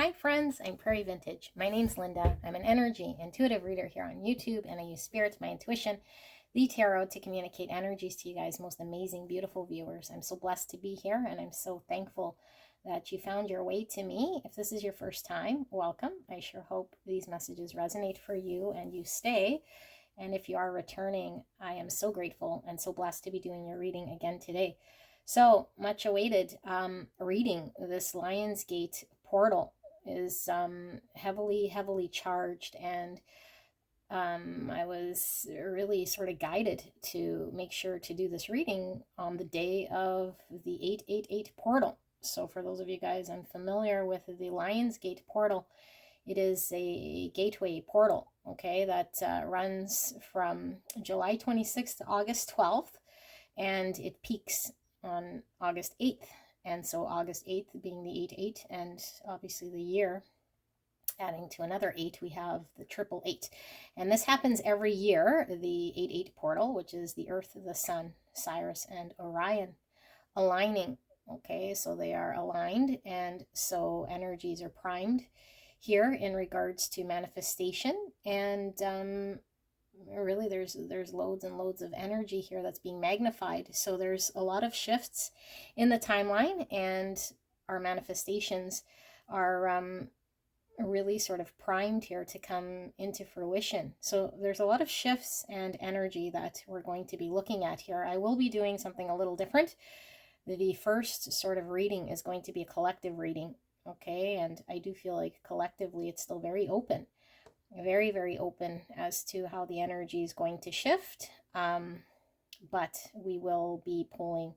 Hi friends, I'm Prairie Vintage. My name's Linda. I'm an energy intuitive reader here on YouTube, and I use spirit, my intuition, the tarot to communicate energies to you guys, most amazing, beautiful viewers. I'm so blessed to be here, and I'm so thankful that you found your way to me. If this is your first time, welcome. I sure hope these messages resonate for you and you stay. And if you are returning, I am so grateful and so blessed to be doing your reading again today. So much awaited reading. This Lionsgate portal is heavily charged, and I was really sort of guided to make sure to do this reading on the day of the 888 portal. So for those of you guys unfamiliar with the Lionsgate portal, it is a gateway portal, okay, that runs from July 26th to August 12th, and it peaks on August 8th. And so August 8th being the 8-8, and obviously the year adding to another 8, we have the 888. And this happens every year, the 8-8 portal, which is the Earth, the Sun, Sirius, and Orion aligning. Okay, so they are aligned, and so energies are primed here in regards to manifestation, and really there's loads and loads of energy here that's being magnified. So there's a lot of shifts in the timeline, and our manifestations are really sort of primed here to come into fruition. So there's a lot of shifts and energy that we're going to be looking at here. I will be doing something a little different. The first sort of reading is going to be a collective reading, okay? And I do feel like collectively it's still very open, very open as to how the energy is going to shift. But we will be pulling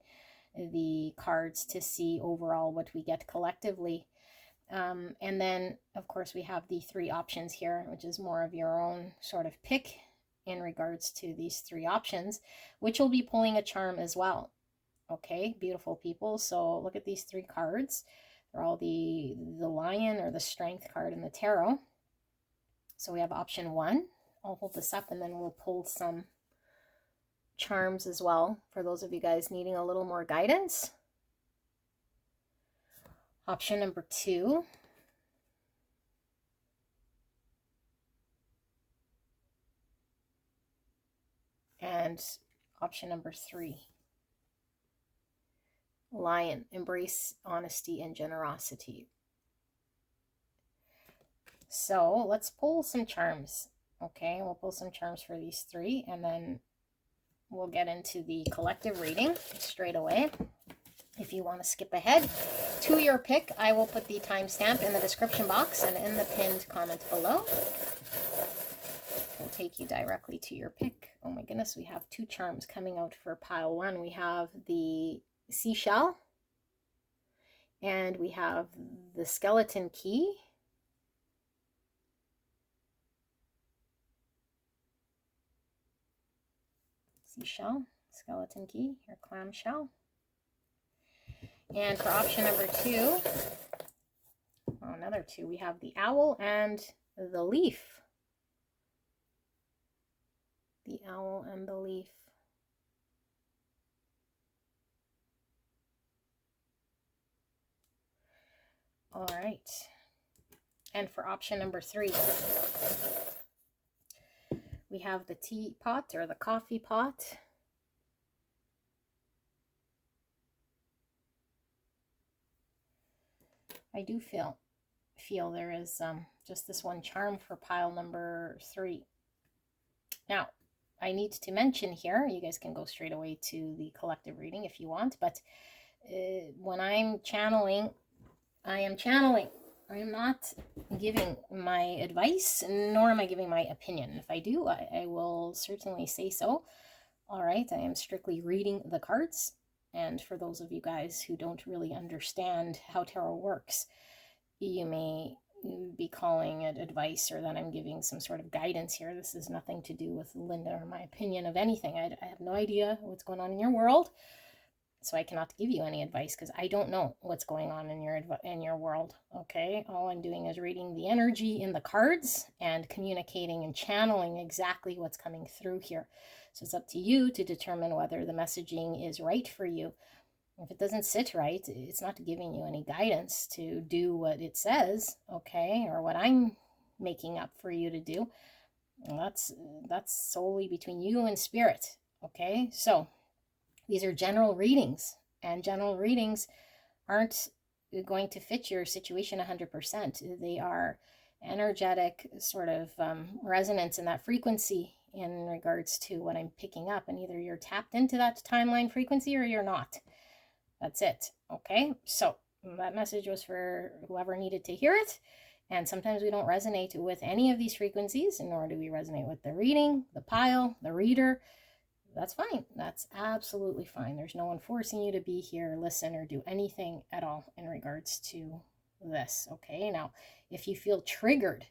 the cards to see overall what we get collectively. And then, of course, we have the 3 options here, which is more of your own sort of pick in regards to these 3 options, which will be pulling a charm as well. Okay, beautiful people. So look at these 3 cards. They're all the lion or the strength card in the tarot. So we have option 1. I'll hold this up and then we'll pull some charms as well for those of you guys needing a little more guidance. Option number 2. And option number 3. Lion, embrace honesty and generosity. So let's pull some charms. Okay, we'll pull some charms for these 3, and then we'll get into the collective reading straight away. If you want to skip ahead to your pick, I will put the timestamp in the description box and in the pinned comment below. We'll take you directly to your pick. Oh my goodness, we have 2 charms coming out for pile 1. We have the seashell, and we have the skeleton key. Seashell, skeleton key, or clamshell. And for option number 2, oh, another 2, we have the owl and the leaf. The owl and the leaf. All right. And for option number 3, we have the teapot or the coffee pot. I do feel there is just this one charm for pile number 3. Now, I need to mention here, you guys can go straight away to the collective reading if you want, but when I'm channeling, I am channeling. I am not giving my advice, nor am I giving my opinion. If I do, I will certainly say so. All right, I am strictly reading the cards. And for those of you guys who don't really understand how tarot works, you may be calling it advice, or that I'm giving some sort of guidance here. This has nothing to do with Linda or my opinion of anything. I have no idea what's going on in your world. So I cannot give you any advice because I don't know what's going on in your world, okay? All I'm doing is reading the energy in the cards and communicating and channeling exactly what's coming through here. So it's up to you to determine whether the messaging is right for you. If it doesn't sit right, it's not giving you any guidance to do what it says, okay, or what I'm making up for you to do. And that's solely between you and spirit, okay? So these are general readings, and general readings aren't going to fit your situation 100%. They are energetic sort of resonance in that frequency in regards to what I'm picking up, and either you're tapped into that timeline frequency or you're not. That's it. Okay, so that message was for whoever needed to hear it. And sometimes we don't resonate with any of these frequencies, nor do we resonate with the reading, the pile, the reader. That's fine. That's absolutely fine. There's no one forcing you to be here, listen, or do anything at all in regards to this. Okay, now, if you feel triggered,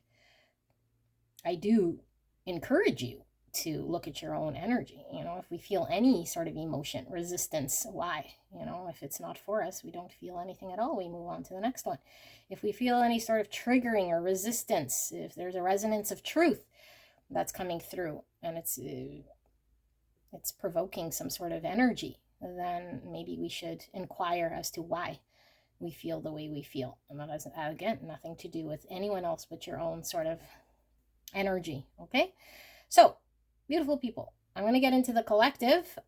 I do encourage you to look at your own energy. If we feel any sort of emotion, resistance, why? If it's not for us, we don't feel anything at all, we move on to the next one. If we feel any sort of triggering or resistance, if there's a resonance of truth that's coming through, and it's provoking some sort of energy, then maybe we should inquire as to why we feel the way we feel. And that has, again, nothing to do with anyone else but your own sort of energy. Okay, so beautiful people, I'm going to get into the collective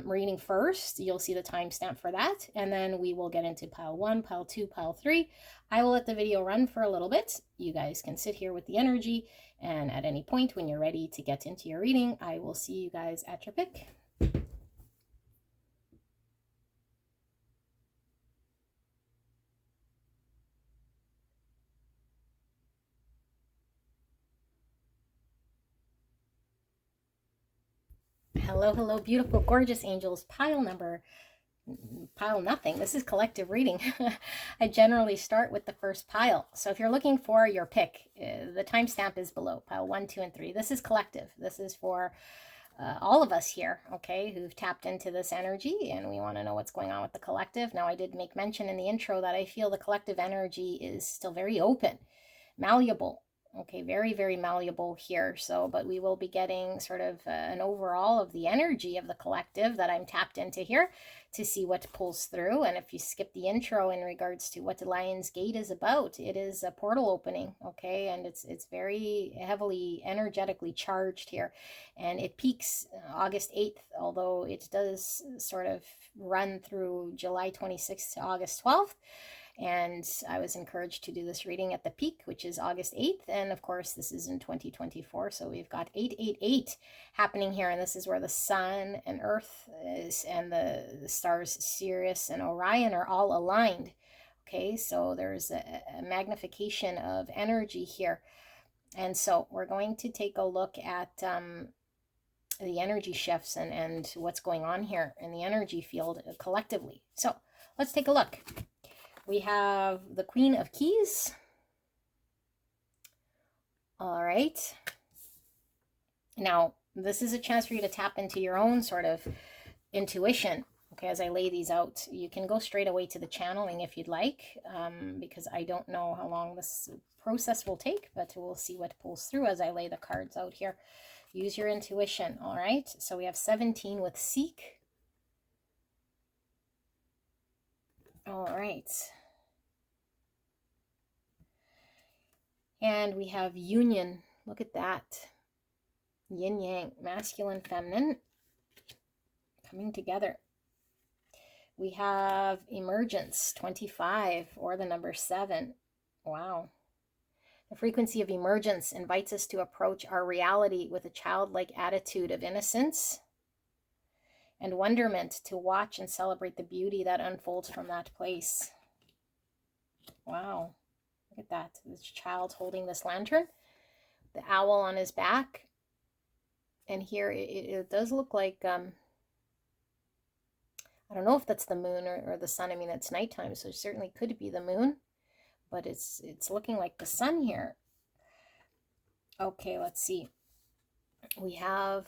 reading first. You'll see the timestamp for that, and then we will get into pile 1, pile 2, pile 3. I will let the video run for a little bit. You guys can sit here with the energy, and at any point when you're ready to get into your reading, I will see you guys at your pick. Hello, beautiful, gorgeous angels. Pile nothing. This is collective reading. I generally start with the first pile. So if you're looking for your pick, the timestamp is below, pile 1, 2, and 3. This is collective. This is for all of us here, okay, who've tapped into this energy, and we want to know what's going on with the collective. Now, I did make mention in the intro that I feel the collective energy is still very open, malleable. Okay, very, very malleable here. So, but we will be getting sort of an overall of the energy of the collective that I'm tapped into here to see what pulls through. And if you skip the intro in regards to what the Lion's Gate is about, it is a portal opening, okay? And it's very heavily energetically charged here. And it peaks August 8th, although it does sort of run through July 26th to August 12th. And I was encouraged to do this reading at the peak, which is August 8th. And of course, this is in 2024. So we've got 888 happening here. And this is where the sun and earth is, and the stars Sirius and Orion are all aligned. Okay, so there's a magnification of energy here. And so we're going to take a look at the energy shifts and what's going on here in the energy field collectively. So let's take a look. We have the Queen of Keys. All right. Now, this is a chance for you to tap into your own sort of intuition. Okay, as I lay these out, you can go straight away to the channeling if you'd like, because I don't know how long this process will take, but we'll see what pulls through as I lay the cards out here. Use your intuition, all right? So we have 17 with Seek. All right. And we have Union. Look at that. Yin Yang, masculine, feminine, coming together. We have Emergence, 25, or the number 7. Wow. The frequency of emergence invites us to approach our reality with a childlike attitude of innocence and wonderment, to watch and celebrate the beauty that unfolds from that place. Wow. Look at that. This child holding this lantern. The owl on his back. And here it does look like, I don't know if that's the moon or the sun. I mean, it's nighttime, so it certainly could be the moon. But it's looking like the sun here. Okay, let's see. We have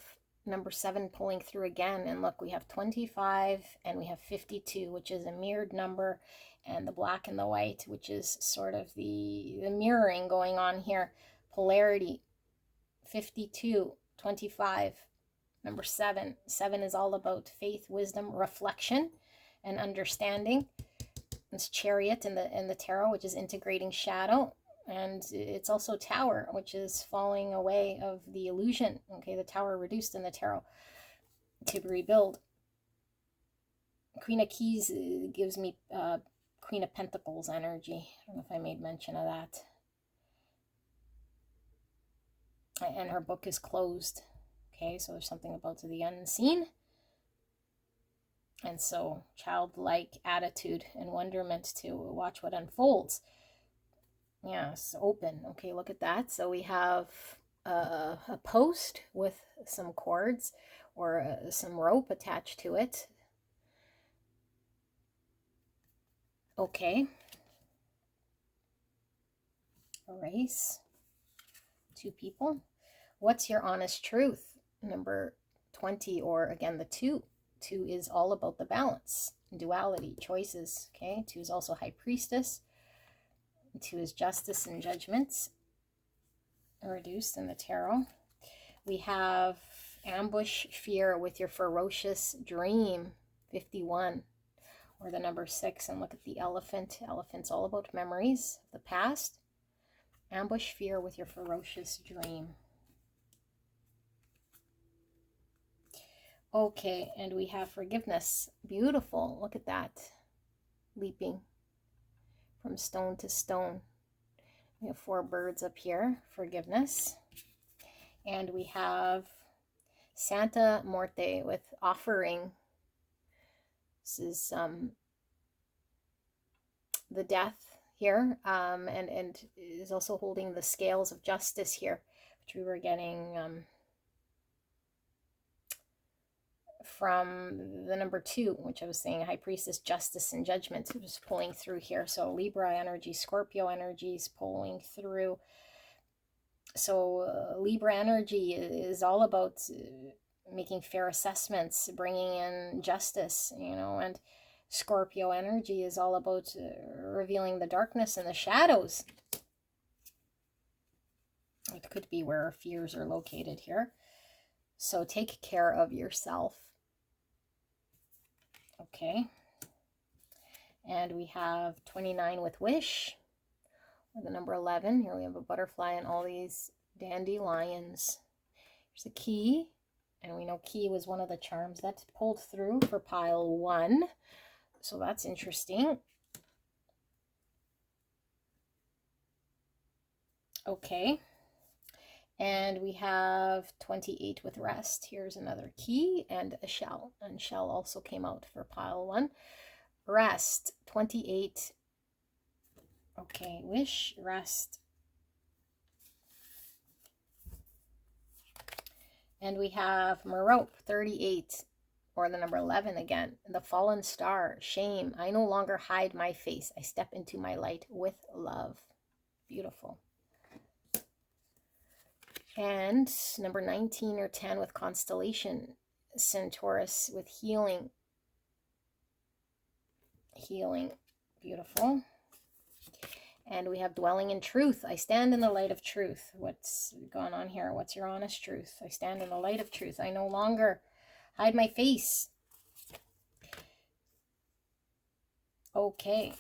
number 7 pulling through again, and look, we have 25 and we have 52, which is a mirrored number, and the black and the white, which is sort of the mirroring going on here. Polarity, 52, 25, number 7. 7 is all about faith, wisdom, reflection, and understanding. It's Chariot in the tarot, which is integrating shadow. And it's also Tower, which is falling away of the illusion. Okay, the Tower reduced in the tarot to rebuild. Queen of Keys gives me Queen of Pentacles energy. I don't know if I made mention of that. And her book is closed. Okay, so there's something about the unseen. And so childlike attitude and wonderment to watch what unfolds. Yes, open. Okay, look at that. So we have a post with some cords or some rope attached to it. Okay. A race. 2 people. What's your honest truth? Number 20, or again, the 2. 2 is all about the balance, duality, choices. Okay, 2 is also High Priestess. 2 is justice and judgments, reduced in the tarot. We have ambush fear with your ferocious dream, 51, or the number 6. And look at the elephant. Elephant's all about memories of the past. Ambush fear with your ferocious dream. Okay, and we have forgiveness. Beautiful. Look at that. Leaping from stone to stone. We have 4 birds up here. Forgiveness. And we have Santa Muerte with offering. This is the death here. And is also holding the scales of justice here, which we were getting from the number 2, which I was saying, High Priestess, justice and judgment. It was pulling through here. So Libra energy, Scorpio energy is pulling through. So Libra energy is all about making fair assessments, bringing in justice, and Scorpio energy is all about revealing the darkness and the shadows. It could be where our fears are located here. So take care of yourself. Okay. And we have 29 with wish. Or the number 11. Here we have a butterfly and all these dandelions. Here's a key. And we know key was one of the charms that pulled through for pile 1. So that's interesting. Okay. And we have 28 with rest. Here's another key and a shell. And shell also came out for pile 1. Rest, 28. Okay, wish, rest. And we have Merope, 38, or the number 11 again. The fallen star, shame. I no longer hide my face. I step into my light with love. Beautiful. And number 19 or 10 with constellation, Centaurus with healing. Healing. Beautiful. And we have dwelling in truth. I stand in the light of truth. What's going on here? What's your honest truth? I stand in the light of truth. I no longer hide my face. Okay.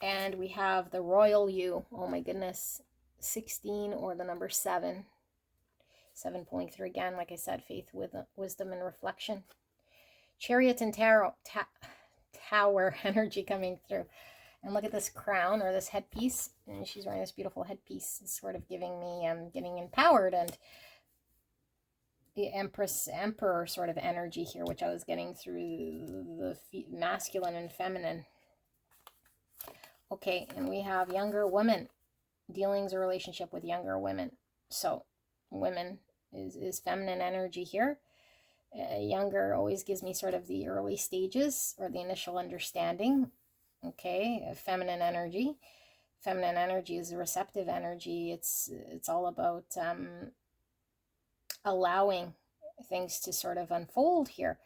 And we have the royal you. Oh my goodness. 16 or the number 7. 7.3 again, like I said, faith, wisdom, and reflection. Chariot and tarot, tower energy coming through. And look at this crown or this headpiece. And she's wearing this beautiful headpiece. It's sort of giving me getting empowered, and the emperor sort of energy here, which I was getting through the masculine and feminine. Okay, and we have younger women. Dealings or relationship with younger women. So women is feminine energy here. Younger always gives me sort of the early stages or the initial understanding. Okay, feminine energy. Feminine energy is a receptive energy. It's all about allowing things to sort of unfold here.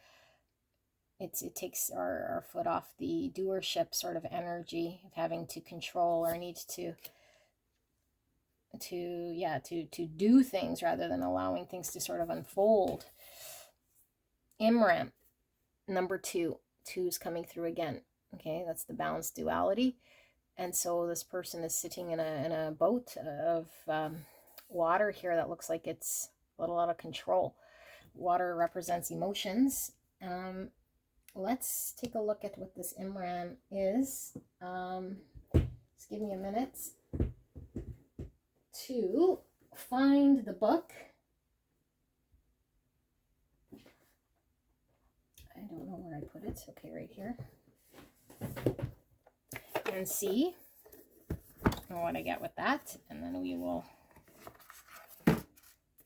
It takes our foot off the doership sort of energy of having to control or need to do things rather than allowing things to sort of unfold. Imram, number 2. twos coming through again. Okay, that's the balanced duality. And so this person is sitting in a boat of water here that looks like it's a little out of control. Water represents emotions. Let's take a look at what this Imran is. Just give me a minute to find the book. I don't know where I put it. Okay, right here. And see what I get with that. And then we will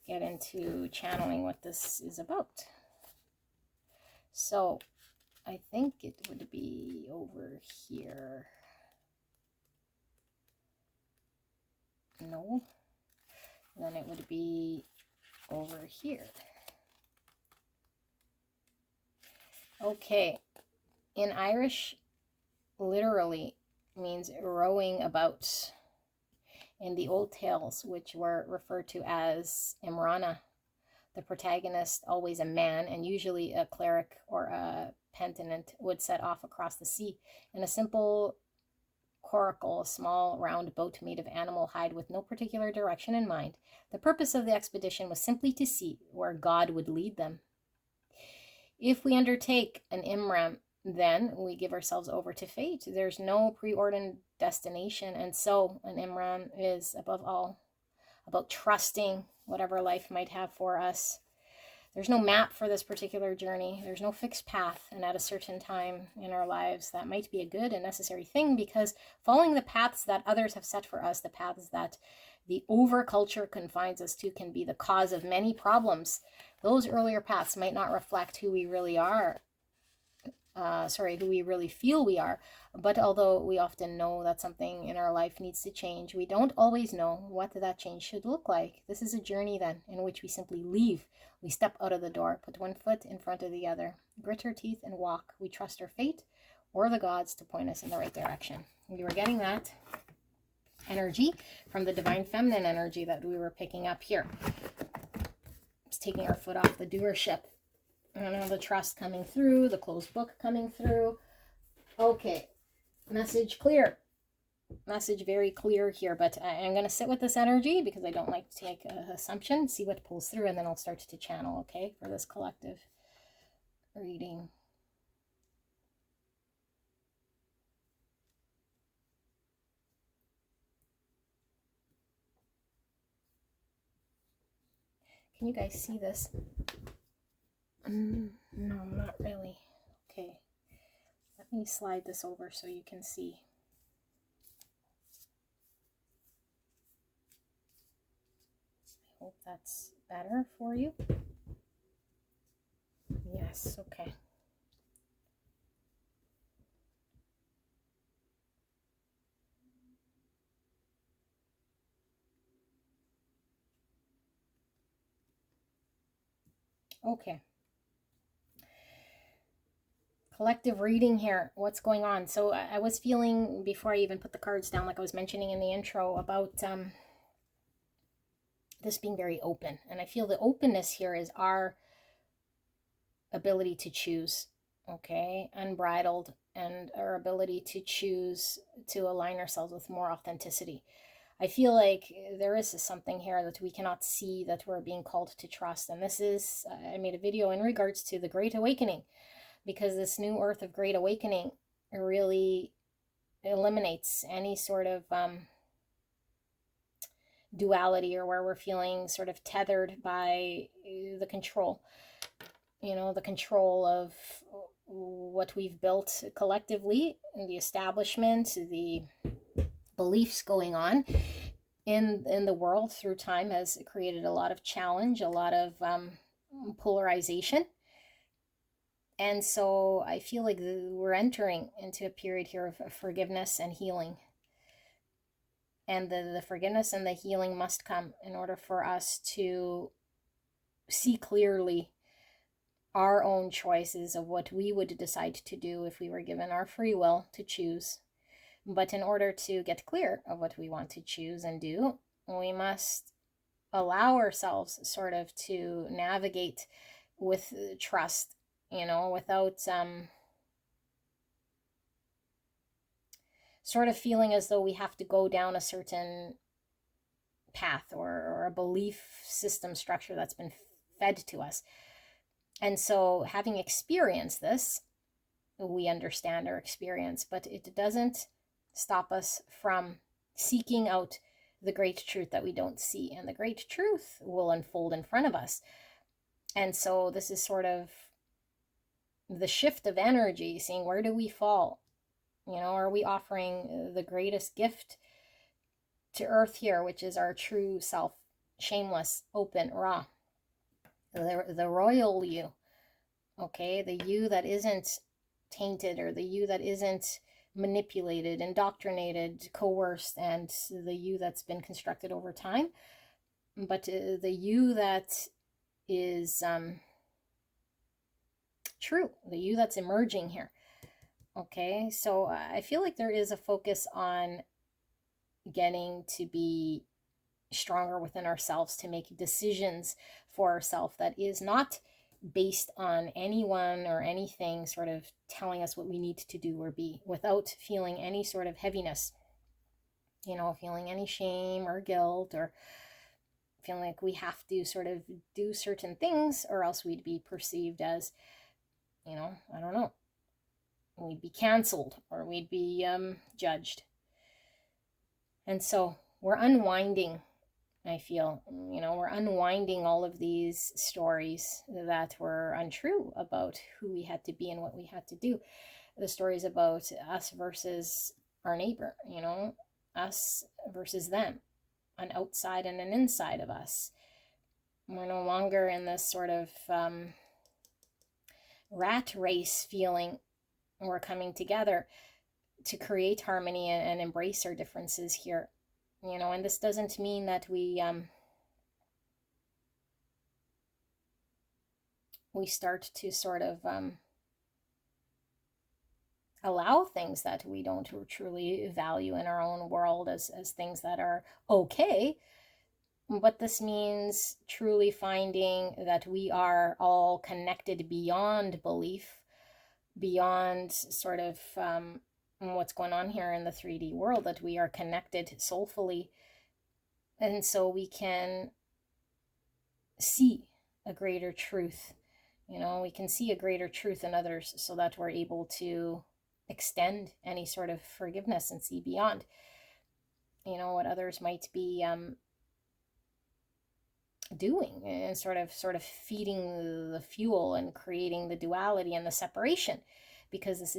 get into channeling what this is about. So I think it would be over here. No. Then it would be over here. Okay. In Irish, literally means rowing about. In the old tales, which were referred to as Imrana, the protagonist, always a man, and usually a cleric or a penitent, would set off across the sea in a simple coracle, a small round boat made of animal hide with no particular direction in mind. The purpose of the expedition was simply to see where God would lead them. If we undertake an Imran, then we give ourselves over to fate. There's no preordained destination, and so an Imran is above all about trusting whatever life might have for us. There's no map for this particular journey. There's no fixed path, and at a certain time in our lives that might be a good and necessary thing, because following the paths that others have set for us, the paths that the overculture confines us to, can be the cause of many problems. Those earlier paths might not reflect who we really are, who we really feel we are. But although we often know that something in our life needs to change, we don't always know what that change should look like. This is a journey then in which we simply leave. We step out of the door, put one foot in front of the other, grit our teeth and walk. We trust our fate or the gods to point us in the right direction. We were getting that energy from the divine feminine energy that we were picking up here. It's taking our foot off the doership. And now the trust coming through, the closed book coming through. Okay, message clear. Message very clear here, but I'm going to sit with this energy because I don't like to take an assumption, see what pulls through, and then I'll start to channel, okay, for this collective reading. Can you guys see this? No, not really. Okay. Let me slide this over so you can see. I hope that's better for you. Yes, okay. Okay. Collective reading here. What's going on? So I was feeling, before I even put the cards down, like I was mentioning in the intro, about this being very open. And I feel the openness here is our ability to choose, okay? Unbridled, and our ability to choose to align ourselves with more authenticity. I feel like there is something here that we cannot see that we're being called to trust. And this is, I made a video in regards to the Great Awakening, because this new earth of Great Awakening really eliminates any sort of duality, or where we're feeling sort of tethered by the control, the control of what we've built collectively, the establishment, the beliefs going on in the world through time has created a lot of challenge, a lot of polarization. And so I feel like we're entering into a period here of forgiveness and healing. And the forgiveness and the healing must come in order for us to see clearly our own choices of what we would decide to do if we were given our free will to choose. But in order to get clear of what we want to choose and do, we must allow ourselves sort of to navigate with trust, without sort of feeling as though we have to go down a certain path or a belief system structure that's been fed to us. And so having experienced this, we understand our experience, but it doesn't stop us from seeking out the great truth that we don't see, and the great truth will unfold in front of us. And so this is sort of the shift of energy, seeing where do we fall? Are we offering the greatest gift to earth here, which is our true self, shameless, open, raw, the royal you, okay? The you that isn't tainted, or the you that isn't manipulated, indoctrinated, coerced, and the you that's been constructed over time, but the you that is true, the you that's emerging here. Okay, so I feel like there is a focus on getting to be stronger within ourselves, to make decisions for ourselves that is not based on anyone or anything sort of telling us what we need to do or be, without feeling any sort of heaviness, feeling any shame or guilt, or feeling like we have to sort of do certain things or else we'd be perceived as, I don't know, we'd be canceled or we'd be judged. And so we're unwinding, I feel, we're unwinding all of these stories that were untrue about who we had to be and what we had to do. The stories about us versus our neighbor, us versus them, an outside and an inside of us. We're no longer in this sort of rat race feeling. We're coming together to create harmony and embrace our differences here. And this doesn't mean that we start to sort of allow things that we don't truly value in our own world as things that are okay. But this means truly finding that we are all connected beyond belief, beyond sort of what's going on here in the 3D world, that we are connected soulfully. And so we can see a greater truth. We can see a greater truth in others, so that we're able to extend any sort of forgiveness and see beyond, what others might be doing, and sort of feeding the fuel and creating the duality and the separation, because this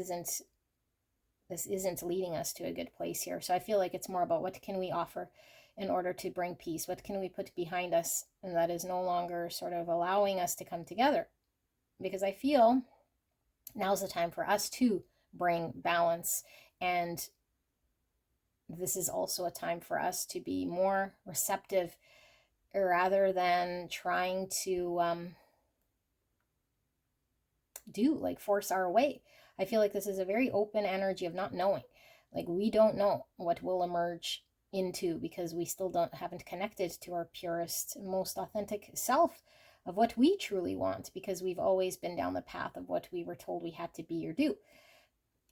isn't leading us to a good place here. So I feel like it's more about what can we offer in order to bring peace, what can we put behind us, and that is no longer sort of allowing us to come together. Because I feel now's the time for us to bring balance, and this is also a time for us to be more receptive, rather than trying to force our way. I feel like this is a very open energy of not knowing. Like, we don't know what will emerge into, because we still haven't connected to our purest, most authentic self of what we truly want, because we've always been down the path of what we were told we had to be or do.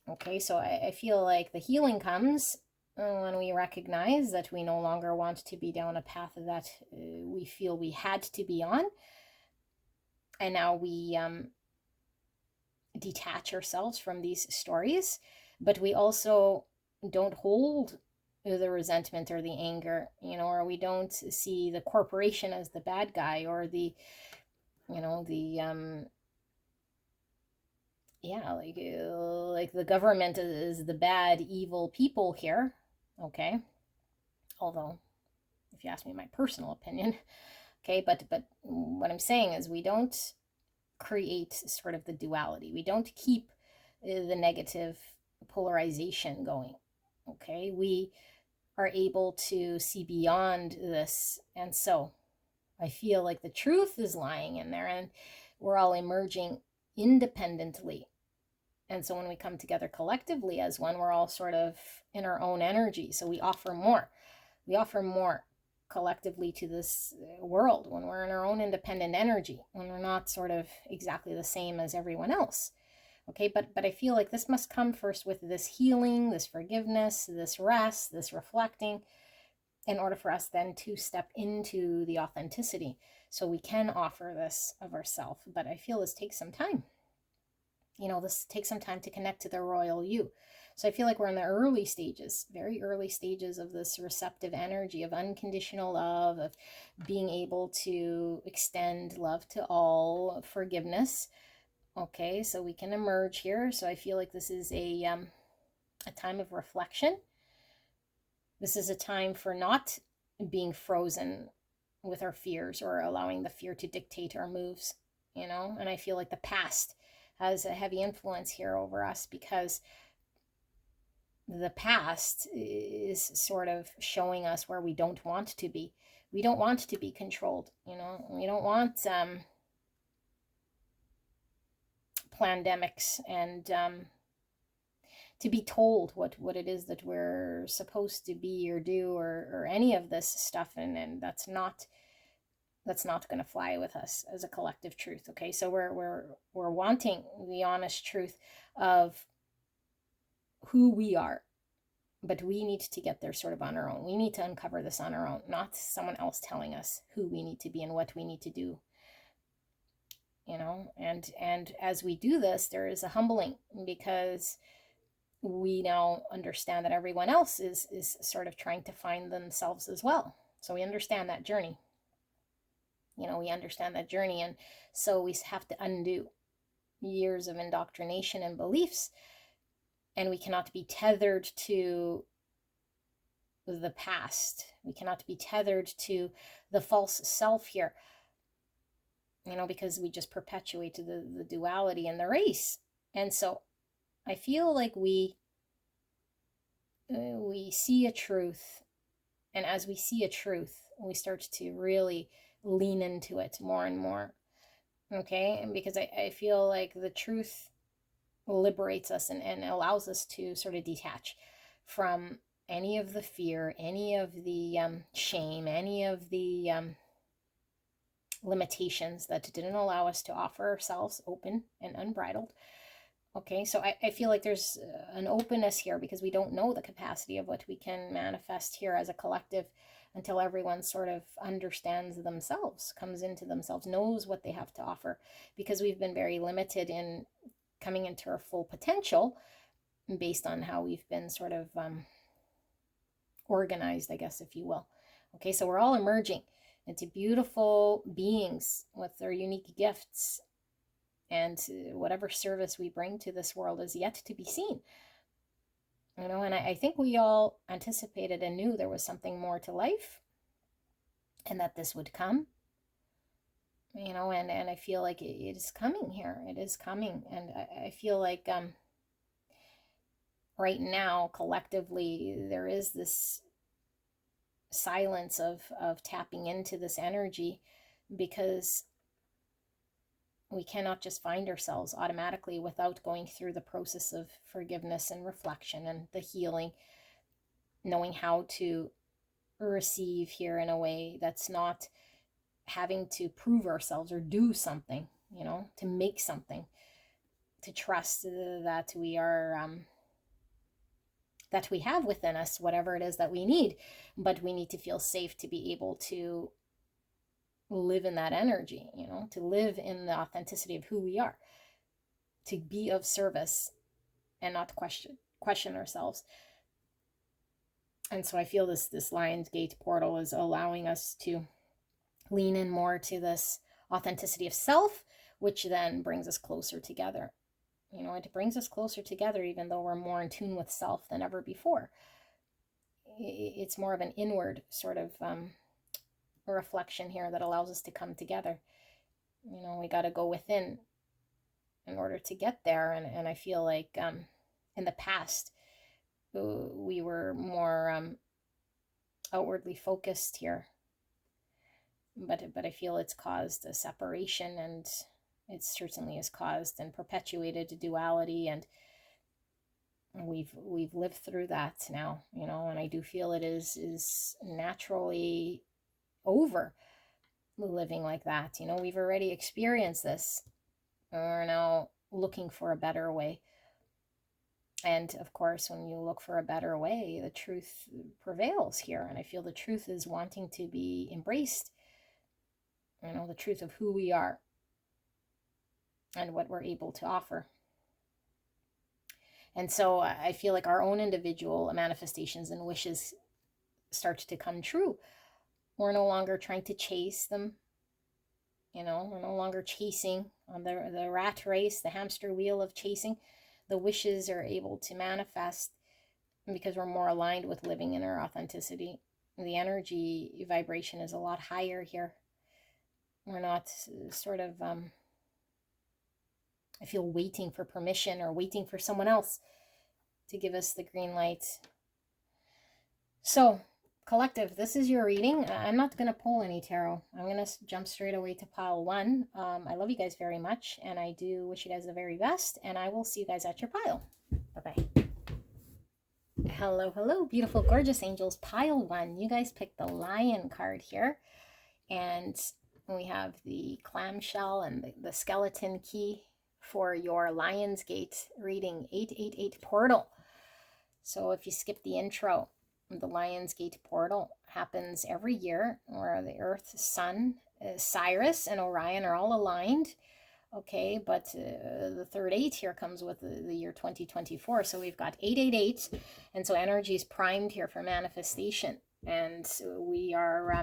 Okay, so I feel like the healing comes when we recognize that we no longer want to be down a path that we feel we had to be on. And now we detach ourselves from these stories, but we also don't hold the resentment or the anger, or we don't see the corporation as the bad guy, or the like the government is the bad, evil people here. Okay, although if you ask me my personal opinion, okay, but what I'm saying is we don't create sort of the duality. We don't keep the negative polarization going. Okay, we are able to see beyond this. And so I feel like the truth is lying in there, and we're all emerging independently. And so when we come together collectively as one, we're all sort of in our own energy. So we offer more. We offer more collectively to this world when we're in our own independent energy, when we're not sort of exactly the same as everyone else. Okay, but I feel like this must come first with this healing, this forgiveness, this rest, this reflecting, in order for us then to step into the authenticity so we can offer this of ourselves. But I feel this takes some time. This takes some time to connect to the royal you. So I feel like we're in the early stages, very early stages of this receptive energy of unconditional love, of being able to extend love to all, forgiveness. Okay, so we can emerge here. So I feel like this is a time of reflection. This is a time for not being frozen with our fears or allowing the fear to dictate our moves, and I feel like the past has a heavy influence here over us, because the past is sort of showing us where we don't want to be. We don't want to be controlled, we don't want pandemics and to be told what it is that we're supposed to be or do, or any of this stuff, and that's not going to fly with us as a collective truth. Okay, so we're wanting the honest truth of who we are, but we need to get there sort of on our own. We need to uncover this on our own, not someone else telling us who we need to be and what we need to do. And as we do this, there is a humbling, because we now understand that everyone else is sort of trying to find themselves as well. So we understand that journey. And so we have to undo years of indoctrination and beliefs, and we cannot be tethered to the past. We cannot be tethered to the false self here, because we just perpetuate the duality and the race. And so I feel like we see a truth, and as we see a truth, we start to really lean into it more and more. Okay, and because I feel like the truth liberates us and allows us to sort of detach from any of the fear, any of the shame, any of the limitations that didn't allow us to offer ourselves open and unbridled. Okay, so I feel like there's an openness here, because we don't know the capacity of what we can manifest here as a collective until everyone sort of understands themselves, comes into themselves, knows what they have to offer, because we've been very limited in coming into our full potential based on how we've been sort of organized, I guess, if you will. Okay, so we're all emerging into beautiful beings with their unique gifts, and whatever service we bring to this world is yet to be seen. And I think we all anticipated and knew there was something more to life, and that this would come. And I feel like it is coming here. It is coming. And I feel like right now, collectively, there is this silence of tapping into this energy, because we cannot just find ourselves automatically without going through the process of forgiveness and reflection and the healing, knowing how to receive here in a way that's not having to prove ourselves or do something, to make something, to trust that we are that we have within us whatever it is that we need, but we need to feel safe to be able to live in that energy, to live in the authenticity of who we are, to be of service and not question ourselves. And so I feel this Lion's Gate portal is allowing us to lean in more to this authenticity of self, which then brings us closer together. It brings us closer together, even though we're more in tune with self than ever before. It's more of an inward sort of a reflection here that allows us to come together. We got to go within in order to get there. And I feel like in the past, we were more outwardly focused here. But I feel it's caused a separation, and it certainly has caused and perpetuated duality, and we've lived through that now, and I do feel it is naturally over living like that. We've already experienced this. We're now looking for a better way. And of course, when you look for a better way, the truth prevails here. And I feel the truth is wanting to be embraced, the truth of who we are and what we're able to offer. And so I feel like our own individual manifestations and wishes start to come true. We're no longer trying to chase them. We're no longer chasing on the rat race, the hamster wheel of chasing. The wishes are able to manifest because we're more aligned with living in our authenticity. The energy vibration is a lot higher here. We're not sort of, I feel, waiting for permission or waiting for someone else to give us the green light. So, collective, this is your reading. I'm not going to pull any tarot. I'm going to jump straight away to pile 1. I love you guys very much, and I do wish you guys the very best, and I will see you guys at your pile. Bye-bye. Hello, beautiful, gorgeous angels. Pile 1. You guys picked the Lion card here, and we have the clamshell and the skeleton key for your Lionsgate reading, 888 portal. So if you skip the intro, the Lionsgate portal happens every year where the Earth, Sun, Sirius, and Orion are all aligned. Okay, but the third 8 here comes with the year 2024. So we've got 888, and so energy is primed here for manifestation. And we are,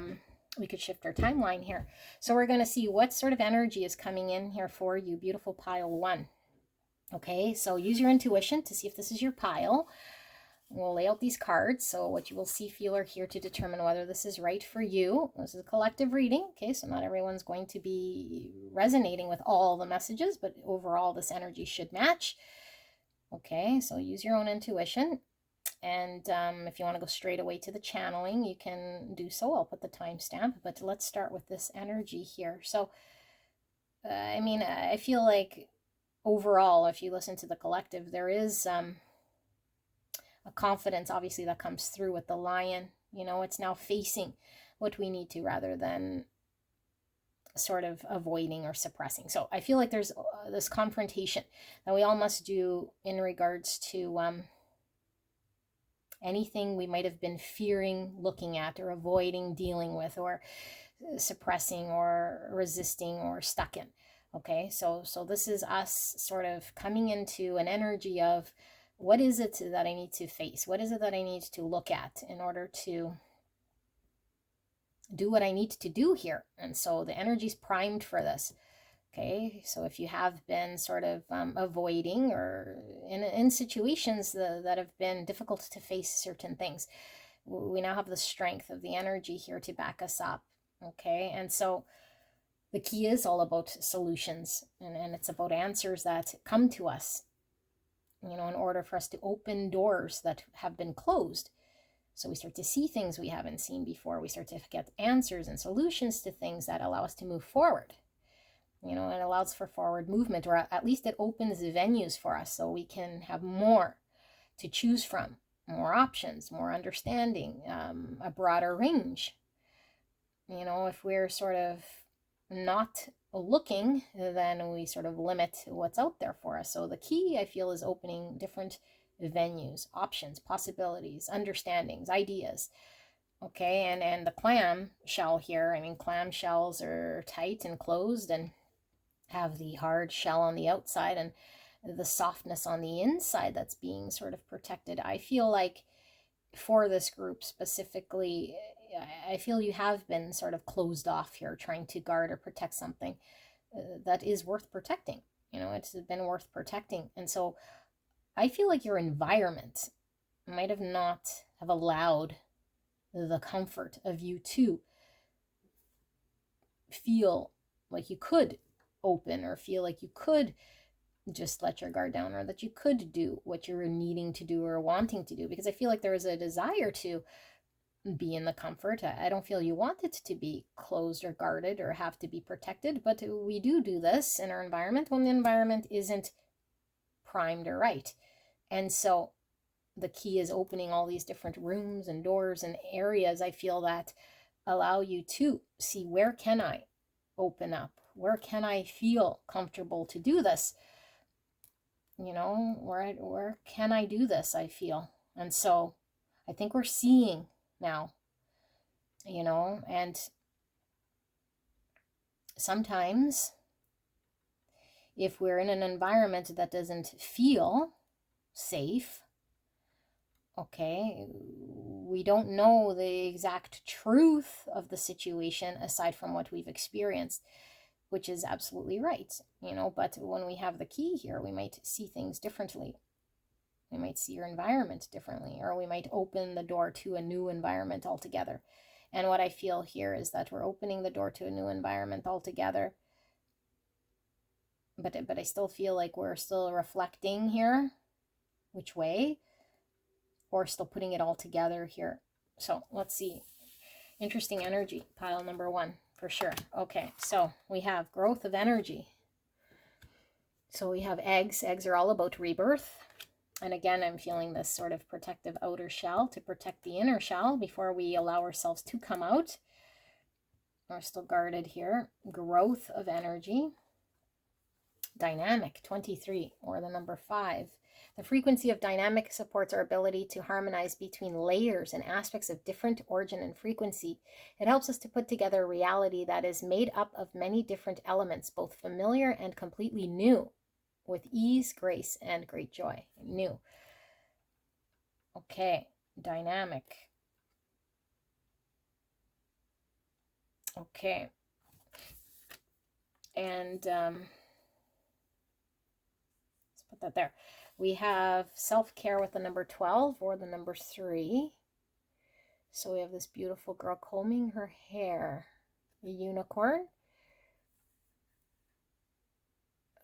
we could shift our timeline here. So we're going to see what sort of energy is coming in here for you, beautiful pile 1. Okay, so use your intuition to see if this is your pile. We'll lay out these cards, so what you will see, feel, or hear to determine whether this is right for you. This is a collective reading, okay, so not everyone's going to be resonating with all the messages, but overall this energy should match. Okay, so use your own intuition, and if you want to go straight away to the channeling, you can do so. I'll put the timestamp, but let's start with this energy here. So, I feel like overall, if you listen to the collective, there is a confidence, obviously, that comes through with the lion. It's now facing what we need to rather than sort of avoiding or suppressing. So I feel like there's this confrontation that we all must do in regards to anything we might have been fearing looking at or avoiding dealing with or suppressing or resisting or stuck in. Okay, so this is us sort of coming into an energy of, what is it that I need to face? What is it that I need to look at in order to do what I need to do here? And so the energy's primed for this. Okay, so if you have been sort of avoiding or in situations that have been difficult to face certain things, we now have the strength of the energy here to back us up. Okay, and so the key is all about solutions, and it's about answers that come to us, in order for us to open doors that have been closed. So we start to see things we haven't seen before. We start to get answers and solutions to things that allow us to move forward. It allows for forward movement, or at least it opens the venues for us so we can have more to choose from, more options, more understanding, a broader range. If we're sort of not looking, then we sort of limit what's out there for us. So the key, I feel, is opening different venues, options, possibilities, understandings, ideas. Okay, and the clam shell here, clam shells are tight and closed and have the hard shell on the outside and the softness on the inside that's being sort of protected. I feel like for this group specifically, I feel you have been sort of closed off here, trying to guard or protect something that is worth protecting. It's been worth protecting. And so I feel like your environment might have not have allowed the comfort of you to feel like you could open, or feel like you could just let your guard down, or that you could do what you're needing to do or wanting to do, because I feel like there is a desire to be in the comfort. I don't feel you want it to be closed or guarded or have to be protected, but we do this in our environment when the environment isn't primed or right. And so the key is opening all these different rooms and doors and areas, I feel, that allow you to see, where can I open up? Where can I feel comfortable to do this? You know, where can I do this, I feel. And so I think we're seeing now, you know, and sometimes if we're in an environment that doesn't feel safe, okay, we don't know the exact truth of the situation aside from what we've experienced, which is absolutely right, you know, but when we have the key here, we might see things differently. We might see your environment differently, or we might open the door to a new environment altogether. And what I feel here is that we're opening the door to a new environment altogether. But I still feel like we're still reflecting here, which way, or still putting it all together here. So let's see. Interesting energy, pile number 1, for sure. Okay, so we have growth of energy. So we have eggs. Eggs are all about rebirth. And again, I'm feeling this sort of protective outer shell to protect the inner shell before we allow ourselves to come out. We're still guarded here. Growth of energy. Dynamic, 23, or the number 5. The frequency of dynamic supports our ability to harmonize between layers and aspects of different origin and frequency. It helps us to put together a reality that is made up of many different elements, both familiar and completely new, with ease, grace, and great joy. New. Okay, dynamic. Okay. And let's put that there. We have self-care with the number 12 or the number 3. So we have this beautiful girl combing her hair. A unicorn.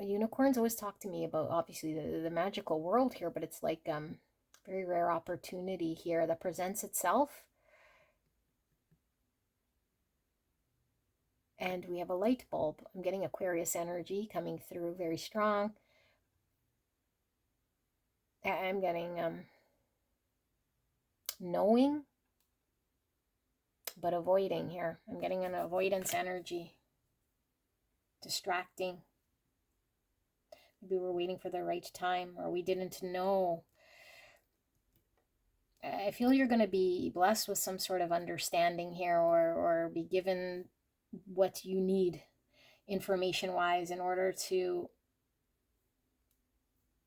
Unicorns always talk to me about, obviously, the magical world here, but it's like very rare opportunity here that presents itself. And we have a light bulb. I'm getting Aquarius energy coming through very strong. I'm getting knowing, but avoiding here. I'm getting an avoidance energy. Distracting. Maybe we're waiting for the right time, or we didn't know. I feel you're going to be blessed with some sort of understanding here, or be given what you need information-wise in order to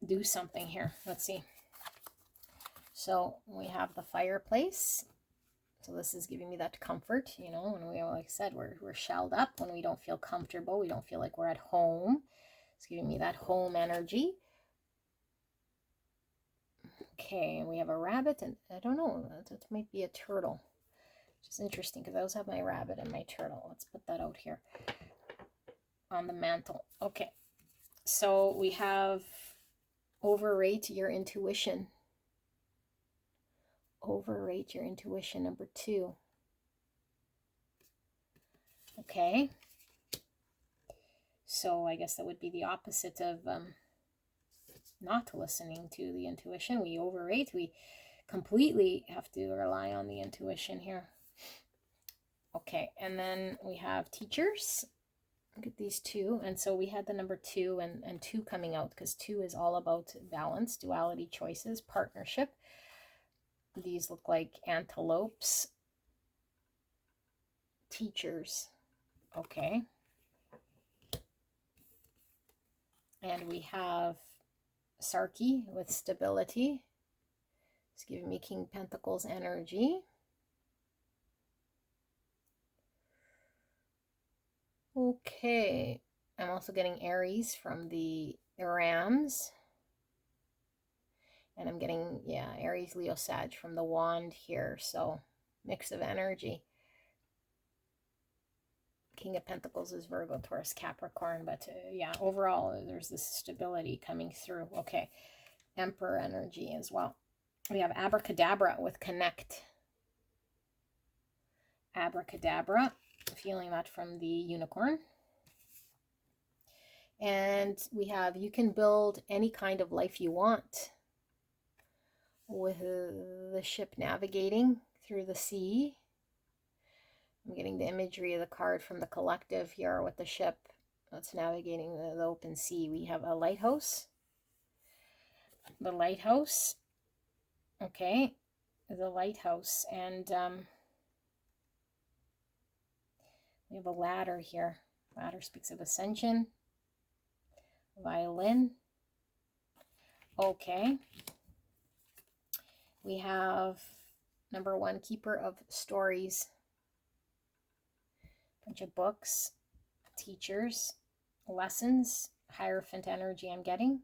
do something here. Let's see. So we have the fireplace. So this is giving me that comfort, you know, when we, like I said, we're shelled up, when we don't feel comfortable, we don't feel like we're at home. It's giving me that home energy. Okay, and we have a rabbit, and I don't know, that might be a turtle. Which is interesting because I always have my rabbit and my turtle. Let's put that out here on the mantle. Okay, so we have overrate your intuition. Overrate your intuition, number 2. Okay, so I guess that would be the opposite of not listening to the intuition. We overrate. We completely have to rely on the intuition here. Okay, and then we have teachers. Look at these 2. And so we had the number 2 and 2 coming out, because 2 is all about balance, duality, choices, partnership. These look like antelopes. Teachers. Okay. And we have Sarki with stability. It's giving me King Pentacles energy. Okay. I'm also getting Aries from the Rams. And I'm getting, yeah, Aries, Leo, Sag from the wand here. So mix of energy. King of Pentacles is Virgo, Taurus, Capricorn. But yeah, overall, there's this stability coming through. Okay. Emperor energy as well. We have Abracadabra with Connect. Abracadabra. Feeling that from the unicorn. And we have, you can build any kind of life you want, with the ship navigating through the sea. I'm getting the imagery of the card from the collective here with the ship that's navigating the open sea. We have a lighthouse. the lighthouse. Okay, the lighthouse. And we have a ladder here. Ladder speaks of ascension. Violin. Okay. We have number 1, keeper of stories. Bunch of books, teachers, lessons, Hierophant energy I'm getting.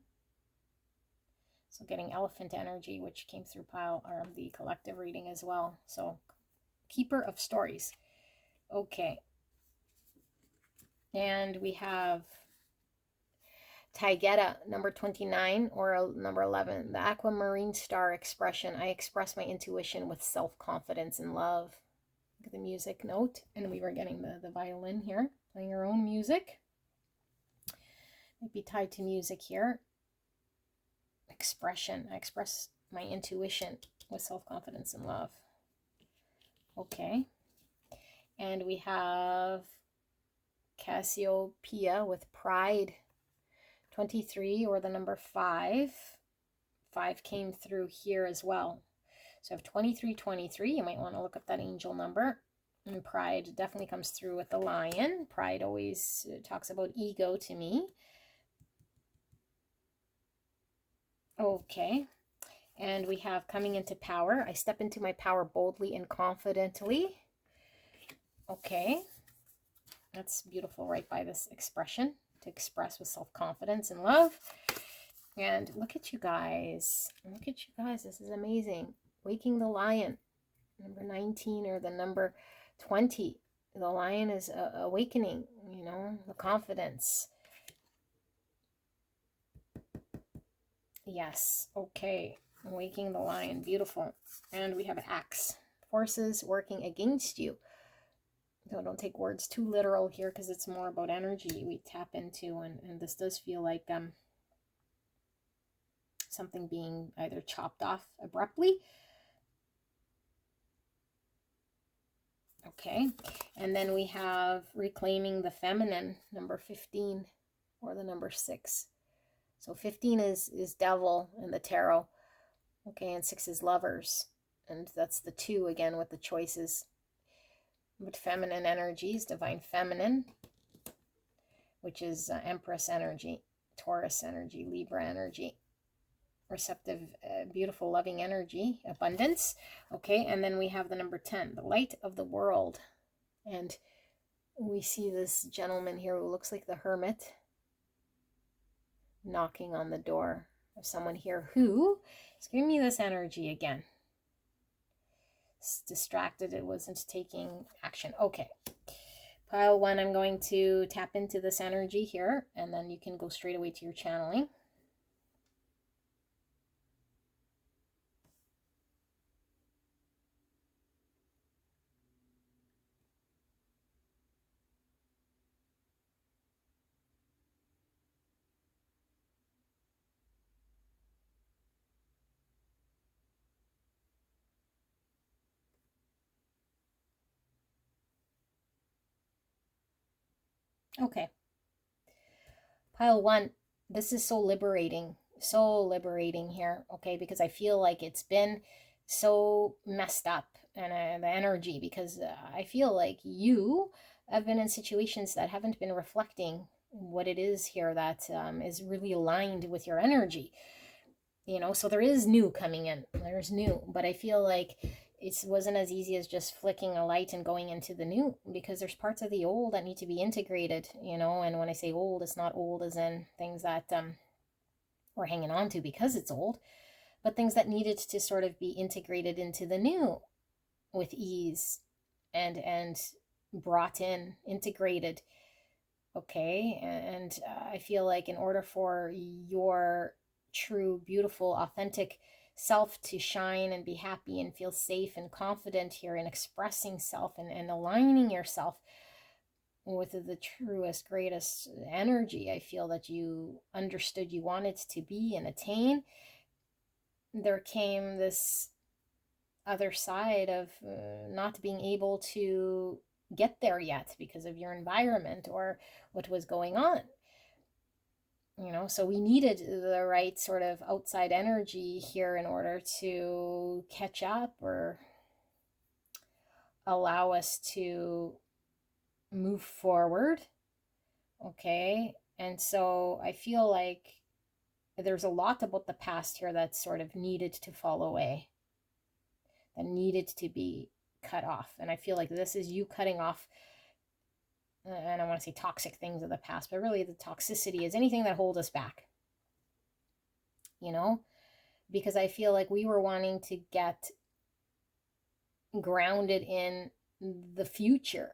So getting elephant energy, which came through pile or the collective reading as well. So keeper of stories. Okay. And we have Taygeta, number 29 or number 11. The aquamarine star expression. I express my intuition with self-confidence and love. Look at the music note. And we were getting the violin here, playing your own music. Might be tied to music here. Expression. I express my intuition with self-confidence and love. Okay. And we have Cassiopeia with pride. 23 or the number 5. 5 came through here as well. So I have 2323. You might want to look up that angel number. And pride definitely comes through with the lion. Pride always talks about ego to me. Okay. And we have coming into power. I step into my power boldly and confidently. Okay. That's beautiful right by this expression. To express with self-confidence and love. And look at you guys. Look at you guys. This is amazing. Waking the lion. Number 19 or the number 20. The lion is awakening, you know, the confidence. Yes. Okay. Waking the lion. Beautiful. And we have an axe. Forces working against you. So don't take words too literal here because it's more about energy we tap into. And this does feel like something being either chopped off abruptly. Okay. And then we have reclaiming the feminine, number 15 or the number 6. So 15 is devil in the tarot. Okay. And 6 is lovers. And that's the 2 again with the choices. But feminine energies, divine feminine, which is Empress energy, Taurus energy, Libra energy, receptive, beautiful, loving energy, abundance. Okay, and then we have the number 10, the light of the world. And we see this gentleman here who looks like the hermit knocking on the door of someone here who is giving me this energy again. Distracted, it wasn't taking action. Okay, pile 1, I'm going to tap into this energy here, and then you can go straight away to your channeling. Okay, pile 1, this is so liberating here, okay, because I feel like it's been so messed up, and the energy, because I feel like you have been in situations that haven't been reflecting what it is here that is really aligned with your energy, you know. So there is new coming in, there's new, but I feel like it wasn't as easy as just flicking a light and going into the new, because there's parts of the old that need to be integrated, you know. And when I say old, it's not old as in things that we're hanging on to because it's old, but things that needed to sort of be integrated into the new with ease and brought in, integrated. Okay, and I feel like in order for your true, beautiful, authentic self to shine and be happy and feel safe and confident here in expressing self and aligning yourself with the truest, greatest energy I feel that you understood you wanted to be and attain, there came this other side of not being able to get there yet because of your environment or what was going on. You know, so we needed the right sort of outside energy here in order to catch up or allow us to move forward. Okay. And so I feel like there's a lot about the past here that sort of needed to fall away, that needed to be cut off. And I feel like this is you cutting off, and I want to say toxic things of the past, but really the toxicity is anything that holds us back, you know, because I feel like we were wanting to get grounded in the future,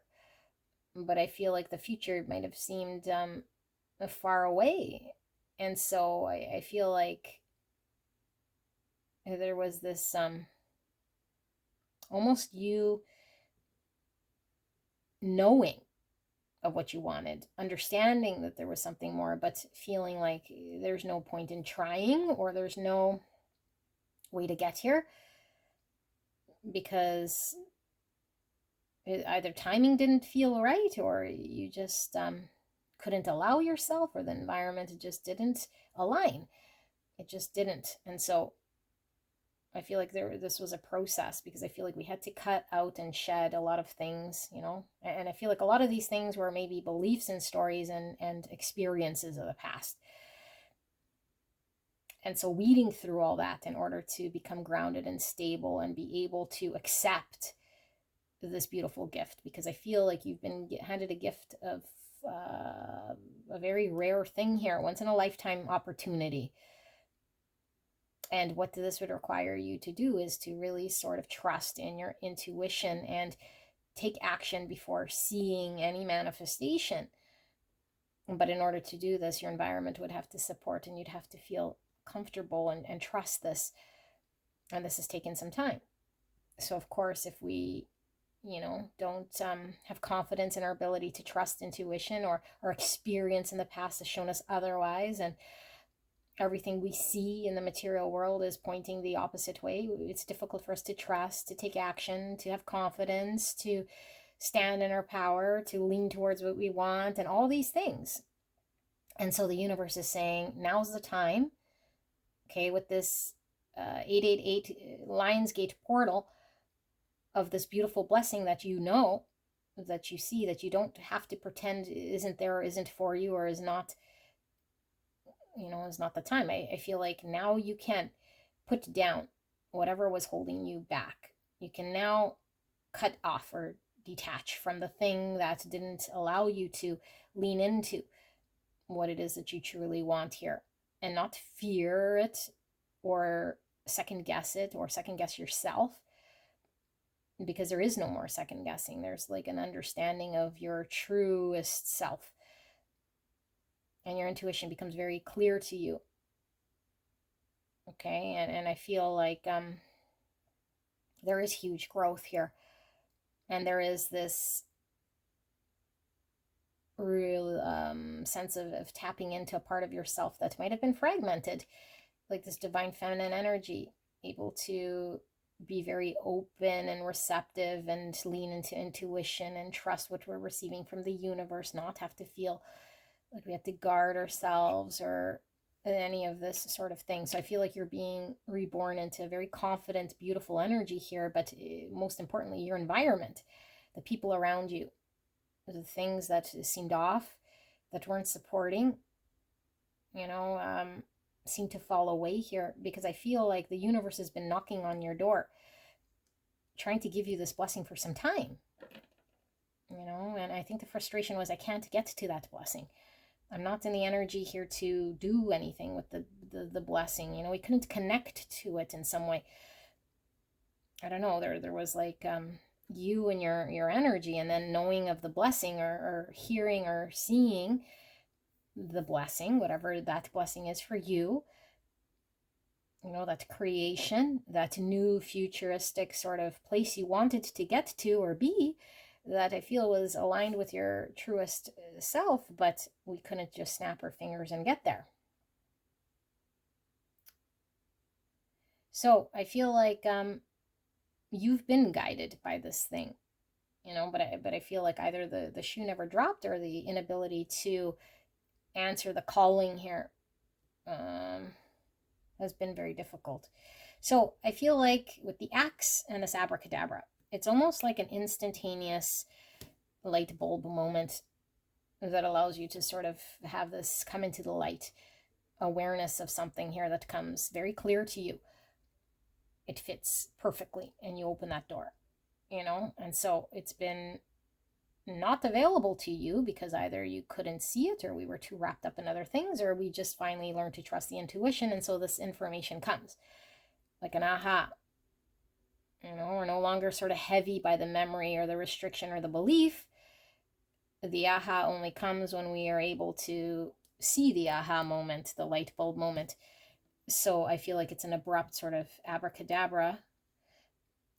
but I feel like the future might have seemed far away. And so I feel like there was this almost you knowing of what you wanted, understanding that there was something more, but feeling like there's no point in trying, or there's no way to get here because either timing didn't feel right, or you just couldn't allow yourself, or the environment just didn't align. It just didn't. And so I feel like this was a process, because I feel like we had to cut out and shed a lot of things, you know, and I feel like a lot of these things were maybe beliefs and stories and experiences of the past. And so weeding through all that in order to become grounded and stable and be able to accept this beautiful gift, because I feel like you've been handed a gift of a very rare thing here, once in a lifetime opportunity. And what this would require you to do is to really sort of trust in your intuition and take action before seeing any manifestation. But in order to do this, your environment would have to support, and you'd have to feel comfortable and trust this. And this has taken some time. So of course, if we, you know, don't have confidence in our ability to trust intuition, or our experience in the past has shown us otherwise, and everything we see in the material world is pointing the opposite way, it's difficult for us to trust, to take action, to have confidence, to stand in our power, to lean towards what we want, and all these things. And so the universe is saying, now's the time, okay, with this 888 Lionsgate portal of this beautiful blessing that you know, that you see, that you don't have to pretend isn't there, or isn't for you, or is not, you know, is not the time. I feel like now you can put down whatever was holding you back. You can now cut off or detach from the thing that didn't allow you to lean into what it is that you truly want here, and not fear it, or second guess it, or second guess yourself, because there is no more second guessing. There's like an understanding of your truest self, and your intuition becomes very clear to you. Okay, and I feel like there is huge growth here, and there is this real sense of tapping into a part of yourself that might have been fragmented, like this divine feminine energy, able to be very open and receptive, and lean into intuition and trust what we're receiving from the universe, not have to feel like we have to guard ourselves or any of this sort of thing. So I feel like you're being reborn into a very confident, beautiful energy here, but most importantly, your environment, the people around you, the things that seemed off, that weren't supporting, you know, seem to fall away here, because I feel like the universe has been knocking on your door, trying to give you this blessing for some time, you know. And I think the frustration was, I can't get to that blessing. I'm not in the energy here to do anything with the blessing, you know. We couldn't connect to it in some way. I don't know, there was like you and your energy, and then knowing of the blessing, or hearing or seeing the blessing, whatever that blessing is for you, you know, that creation, that new futuristic sort of place you wanted to get to or be, that I feel was aligned with your truest self, but we couldn't just snap our fingers and get there. So I feel like you've been guided by this thing, you know, but I feel like either the shoe never dropped, or the inability to answer the calling here has been very difficult. So I feel like with the axe and this abracadabra, it's almost like an instantaneous light bulb moment that allows you to sort of have this come into the light, awareness of something here that comes very clear to you. It fits perfectly and you open that door, you know? And so it's been not available to you because either you couldn't see it or we were too wrapped up in other things, or we just finally learned to trust the intuition. And so this information comes like an aha. You know, we're no longer sort of heavy by the memory or the restriction or the belief. The aha only comes when we are able to see the aha moment, the light bulb moment. So I feel like it's an abrupt sort of abracadabra,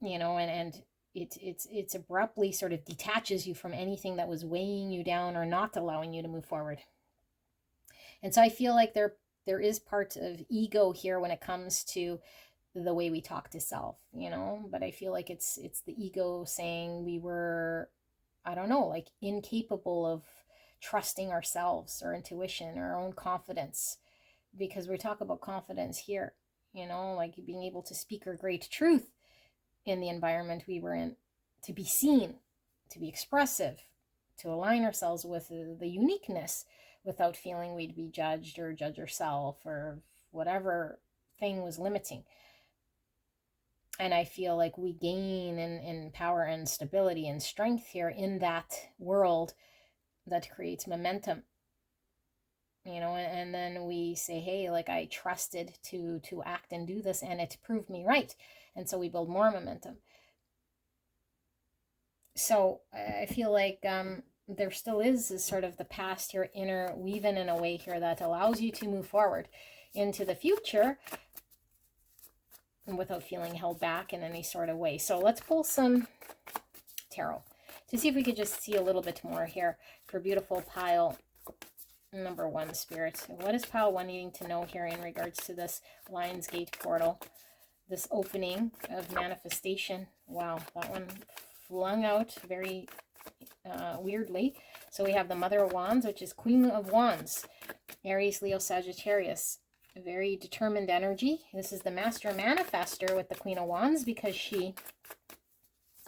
you know, and it's abruptly sort of detaches you from anything that was weighing you down or not allowing you to move forward. And so I feel like there is part of ego here when it comes to the way we talk to self, you know, but I feel like it's the ego saying we were, I don't know, like incapable of trusting ourselves or intuition or our own confidence, because we talk about confidence here, you know, like being able to speak our great truth in the environment we were in, to be seen, to be expressive, to align ourselves with the uniqueness without feeling we'd be judged or judge ourselves or whatever thing was limiting. And I feel like we gain in power and stability and strength here in that world that creates momentum, you know, and then we say, hey, like I trusted to act and do this and it proved me right. And so we build more momentum. So I feel like there still is this sort of the past here interweaving in a way here that allows you to move forward into the future without feeling held back in any sort of way. So let's pull some tarot to see if we could just see a little bit more here for beautiful pile number 1, Spirit. What is pile 1 needing to know here in regards to this Lion's Gate portal, this opening of manifestation? Wow, that one flung out very weirdly. So we have the Mother of Wands, which is Queen of Wands, Aries, Leo, Sagittarius. A very determined energy. This is the Master Manifester with the Queen of Wands, because she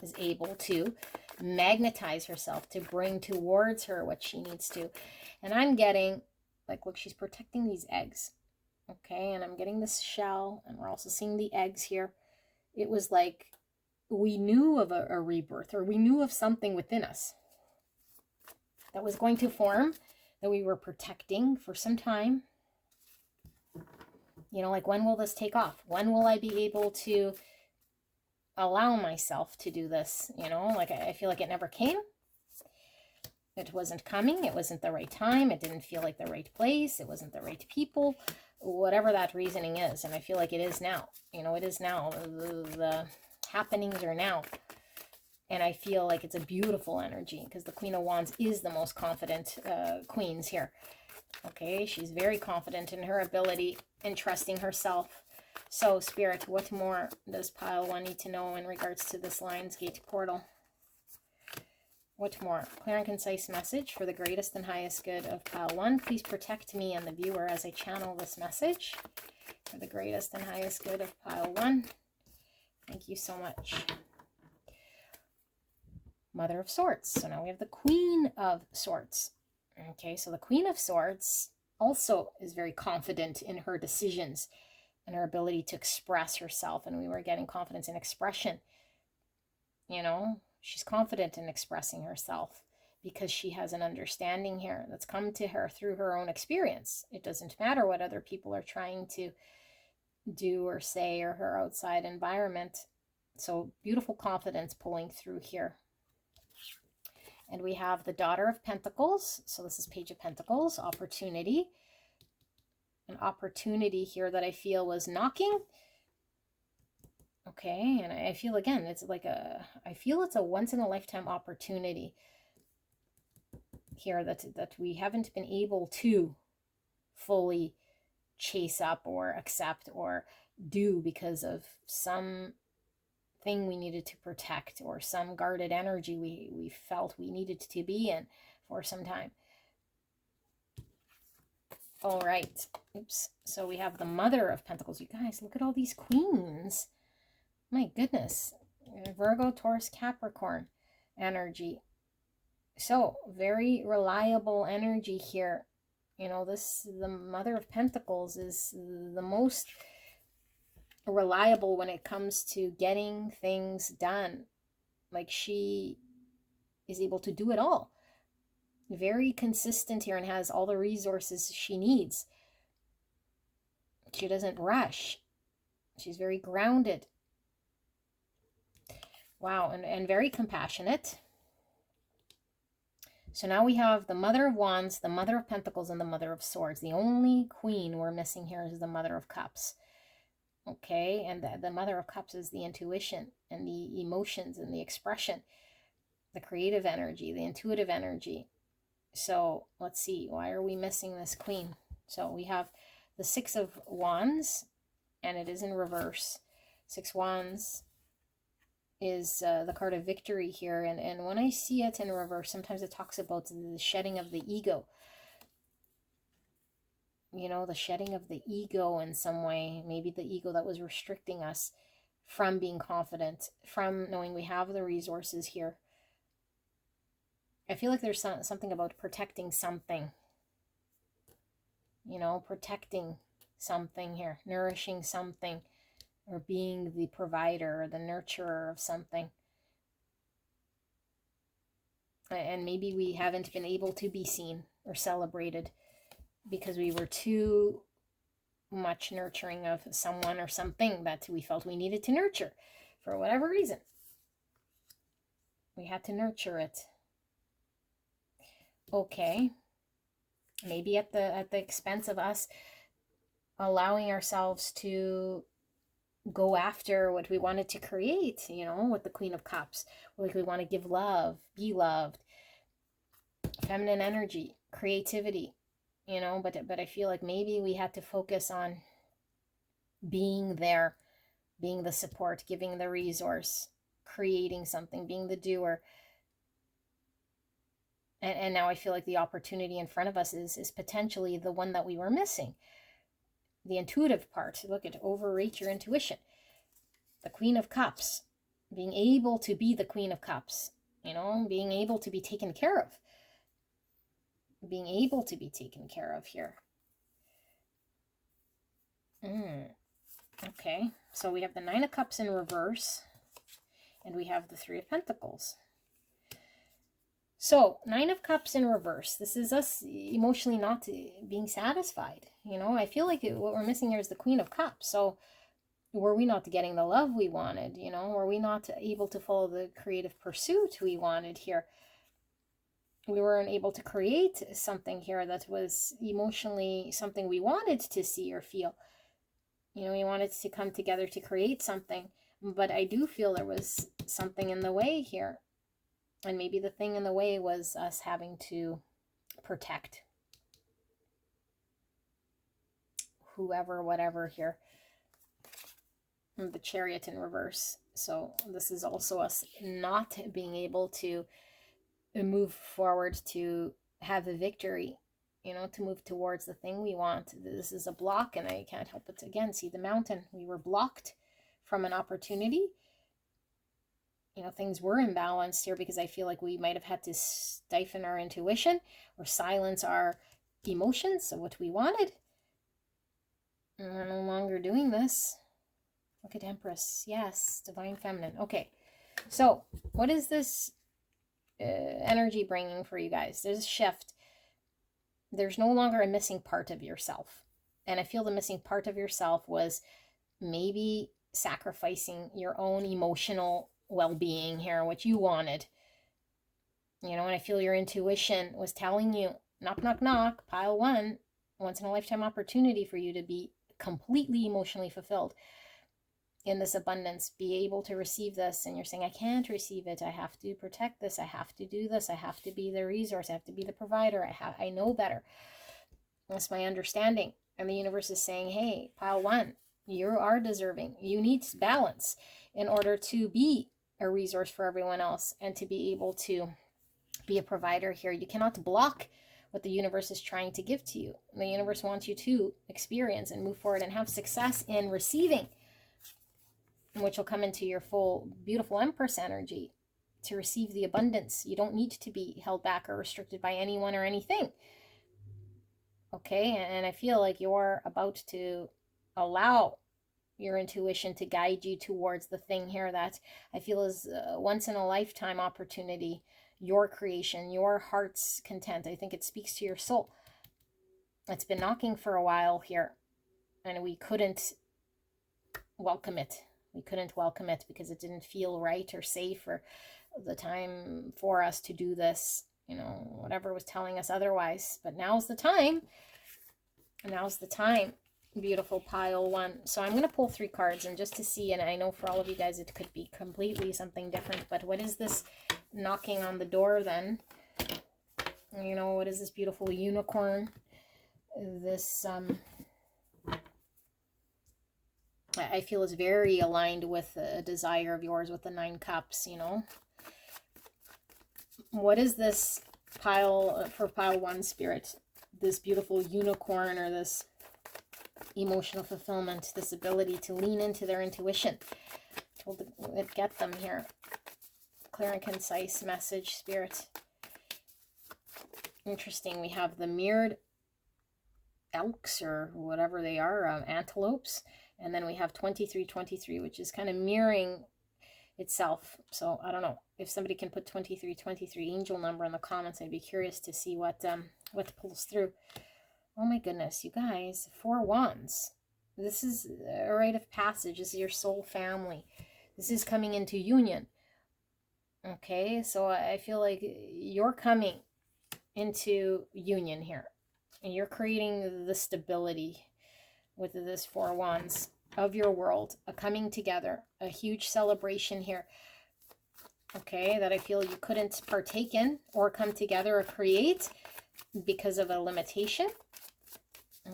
is able to magnetize herself to bring towards her what she needs to. And I'm getting, like, look, she's protecting these eggs. Okay, and I'm getting this shell, and we're also seeing the eggs here. It was like we knew of a rebirth, or we knew of something within us that was going to form, that we were protecting for some time. You know, like, when will this take off? When will I be able to allow myself to do this? You know, like, I feel like it never came. It wasn't coming. It wasn't the right time. It didn't feel like the right place. It wasn't the right people, whatever that reasoning is. And I feel like it is now. You know, it is now. The happenings are now. And I feel like it's a beautiful energy, because the Queen of Wands is the most confident queens here. Okay, she's very confident in her ability and trusting herself. So, Spirit, what more does pile 1 need to know in regards to this Lion's Gate portal? What more? Clear and concise message for the greatest and highest good of pile 1. Please protect me and the viewer as I channel this message for the greatest and highest good of pile 1. Thank you so much. Mother of Swords. So now we have the Queen of Swords. Okay, so the Queen of Swords also is very confident in her decisions and her ability to express herself. And we were getting confidence in expression. You know, she's confident in expressing herself because she has an understanding here that's come to her through her own experience. It doesn't matter what other people are trying to do or say, or her outside environment. So beautiful confidence pulling through here. And we have the Daughter of Pentacles. So this is Page of Pentacles, opportunity. An opportunity here that I feel was knocking. Okay, and I feel, again, it's like I feel it's a once-in-a-lifetime opportunity here that we haven't been able to fully chase up or accept or do because of some thing we needed to protect, or some guarded energy we felt we needed to be in for some time. All right. Oops. So we have the Mother of Pentacles. You guys, look at all these queens. My goodness. Virgo, Taurus, Capricorn energy. So very reliable energy here. You know, the Mother of Pentacles is the most reliable when it comes to getting things done. Like, she is able to do it all. Very consistent here and has all the resources she needs. She doesn't rush. She's very grounded. Wow, and very compassionate. So now we have the Mother of Wands, the Mother of Pentacles, and the Mother of Swords. The only queen we're missing here is the Mother of Cups. Okay, and the Mother of Cups is the intuition and the emotions and the expression, the creative energy, the intuitive energy. So let's see, why are we missing this queen? So we have the Six of Wands, and it is in reverse. Six Wands is the card of victory here, and when I see it in reverse, sometimes it talks about the shedding of the ego. You know, the shedding of the ego in some way, maybe the ego that was restricting us from being confident, from knowing we have the resources here. I feel like there's something about protecting something, you know, protecting something here, nourishing something, or being the provider or the nurturer of something. And maybe we haven't been able to be seen or celebrated because we were too much nurturing of someone or something that we felt we needed to nurture for whatever reason. We had to nurture it. Okay. Maybe at the expense of us allowing ourselves to go after what we wanted to create, you know, with the Queen of Cups. Like, we want to give love, be loved, feminine energy, creativity, you know, but I feel like maybe we had to focus on being there, being the support, giving the resource, creating something, being the doer. And now I feel like the opportunity in front of us is potentially the one that we were missing. The intuitive part. Look at overrate your intuition. The Queen of Cups. Being able to be the Queen of Cups. You know, being able to be taken care of. Being able to be taken care of here. Okay, so we have the Nine of Cups in reverse. And we have the Three of Pentacles. So, Nine of Cups in reverse. This is us emotionally not being satisfied. You know, I feel like what we're missing here is the Queen of Cups. So, were we not getting the love we wanted? You know, were we not able to follow the creative pursuit we wanted here? We weren't able to create something here that was emotionally something we wanted to see or feel. You know, we wanted to come together to create something. But I do feel there was something in the way here. And maybe the thing in the way was us having to protect whoever, whatever here. The Chariot in reverse. So this is also us not being able to move forward to have a victory, you know, to move towards the thing we want. This is a block, and I can't help but, again, see the mountain. We were blocked from an opportunity. You know, things were imbalanced here because I feel like we might have had to stifle our intuition or silence our emotions of what we wanted. And we're no longer doing this. Look at Empress. Yes, Divine Feminine. Okay, so what is this energy bringing for you guys? There's a shift. There's no longer a missing part of yourself. And I feel the missing part of yourself was maybe sacrificing your own emotional well-being here, what you wanted. You know, and I feel your intuition was telling you, knock, knock, knock, pile one, once in a lifetime opportunity for you to be completely emotionally fulfilled in this abundance, be able to receive this. And you're saying, I can't receive it. I have to protect this. I have to do this. I have to be the resource. I have to be the provider. I know better. That's my understanding. And the universe is saying, hey, pile one, you are deserving. You need balance in order to be a resource for everyone else and to be able to be a provider here. You cannot block what the universe is trying to give to you. The universe wants you to experience and move forward and have success in receiving, which will come into your full, beautiful Empress energy to receive the abundance. You don't need to be held back or restricted by anyone or anything. Okay, and I feel like you're about to allow your intuition to guide you towards the thing here that I feel is a once in a lifetime opportunity, your creation, your heart's content. I think it speaks to your soul. It's been knocking for a while here, and we couldn't welcome it. We couldn't welcome it because it didn't feel right or safe, or the time for us to do this, you know, whatever was telling us otherwise. But now's the time. Now's the time. Beautiful pile one. So I'm going to pull 3 cards, and just to see, and I know for all of you guys it could be completely something different, but what is this knocking on the door then? You know, what is this beautiful unicorn? This I feel is very aligned with a desire of yours with the 9 cups, you know. What is this pile for pile 1, Spirit? This beautiful unicorn, or this emotional fulfillment, this ability to lean into their intuition. Told it get them here. Clear and concise message, Spirit. Interesting. We have the mirrored elks, or whatever they are, antelopes. And then we have 2323, which is kind of mirroring itself. So I don't know if somebody can put 2323 angel number in the comments. I'd be curious to see what pulls through. Oh my goodness, you guys, 4 wands. This is a rite of passage. This is your soul family. This is coming into union. Okay, so I feel like you're coming into union here, and you're creating the stability with this 4 wands of your world, a coming together, a huge celebration here. Okay, that I feel you couldn't partake in or come together or create because of a limitation.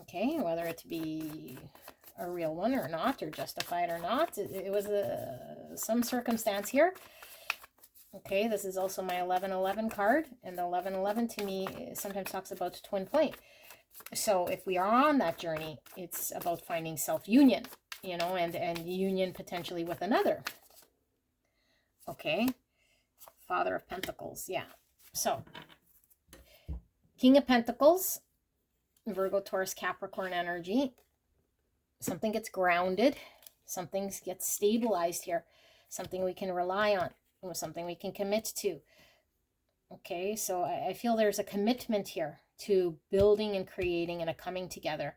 Okay, whether it be a real one or not, or justified or not, it was some circumstance here. Okay, this is also my 1111 card, and the 1111 to me sometimes talks about twin flame. So if we are on that journey, it's about finding self-union, you know, and union potentially with another. Okay, Father of Pentacles, yeah. So, King of Pentacles, Virgo, Taurus, Capricorn energy. Something gets grounded. Something gets stabilized here. Something we can rely on. Or something we can commit to. Okay, so I feel there's a commitment here to building and creating and a coming together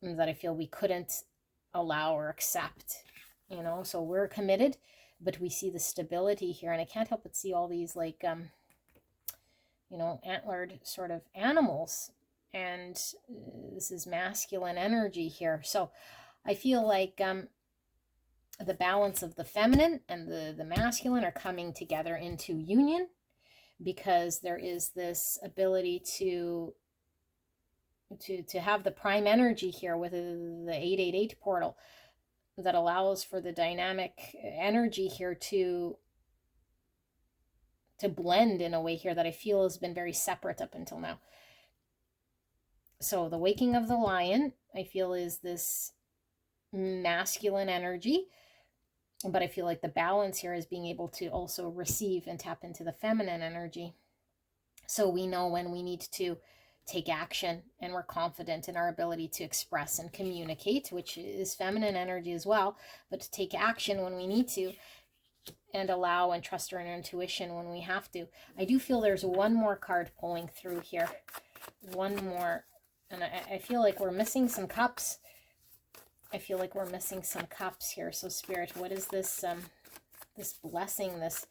that I feel we couldn't allow or accept. You know, so we're committed, but we see the stability here. And I can't help but see all these, like, you know, antlered sort of animals. And this is masculine energy here. So I feel like the balance of the feminine and the masculine are coming together into union, because there is this ability to have the prime energy here with the 888 portal that allows for the dynamic energy here to blend in a way here that I feel has been very separate up until now. So the waking of the lion, I feel, is this masculine energy, but I feel like the balance here is being able to also receive and tap into the feminine energy. So we know when we need to take action, and we're confident in our ability to express and communicate, which is feminine energy as well, but to take action when we need to, and allow and trust our intuition when we have to. I do feel there's one more card pulling through here. One more. And I feel like we're missing some cups. I feel like we're missing some cups here. So Spirit, what is this this blessing, this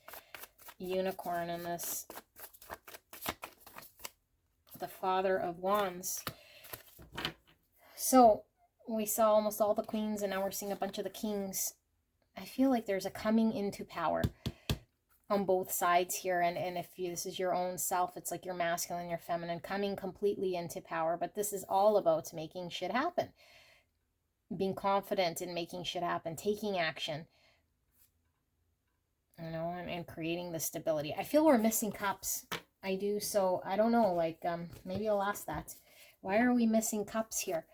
unicorn, and this the Father of Wands? So we saw almost all the queens, and now we're seeing a bunch of the kings. I feel like there's a coming into power on both sides here, and if this is your own self, it's like your masculine, your feminine coming completely into power. But this is all about making shit happen, being confident in making shit happen, taking action, you know, and creating the stability. I feel we're missing cups. I do. So I don't know, like, maybe I'll ask that. Why are we missing cups here?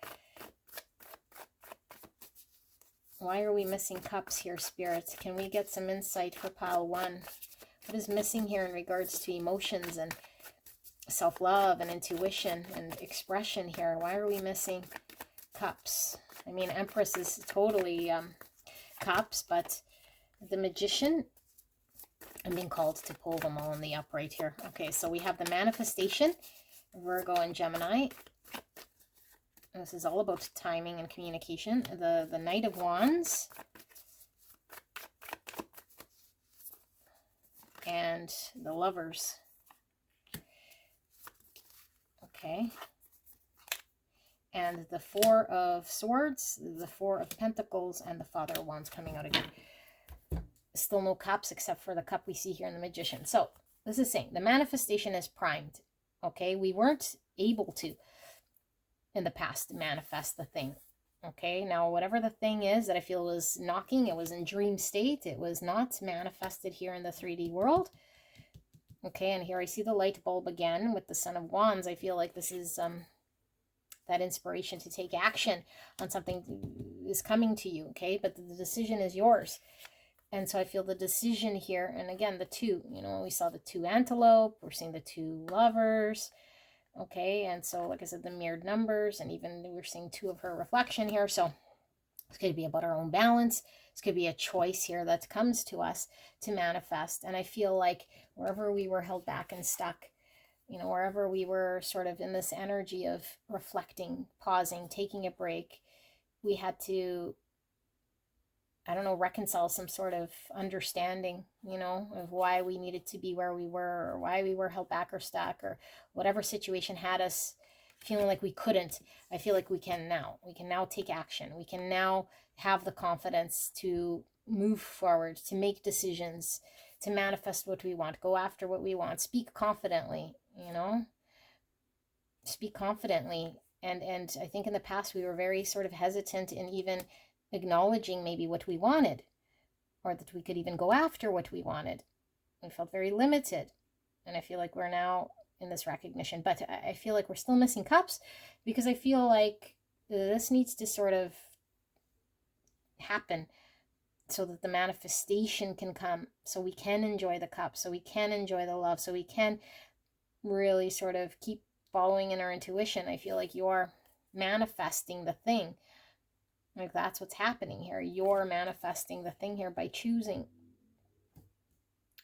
Why are we missing cups here, spirits? Can we get some insight for pile 1? What is missing here in regards to emotions and self-love and intuition and expression here? Why are we missing cups? I mean, Empress is totally cups, but the Magician, I'm being called to pull them all in the upright here. Okay, so we have the manifestation, Virgo and Gemini. This is all about timing and communication. The Knight of Wands. And the Lovers. Okay. And the Four of Swords, the Four of Pentacles, and the Father of Wands coming out again. Still no cups except for the cup we see here in the Magician. So this is saying the manifestation is primed. Okay, we weren't able to in the past manifest the thing. Okay, now whatever the thing is that I feel was knocking, it was in dream state, it was not manifested here in the 3D world. Okay, and here I see the light bulb again with the Son of Wands. I feel like this is that inspiration to take action on something is coming to you. Okay, but the decision is yours. And so I feel the decision here, and again, the 2, you know, we saw the 2 antelope, we're seeing the 2 lovers. Okay, and so like I said, the mirrored numbers, and even we're seeing 2 of her reflection here. So it's going to be about our own balance. It's going to be a choice here that comes to us to manifest. And I feel like wherever we were held back and stuck, you know, wherever we were sort of in this energy of reflecting, pausing, taking a break, we had to, I don't know, reconcile some sort of understanding, you know, of why we needed to be where we were, or why we were held back or stuck, or whatever situation had us feeling like we couldn't. I feel like we can now. We can now take action. We can now have the confidence to move forward, to make decisions, to manifest what we want, go after what we want, speak confidently, you know, speak confidently. And I think in the past we were very sort of hesitant in even acknowledging maybe what we wanted, or that we could even go after what we wanted. We felt very limited. And I feel like we're now in this recognition, but I feel like we're still missing cups, because I feel like this needs to sort of happen so that the manifestation can come, so we can enjoy the cup, so we can enjoy the love, so we can really sort of keep following in our intuition. I feel like you're manifesting the thing. Like that's what's happening here. You're manifesting the thing here by choosing.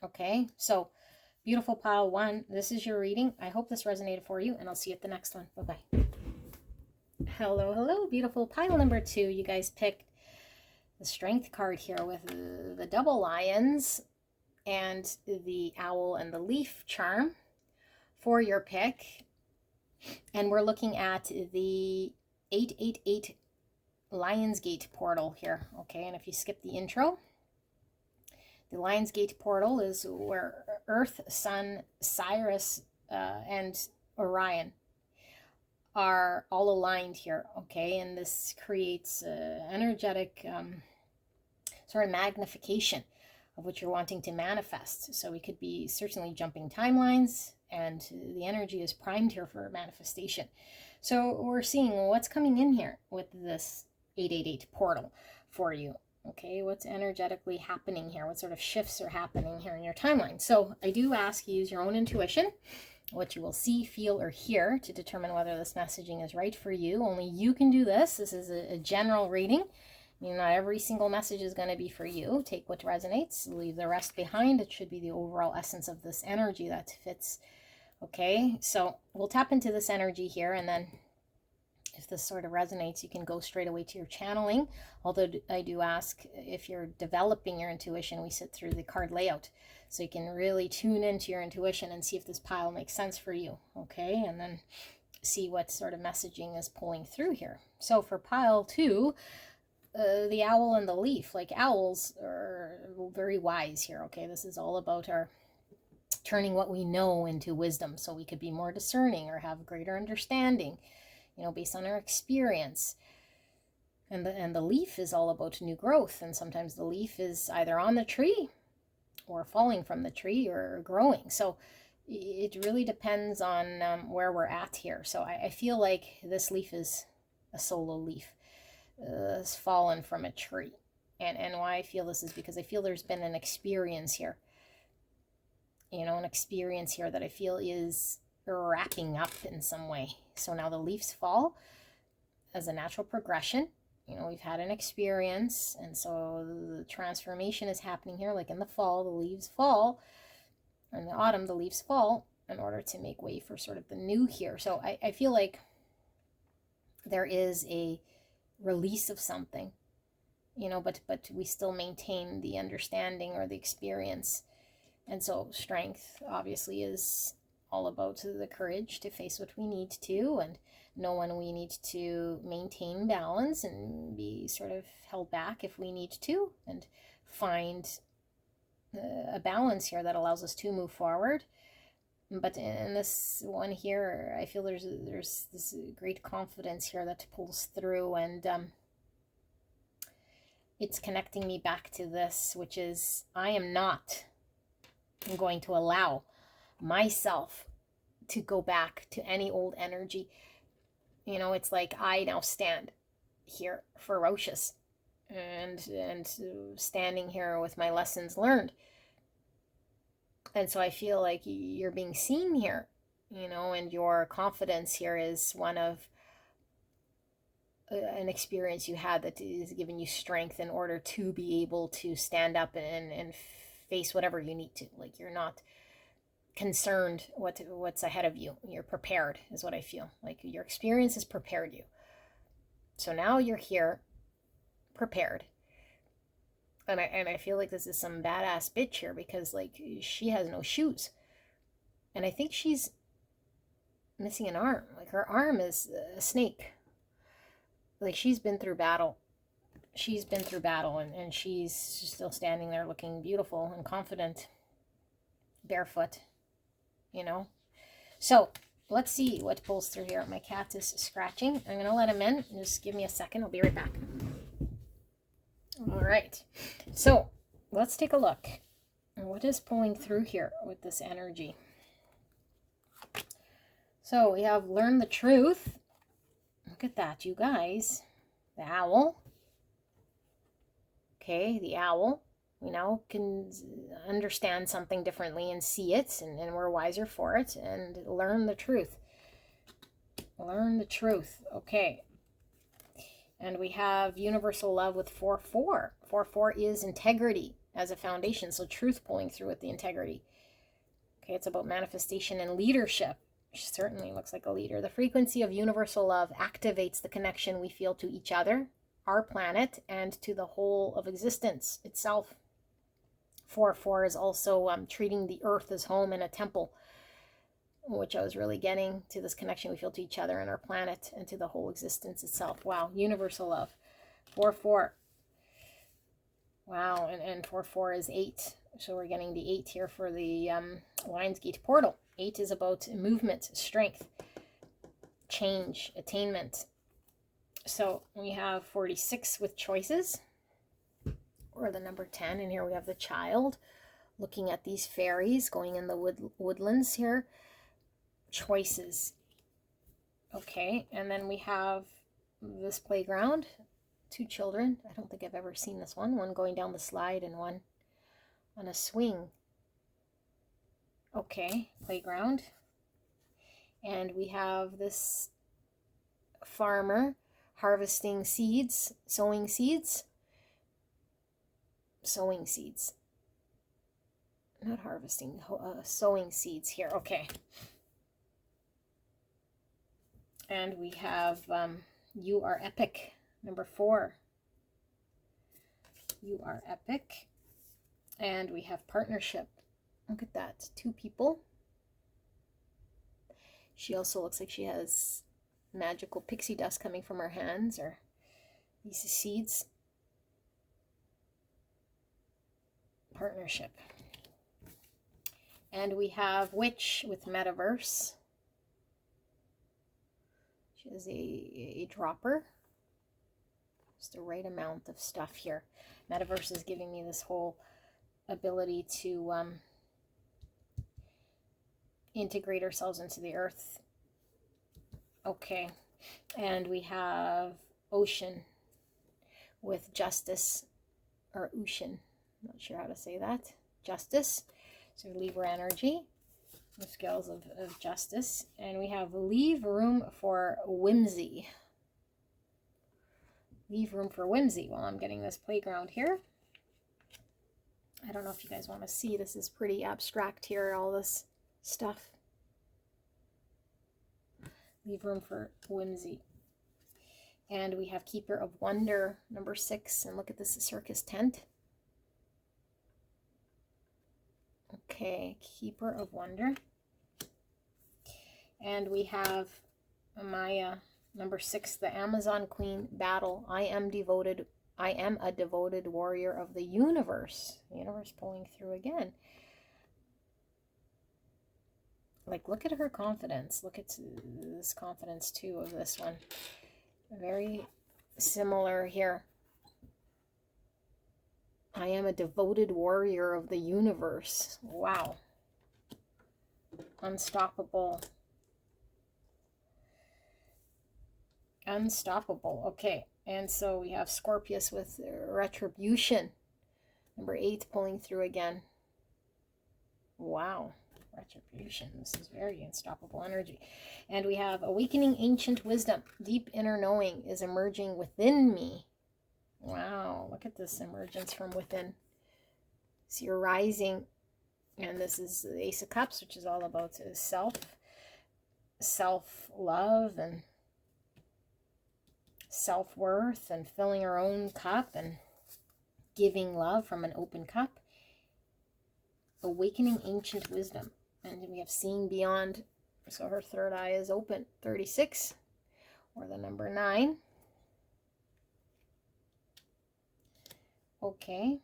Okay, so beautiful pile 1. This is your reading. I hope this resonated for you, and I'll see you at the next one. Bye-bye. Hello, hello, beautiful pile number 2. You guys picked the Strength card here with the double lions and the owl and the leaf charm for your pick. And we're looking at the 888 Lionsgate portal here. Okay, and if you skip the intro, the Lionsgate portal is where Earth, Sun, Sirius, and Orion are all aligned here. Okay, and this creates energetic sort of magnification of what you're wanting to manifest. So we could be certainly jumping timelines, and the energy is primed here for manifestation. So we're seeing what's coming in here with this 888 portal for you. Okay, what's energetically happening here? What sort of shifts are happening here in your timeline? So I do ask you use your own intuition, what you will see, feel, or hear to determine whether this messaging is right for you. Only you can do this. This is a general reading. I mean, not every single message is going to be for you. Take what resonates, leave the rest behind. It should be the overall essence of this energy that fits. Okay, so we'll tap into this energy here, and then if this sort of resonates, you can go straight away to your channeling. Although I do ask, if you're developing your intuition, we sit through the card layout, so you can really tune into your intuition and see if this pile makes sense for you. Okay, and then see what sort of messaging is pulling through here. So for pile 2, the owl and the leaf. Like owls are very wise here. Okay, this is all about our turning what we know into wisdom, so we could be more discerning or have greater understanding, you know, based on our experience. And the leaf is all about new growth, and sometimes the leaf is either on the tree or falling from the tree or growing. So it really depends on where we're at here. So I feel like this leaf is a solo leaf. It's fallen from a tree. And why I feel this is because I feel there's been an experience here. An experience here that I feel is wrapping up in some way. So now the leaves fall as a natural progression. We've had an experience, and so the transformation is happening here. Like in the fall, the leaves fall. In the autumn, the leaves fall in order to make way for sort of the new here. So I feel like there is a release of something, but we still maintain the understanding or the experience. And so strength obviously is all about the courage to face what we need to, and know when we need to maintain balance and be sort of held back if we need to, and find a balance here that allows us to move forward. But in this one here, I feel there's this great confidence here that pulls through, and it's connecting me back to this, which is I am not going to allow myself to go back to any old energy. It's like I now stand here ferocious and standing here with my lessons learned. And so I feel like you're being seen here, and your confidence here is one of an experience you had that is giving you strength in order to be able to stand up and face whatever you need to. Like you're not concerned what's ahead of you. You're prepared is what I feel. Like your experience has prepared you. So now you're here prepared. And I feel like this is some badass bitch here, because like she has no shoes. And I think she's missing an arm. Like her arm is a snake. Like she's been through battle. She's been through battle, and she's still standing there looking beautiful and confident, barefoot, So let's see what pulls through here. My cat is scratching. I'm going to let him in. Just give me a second. I'll be right back. All right. So let's take a look. What is pulling through here with this energy? So we have learn the truth. Look at that, you guys. The owl. Okay, the owl, can understand something differently and see it, and we're wiser for it, and learn the truth. Learn the truth. Okay. And we have universal love with 4-4. 4-4 is integrity as a foundation, so truth pulling through with the integrity. Okay, it's about manifestation and leadership. She certainly looks like a leader. The frequency of universal love activates the connection we feel to each other, our planet, and to the whole of existence itself. 4-4 is also treating the earth as home and a temple, which I was really getting to this connection we feel to each other and our planet and to the whole existence itself. Wow, universal love. 4-4. Wow, and 4-4 is 8. So we're getting the 8 here for the Lionsgate portal. 8 is about movement, strength, change, attainment. So we have 46 with choices, or the number 10. And here we have the child looking at these fairies going in the woodlands here. Choices. Okay, and then we have this playground. 2 children. I don't think I've ever seen this one. One going down the slide and one on a swing. Okay, playground. And we have this farmer harvesting seeds, sowing seeds. Sowing seeds. Not harvesting, sowing seeds here. Okay. And we have You Are Epic, number 4. You Are Epic. And we have partnership. Look at that. 2 people. She also looks like she has magical pixie dust coming from her hands, or these seeds. Partnership. And we have Witch with Metaverse. She has a dropper. Just the right amount of stuff here. Metaverse is giving me this whole ability to, I don't know, like, create, like, a 3D world, like, with, like, 3D art, like, 3D integrate ourselves into the earth. Okay, and we have ocean with justice, or ocean, not sure how to say that, justice. So Libra energy, the scales of justice. And we have leave room for whimsy. Leave room for whimsy while I'm getting this playground here. I don't know if you guys want to see. This is pretty abstract here, all this stuff. Leave room for whimsy. And we have Keeper of Wonder, number 6. And look at this, circus tent. Okay, Keeper of Wonder. And we have Maya, number 6, the Amazon Queen battle. I am a devoted warrior of the universe. The universe pulling through again. Like, look at her confidence. Look at this confidence too of this one. Very similar here. I am a devoted warrior of the universe. Wow. Unstoppable. Unstoppable. Okay. And so we have Scorpius with retribution. Number 8 pulling through again. Wow. Retribution. This is very unstoppable energy. And we have awakening ancient wisdom. Deep inner knowing is emerging within me. Wow, look at this emergence from within. So you're rising, and this is the Ace of Cups, which is all about self-love and self-worth and filling our own cup and giving love from an open cup. Awakening ancient wisdom. And we have seeing beyond, so her third eye is open. 36, or the number 9. Okay,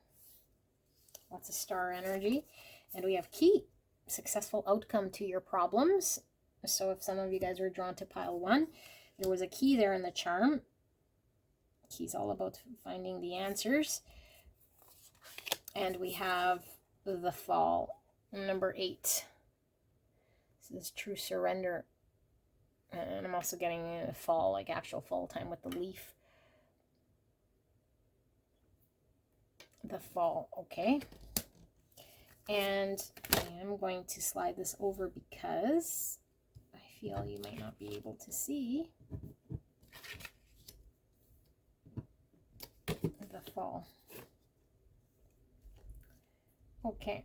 lots of star energy. And we have key, successful outcome to your problems. So if some of you guys were drawn to pile 1, there was a key there in the charm. Key's all about finding the answers. And we have the fall, number 8. This is true surrender. And I'm also getting a fall, like actual fall time with the leaf. The fall, okay. And I'm going to slide this over because I feel you might not be able to see the fall. Okay,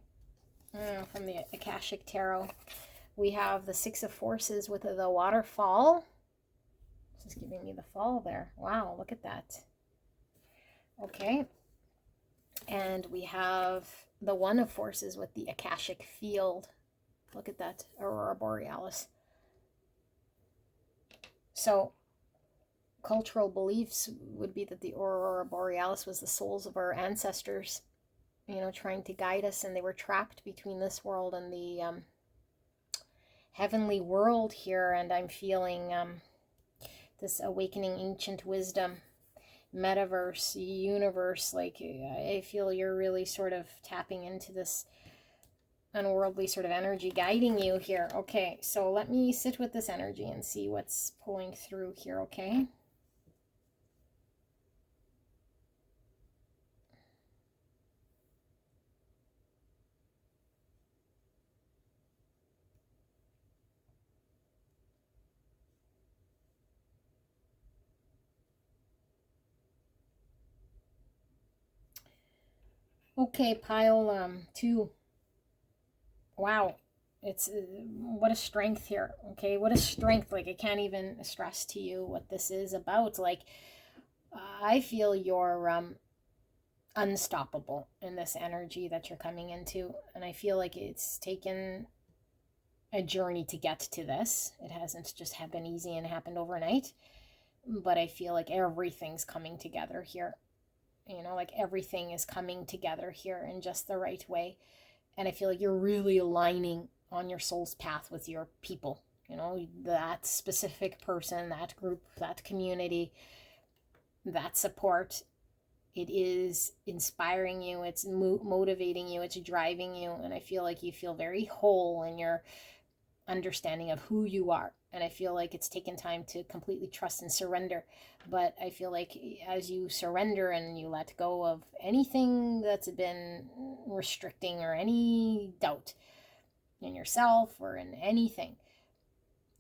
from the Akashic Tarot, we have the 6 of Forces with the waterfall. This is giving me the fall there. Wow, look at that. Okay. And we have the 1 of Forces with the Akashic Field. Look at that, Aurora Borealis. So, cultural beliefs would be that the Aurora Borealis was the souls of our ancestors, you know, trying to guide us, and they were trapped between this world and the heavenly world here. And I'm feeling this awakening ancient wisdom, metaverse, universe. Like, I feel you're really sort of tapping into this unworldly sort of energy guiding you here. Okay, so let me sit with this energy and see what's pulling through here, okay? Okay, pile 2. Wow, it's what a strength here. Okay, what a strength. Like, I can't even stress to you what this is about. Like, I feel you're unstoppable in this energy that you're coming into, and I feel like it's taken a journey to get to this. It hasn't just been easy and happened overnight, but I feel like everything's coming together here. You know, like everything is coming together here in just the right way. And I feel like you're really aligning on your soul's path with your people. You know, that specific person, that group, that community, that support. It is inspiring you. It's motivating you. It's driving you. And I feel like you feel very whole, and you're understanding of who you are. And I feel like it's taken time to completely trust and surrender. But I feel like as you surrender and you let go of anything that's been restricting or any doubt in yourself or in anything,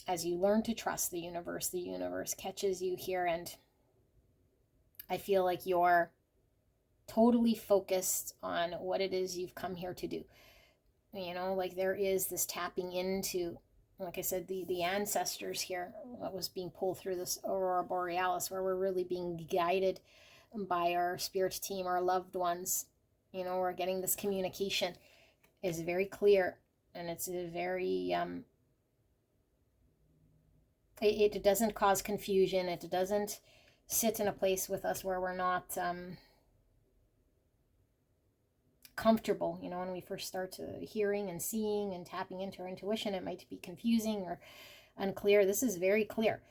as you learn to trust the universe catches you here. And I feel like you're totally focused on what it is you've come here to do. Like there is this tapping into, like I said, the ancestors here, what was being pulled through this aurora borealis, where we're really being guided by our spirit team, our loved ones. We're getting this communication is very clear, and it's a very it doesn't cause confusion. It doesn't sit in a place with us where we're not comfortable. When we first start hearing and seeing and tapping into our intuition, it might be confusing or unclear. This is very clear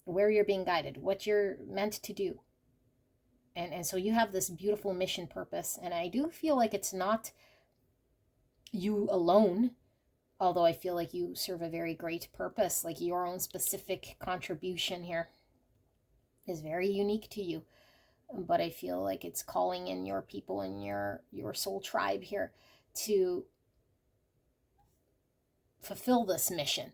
where you're being guided, what you're meant to do. And so you have this beautiful mission purpose. And I do feel like it's not you alone, although I feel like you serve a very great purpose. Like your own specific contribution here is very unique to you. But I feel like it's calling in your people and your soul tribe here to fulfill this mission,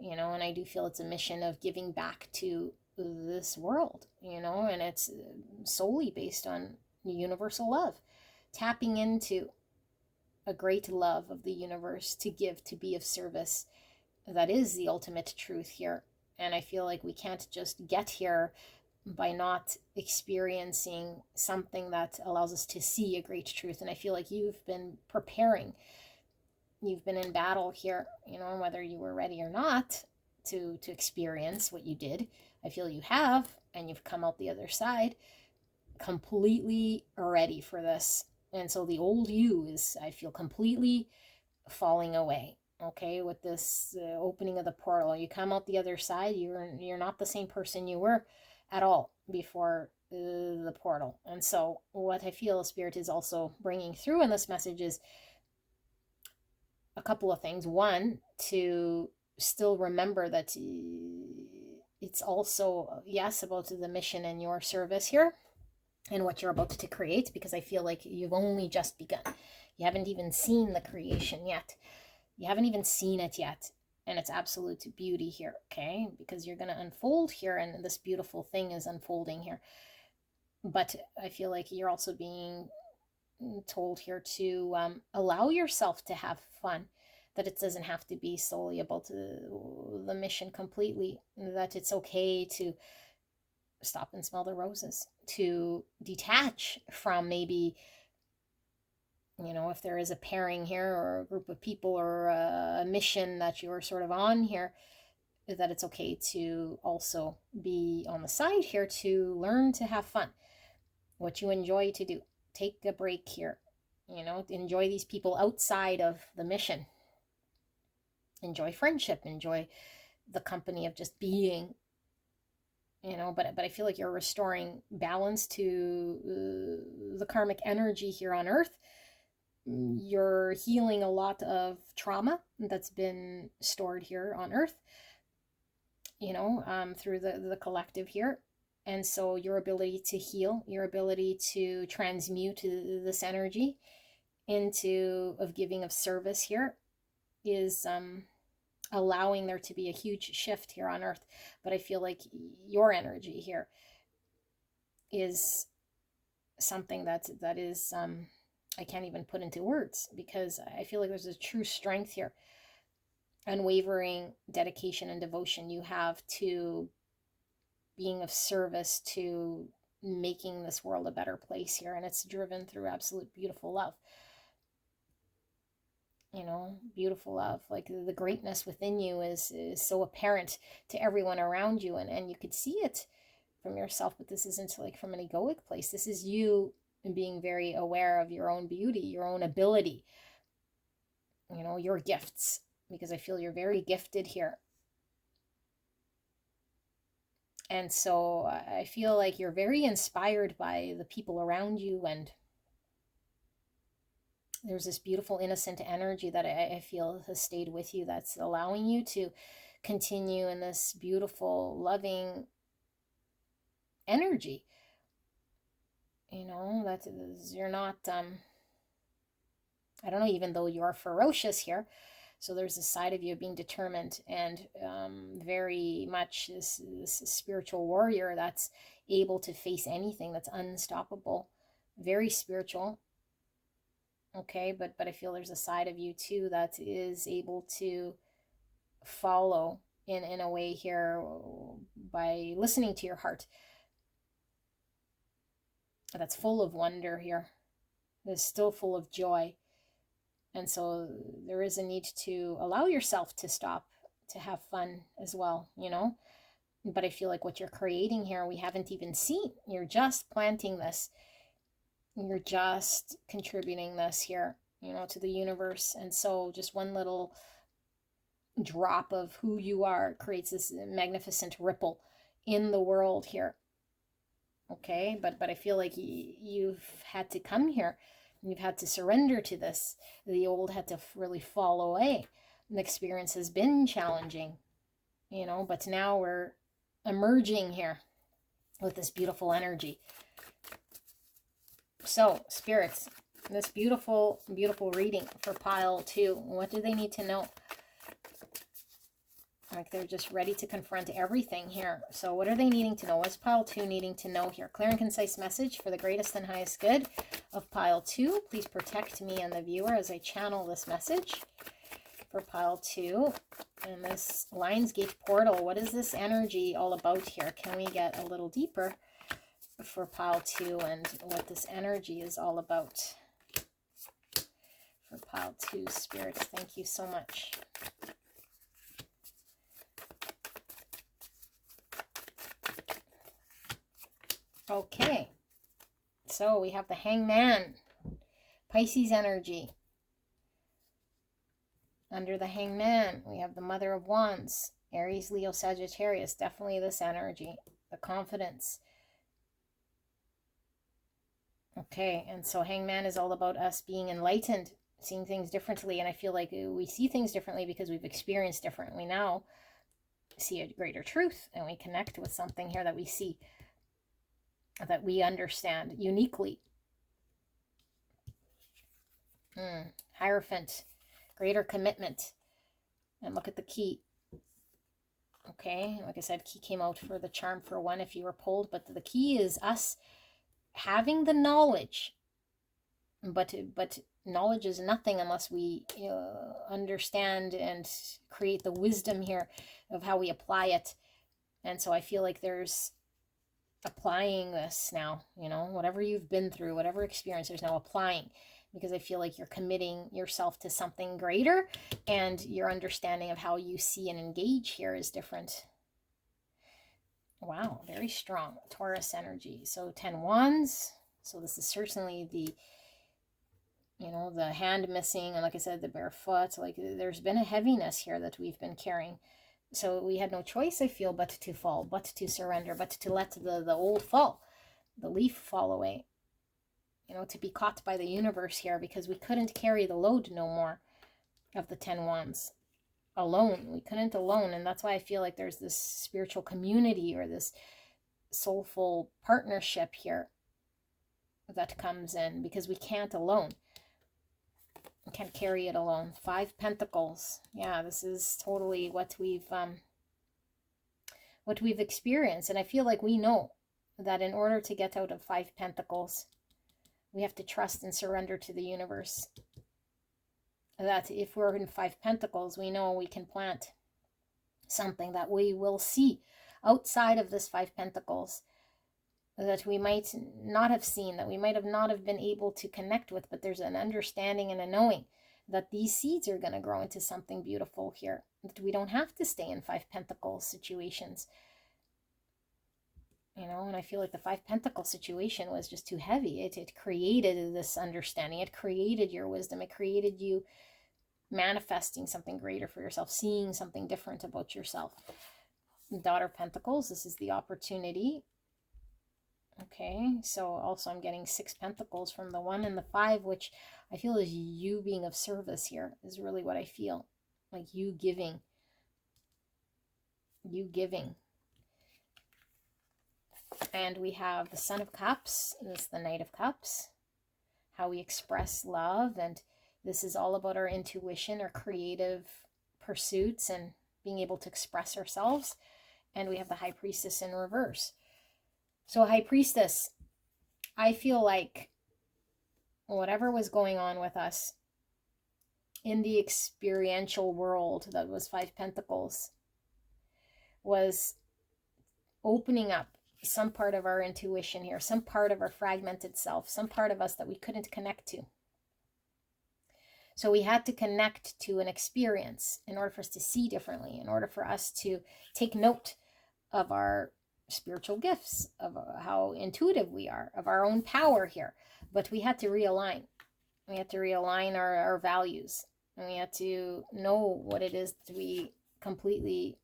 and I do feel it's a mission of giving back to this world, and it's solely based on universal love, tapping into a great love of the universe to give, to be of service. That is the ultimate truth here. And I feel like we can't just get here by not experiencing something that allows us to see a great truth. And I feel like you've been preparing, you've been in battle here, whether you were ready or not to experience what you did. I feel you have, and you've come out the other side completely ready for this. And so the old you is, I feel, completely falling away. Okay, with this opening of the portal, you come out the other side, you're not the same person you were at all before the portal. And so what I feel Spirit is also bringing through in this message is a couple of things. One, to still remember that it's also, yes, about the mission and your service here and what you're about to create, because I feel like you've only just begun. You haven't even seen the creation yet. You haven't even seen it yet. And it's absolute beauty here, okay? Because you're going to unfold here, and this beautiful thing is unfolding here. But I feel like you're also being told here to allow yourself to have fun, that it doesn't have to be solely about the mission completely, that it's okay to stop and smell the roses, to detach from maybe, if there is a pairing here or a group of people or a mission that you're sort of on here, that it's okay to also be on the side here to learn to have fun, what you enjoy to do. Take a break here, enjoy these people outside of the mission. Enjoy friendship, enjoy the company of just being, but I feel like you're restoring balance to the karmic energy here on Earth. You're healing a lot of trauma that's been stored here on Earth, through the collective here. And so your ability to heal, your ability to transmute this energy into of giving of service here is allowing there to be a huge shift here on Earth. But I feel like your energy here is something that is I can't even put into words, because I feel like there's a true strength here, unwavering dedication and devotion you have to being of service to making this world a better place here. And it's driven through absolute beautiful love. Beautiful love. Like the greatness within you is so apparent to everyone around you, and you could see it from yourself. But this isn't like from an egoic place. This is you being very aware of your own beauty, your own ability, your gifts, because I feel you're very gifted here. And so I feel like you're very inspired by the people around you, and There's this beautiful innocent energy that I feel has stayed with you, that's allowing you to continue in this beautiful, loving energy. You know, that you're not, I don't know, even though you're ferocious here. So there's a side of you being determined and very much this spiritual warrior that's able to face anything, that's unstoppable, very spiritual. Okay, but I feel there's a side of you too that is able to follow in a way here by listening to your heart. That's full of wonder here. It's still full of joy. And so there is a need to allow yourself to stop, to have fun as well, you know. But I feel like what you're creating here, we haven't even seen. You're just planting this. You're just contributing this here, you know, to the universe. And so just one little drop of who you are creates this magnificent ripple in the world here. Okay, but I feel like you've had to come here. You've had to surrender to this. The old had to really fall away. The experience has been challenging, you know, but now we're emerging here with this beautiful energy. So, spirits, this beautiful, beautiful reading for pile 2. What do they need to know? Like they're just ready to confront everything here. So what are they needing to know? What's pile 2 needing to know here? Clear and concise message for the greatest and highest good of pile 2. Please protect me and the viewer as I channel this message for pile 2. And this Lionsgate portal, what is this energy all about here? Can we get a little deeper for pile 2 and what this energy is all about? For pile 2, spirits, thank you so much. Okay, so we have the Hangman, Pisces energy. Under the Hangman, we have the Mother of Wands, Aries, Leo, Sagittarius. Definitely this energy, the confidence. Okay, and so Hangman is all about us being enlightened, seeing things differently. And I feel like we see things differently because we've experienced different. We now see a greater truth and we connect with something here that we see, that we understand uniquely. Hierophant, greater commitment. And look at the key. Okay, like I said, key came out for the charm for 1 if you were pulled, but the key is us having the knowledge. But knowledge is nothing unless we understand and create the wisdom here of how we apply it. And so I feel like there's applying this now, you know, whatever you've been through, whatever experience, there's now applying, because I feel like you're committing yourself to something greater and your understanding of how you see and engage here is different. Wow, very strong Taurus energy. So 10 wands. So this is certainly the, you know, the hand missing, and like I said, the bare foot. Like there's been a heaviness here that we've been carrying. So we had no choice, I feel, but to fall, but to surrender, but to let the old fall, the leaf fall away. You know, to be caught by the universe here, because we couldn't carry the load no more of the 10 wands alone. We couldn't alone. And that's why I feel like there's this spiritual community or this soulful partnership here that comes in, because we can't alone. We can't carry it alone. 5 Pentacles. Yeah, this is totally what we've experienced. And I feel like we know that in order to get out of 5 Pentacles, we have to trust and surrender to the universe. That if we're in 5 Pentacles, we know we can plant something that we will see outside of this 5 Pentacles, that we might not have seen, that we might have not have been able to connect with, but there's an understanding and a knowing that these seeds are going to grow into something beautiful here, that we don't have to stay in 5 Pentacles situations. You know, and I feel like the 5 Pentacles situation was just too heavy. It created this understanding. It created your wisdom. It created you manifesting something greater for yourself, seeing something different about yourself. Daughter of Pentacles, this is the opportunity Okay, so also I'm getting 6 pentacles from the 1 and the 5, which I feel is you being of service here, is really what I feel. Like you giving. You giving. And we have the Son of Cups. This is the Knight of Cups. How we express love. And this is all about our intuition, our creative pursuits, and being able to express ourselves. And we have the High Priestess in reverse. So High Priestess, I feel like whatever was going on with us in the experiential world, that was 5 Pentacles, was opening up some part of our intuition here, some part of our fragmented self, some part of us that we couldn't connect to. So we had to connect to an experience in order for us to see differently, in order for us to take note of our spiritual gifts, of how intuitive we are, of our own power here. But we had to realign. We had to realign our values. And we had to know what it is that we completely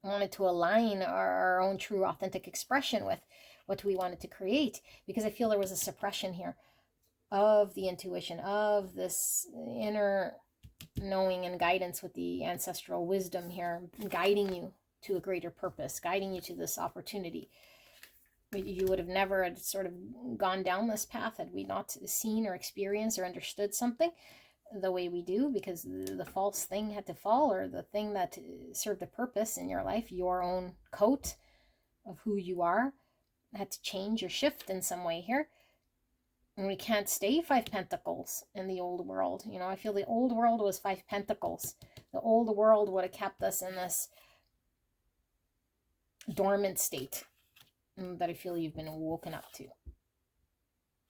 wanted to align our own true authentic expression with what we wanted to create. Because I feel there was a suppression here of the intuition, of this inner knowing and guidance with the ancestral wisdom here, guiding you to a greater purpose, guiding you to this opportunity. You would have never had sort of gone down this path had we not seen or experienced or understood something the way we do, because the false thing had to fall, or the thing that served a purpose in your life, your own coat of who you are, had to change or shift in some way here. And we can't stay 5 Pentacles in the old world. You know, I feel the old world was 5 Pentacles. The old world would have kept us in this dormant state that I feel you've been woken up to.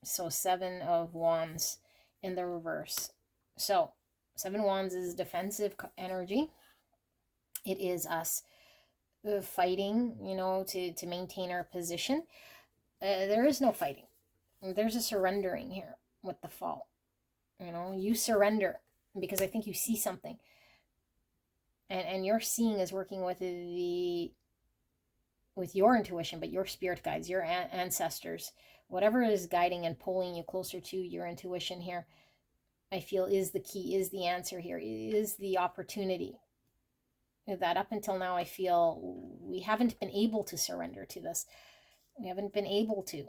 So 7 of Wands in the reverse. So 7 Wands is defensive energy. It is us fighting, you know, to maintain our position. There is no fighting. There's a surrendering here with the fall. You know, you surrender because I think you see something. And your seeing is working with your intuition, but your spirit guides, your ancestors, whatever is guiding and pulling you closer to your intuition here, I feel is the key, is the answer here, is the opportunity. That up until now, I feel we haven't been able to surrender to this. We haven't been able to.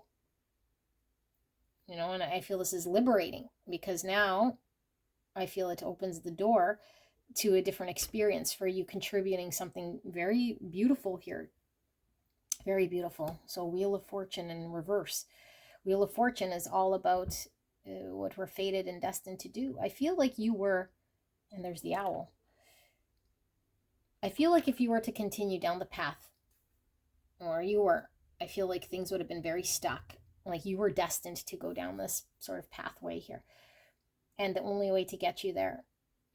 You know, and I feel this is liberating, because now I feel it opens the door to a different experience for you, contributing something very beautiful here. Very beautiful. So Wheel of Fortune in reverse. Wheel of Fortune is all about what we're fated and destined to do. I feel like you were, and there's the owl. I feel like if you were to continue down the path, or you were, I feel like things would have been very stuck. Like you were destined to go down this sort of pathway here. And the only way to get you there,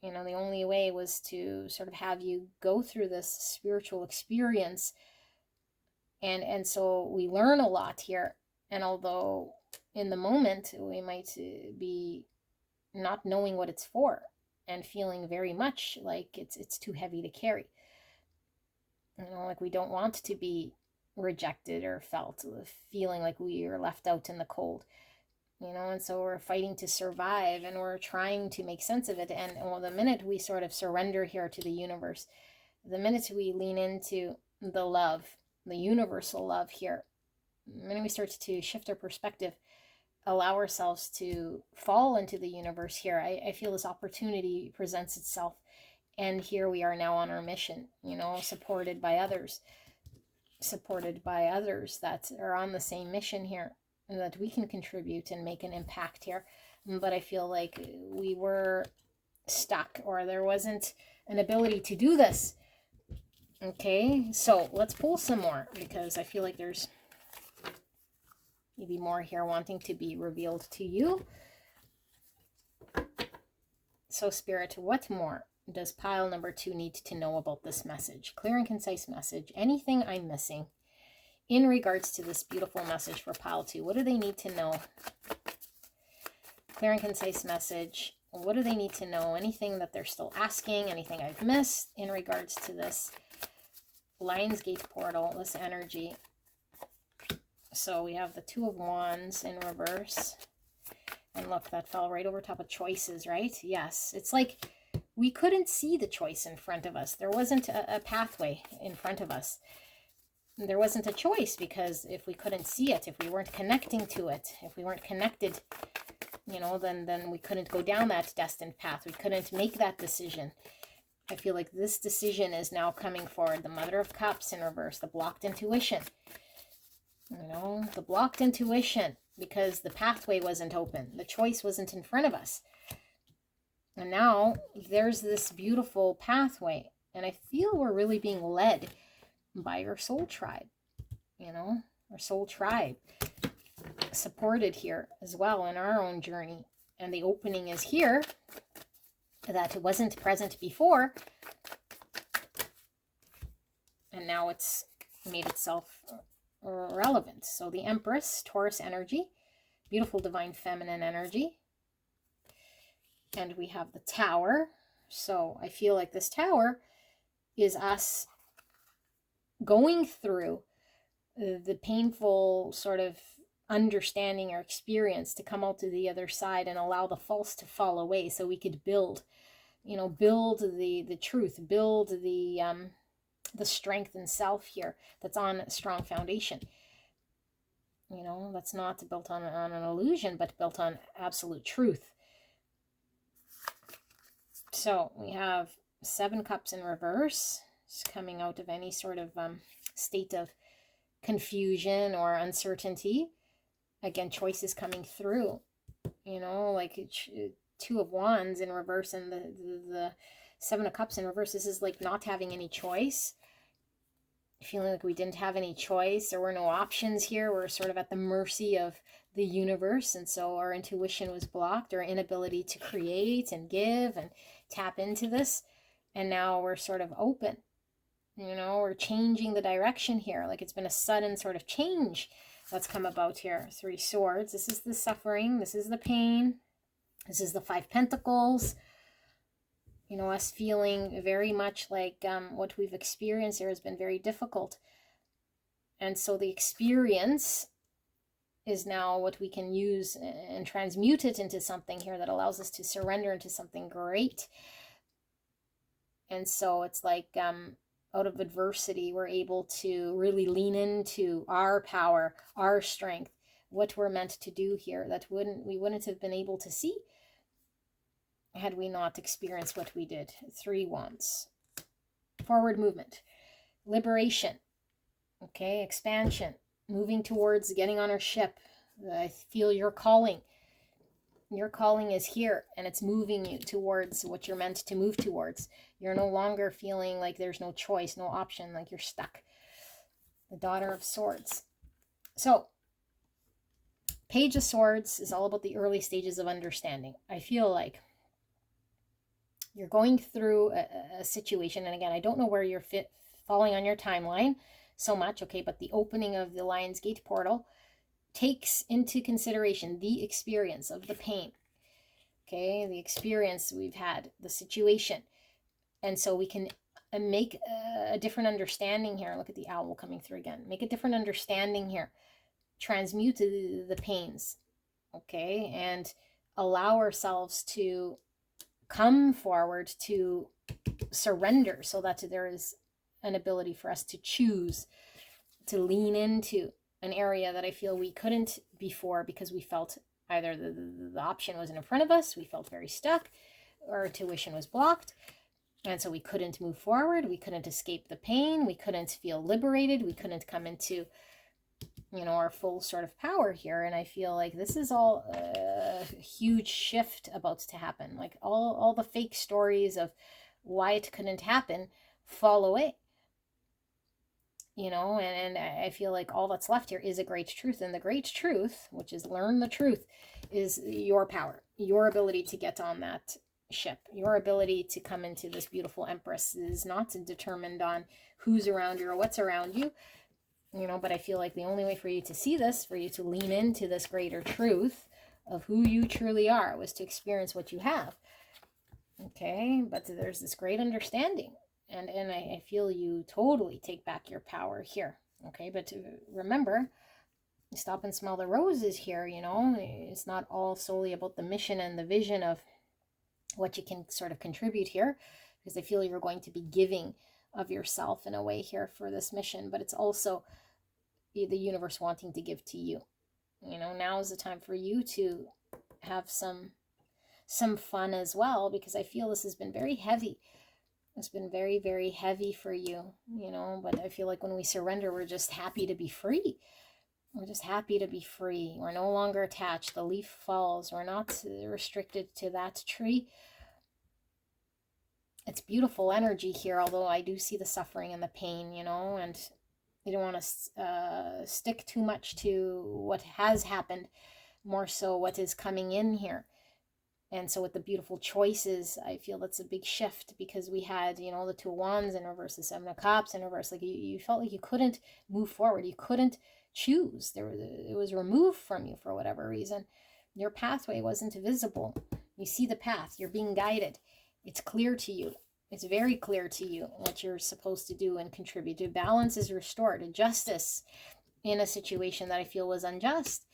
you know, the only way was to sort of have you go through this spiritual experience. And so we learn a lot here. And although in the moment we might be not knowing what it's for and feeling very much like it's too heavy to carry. You know, like we don't want to be rejected or felt, feeling like we are left out in the cold. You know, and so we're fighting to survive, and we're trying to make sense of it. And well, the minute we sort of surrender here to the universe, the minute we lean into the love, the universal love here, the minute we start to shift our perspective, allow ourselves to fall into the universe here, I feel this opportunity presents itself. And here we are now on our mission, you know, supported by others that are on the same mission here, and that we can contribute and make an impact here. But I feel like we were stuck, or there wasn't an ability to do this. Okay, so let's pull some more, because I feel like there's maybe more here wanting to be revealed to you. So Spirit, what more does pile number 2 need to know about this message? Clear and concise message. Anything I'm missing in regards to this beautiful message for pile 2? What do they need to know? Clear and concise message. What do they need to know? Anything that they're still asking? Anything I've missed in regards to this Lionsgate portal, this energy? So we have the Two of Wands in reverse. And look, that fell right over top of choices, right? Yes, it's like we couldn't see the choice in front of us. There wasn't a pathway in front of us. There wasn't a choice, because if we couldn't see it, if we weren't connecting to it, if we weren't connected, you know, then we couldn't go down that destined path. We couldn't make that decision. I feel like this decision is now coming forward. The Mother of Cups in reverse, the blocked intuition. You know, the blocked intuition, because the pathway wasn't open. The choice wasn't in front of us. And now there's this beautiful pathway. And I feel we're really being led by our soul tribe. You know, our soul tribe supported here as well in our own journey. And the opening is here that it wasn't present before. And now it's made itself relevant. So the Empress, Taurus energy, beautiful divine feminine energy. And we have the Tower. So I feel like this Tower is us going through the painful sort of understanding or experience to come out to the other side and allow the false to fall away, so we could build, you know, build the truth, build the strength in self here that's on a strong foundation. You know, that's not built on an illusion, but built on absolute truth. So we have Seven Cups in reverse. It's coming out of any sort of state of confusion or uncertainty. Again, choices coming through. You know, like Two of Wands in reverse and the Seven of Cups in reverse. This is like not having any choice. Feeling like we didn't have any choice. There were no options here. We're sort of at the mercy of the universe. And so our intuition was blocked, our inability to create and give and tap into this. And now we're sort of open. You know, we're changing the direction here. Like it's been a sudden sort of change that's come about here. Three Swords. This is the suffering. This is the pain. This is the Five Pentacles. You know, us feeling very much like what we've experienced here has been very difficult. And so the experience is now what we can use and transmute it into something here that allows us to surrender into something great. And so it's like out of adversity, we're able to really lean into our power, our strength, what we're meant to do here that we wouldn't have been able to see had we not experienced what we did. Three Wands. Forward movement. Liberation. Okay, expansion. Moving towards getting on our ship. I feel your calling. Your calling is here, and it's moving you towards what you're meant to move towards. You're no longer feeling like there's no choice, no option, like you're stuck. The Daughter of Swords. So, Page of Swords is all about the early stages of understanding. I feel like you're going through a situation, and again, I don't know where you're falling on your timeline so much, okay, but the opening of the Lion's Gate portal takes into consideration the experience of the pain, okay, the experience we've had, the situation, and so we can make a different understanding here. Look at the owl coming through again. Make a different understanding here. Transmute the pains, okay, and allow ourselves to come forward to surrender so that there is an ability for us to choose to lean into an area that I feel we couldn't before because we felt either the option wasn't in front of us, we felt very stuck, our intuition was blocked, and so we couldn't move forward, we couldn't escape the pain, we couldn't feel liberated, we couldn't come into, you know, our full sort of power here. And I feel like this is all a huge shift about to happen. Like all the fake stories of why it couldn't happen fall away, you know, and I feel like all that's left here is a great truth. And the great truth, which is learn the truth, is your power, your ability to get on that ship, your ability to come into this beautiful Empress is not determined on who's around you or what's around you. You know, but I feel like the only way for you to see this, for you to lean into this greater truth of who you truly are, was to experience what you have. Okay, but there's this great understanding. And I feel you totally take back your power here. Okay, but remember, stop and smell the roses here, you know. It's not all solely about the mission and the vision of what you can sort of contribute here, because I feel you're going to be giving of yourself in a way here for this mission, but it's also the universe wanting to give to you. You know, now is the time for you to have some fun as well, because I feel this has been very heavy. It's been very, very heavy for you, you know, but I feel like when we surrender, we're just happy to be free. We're just happy to be free. We're no longer attached. The leaf falls. We're not restricted to that tree. It's beautiful energy here, although I do see the suffering and the pain, you know, and you don't want to stick too much to what has happened, more so what is coming in here. And so with the beautiful choices, I feel that's a big shift, because we had, you know, the Two of Wands in reverse, the Seven of Cups in reverse. Like you felt like you couldn't move forward. You couldn't choose. It was removed from you for whatever reason. Your pathway wasn't visible. You see the path. You're being guided. It's clear to you. It's very clear to you what you're supposed to do and contribute. The balance is restored. A justice in a situation that I feel was unjust.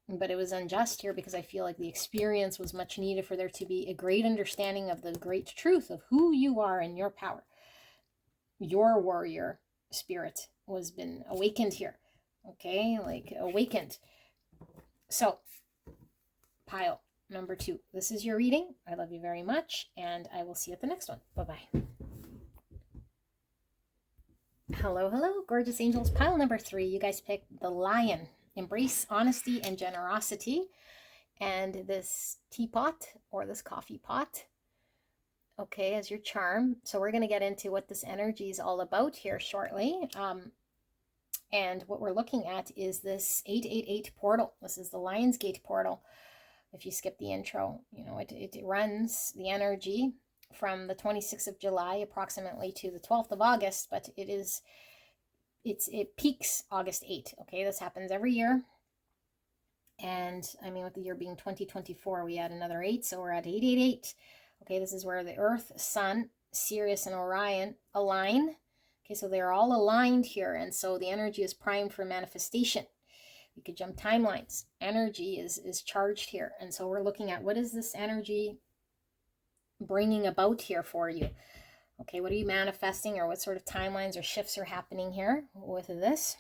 But it was unjust here because I feel like the experience was much needed for there to be a great understanding of the great truth of who you are and your power. Your warrior spirit was been awakened here. Okay, like awakened. So, pile number 2. This is your reading. I love you very much, and I will see you at the next one. Bye-bye. Hello, hello, gorgeous angels. Pile number 3. You guys picked the Lion. Embrace honesty and generosity. And this teapot or this coffee pot, okay, as your charm. So we're going to get into what this energy is all about here shortly. And what we're looking at is this 888 portal. This is the Lion's Gate portal. If you skip the intro, you know, it runs the energy from the 26th of July approximately to the 12th of August, but it peaks August 8. Okay, this happens every year. And I mean, with the year being 2024, we add another 8, so we're at 888. Okay, this is where the Earth, Sun, Sirius, and Orion align. Okay, so they're all aligned here, and so the energy is primed for manifestation. We could jump timelines. Energy is charged here, and so we're looking at what is this energy bringing about here for you. Okay, what are you manifesting, or what sort of timelines or shifts are happening here with this?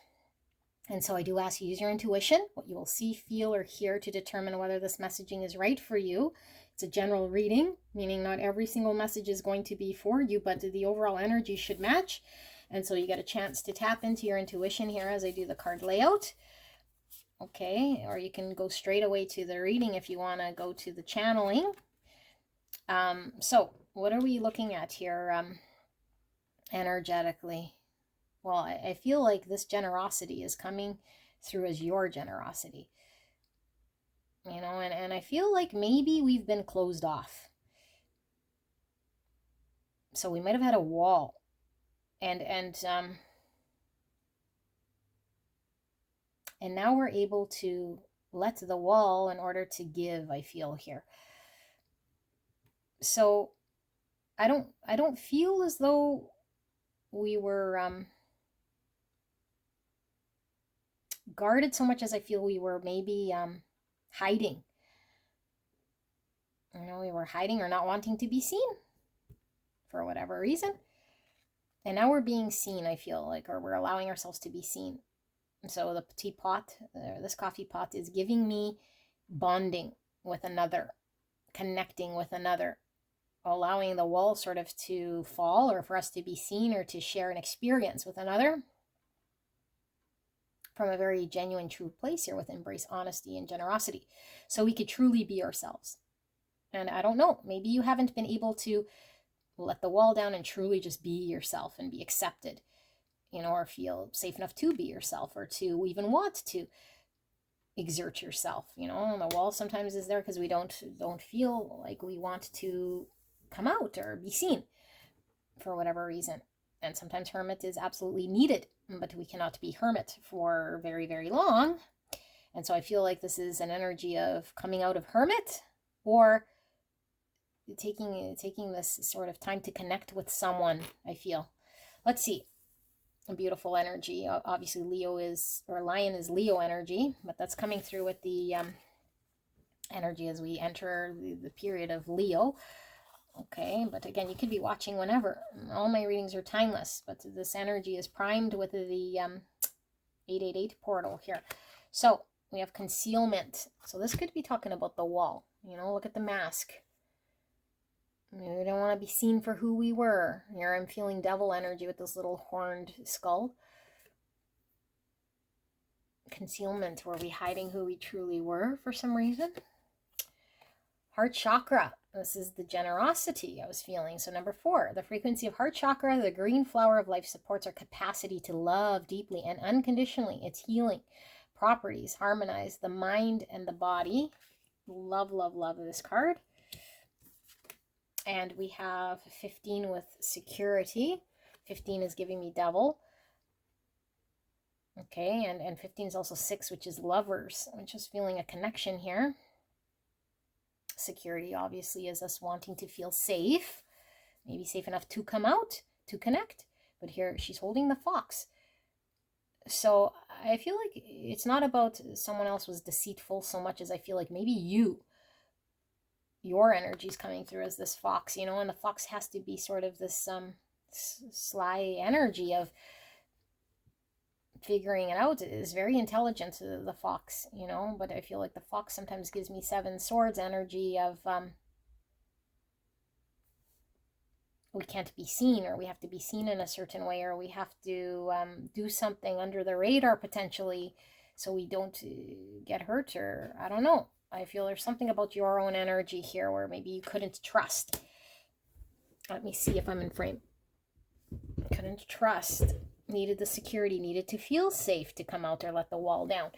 And so I do ask you, use your intuition, what you will see, feel, or hear to determine whether this messaging is right for you. It's a general reading, meaning not every single message is going to be for you, but the overall energy should match. And so you get a chance to tap into your intuition here as I do the card layout. Okay, or you can go straight away to the reading if you want to go to the channeling. So what are we looking at here energetically? Well, I feel like this generosity is coming through as your generosity. You know, and I feel like maybe we've been closed off. So we might have had a wall. And now we're able to let the wall in order to give, I feel here. So I don't feel as though we were guarded so much as I feel we were maybe hiding. You know, we were hiding or not wanting to be seen for whatever reason. And now we're being seen, I feel like, or we're allowing ourselves to be seen. And so the teapot, this coffee pot, is giving me bonding with another, connecting with another, allowing the wall sort of to fall, or for us to be seen or to share an experience with another from a very genuine, true place here with embrace honesty and generosity. So we could truly be ourselves. And I don't know, maybe you haven't been able to let the wall down and truly just be yourself and be accepted, you know, or feel safe enough to be yourself, or to even want to exert yourself, you know. And the wall sometimes is there because we don't feel like we want to come out or be seen for whatever reason. And sometimes hermit is absolutely needed, but we cannot be hermit for very, very long. And so I feel like this is an energy of coming out of hermit, or taking this sort of time to connect with someone, I feel. Let's see. a beautiful energy. Obviously Leo is, or lion is Leo energy, but that's coming through with the energy as we enter the period of Leo. Okay, but again, you could be watching whenever. All my readings are timeless, but this energy is primed with the 888 portal here. So we have concealment. So this could be talking about the wall. You know, look at the mask. We don't want to be seen for who we were. Here I'm feeling devil energy with this little horned skull. Concealment. Were we hiding who we truly were for some reason? Heart chakra. This is the generosity I was feeling. So number 4, the frequency of heart chakra, the green flower of life, supports our capacity to love deeply and unconditionally. Its healing properties harmonize the mind and the body. Love, love, love this card. And we have 15 with security. 15 is giving me devil. Okay, and 15 is also 6, which is lovers. I'm just feeling a connection here. Security obviously is us wanting to feel safe, maybe safe enough to come out, to connect. But here she's holding the fox. So I feel like it's not about someone else was deceitful so much as I feel like maybe your energy is coming through as this fox, you know, and the fox has to be sort of this sly energy of figuring it out. It is very intelligent, the fox, you know, but I feel like the fox sometimes gives me 7 swords energy of we can't be seen, or we have to be seen in a certain way, or we have to do something under the radar potentially so we don't get hurt, or I don't know. I feel there's something about your own energy here where maybe you couldn't trust. Let me see if I'm in frame. Couldn't trust. Needed the security, needed to feel safe to come out or let the wall down.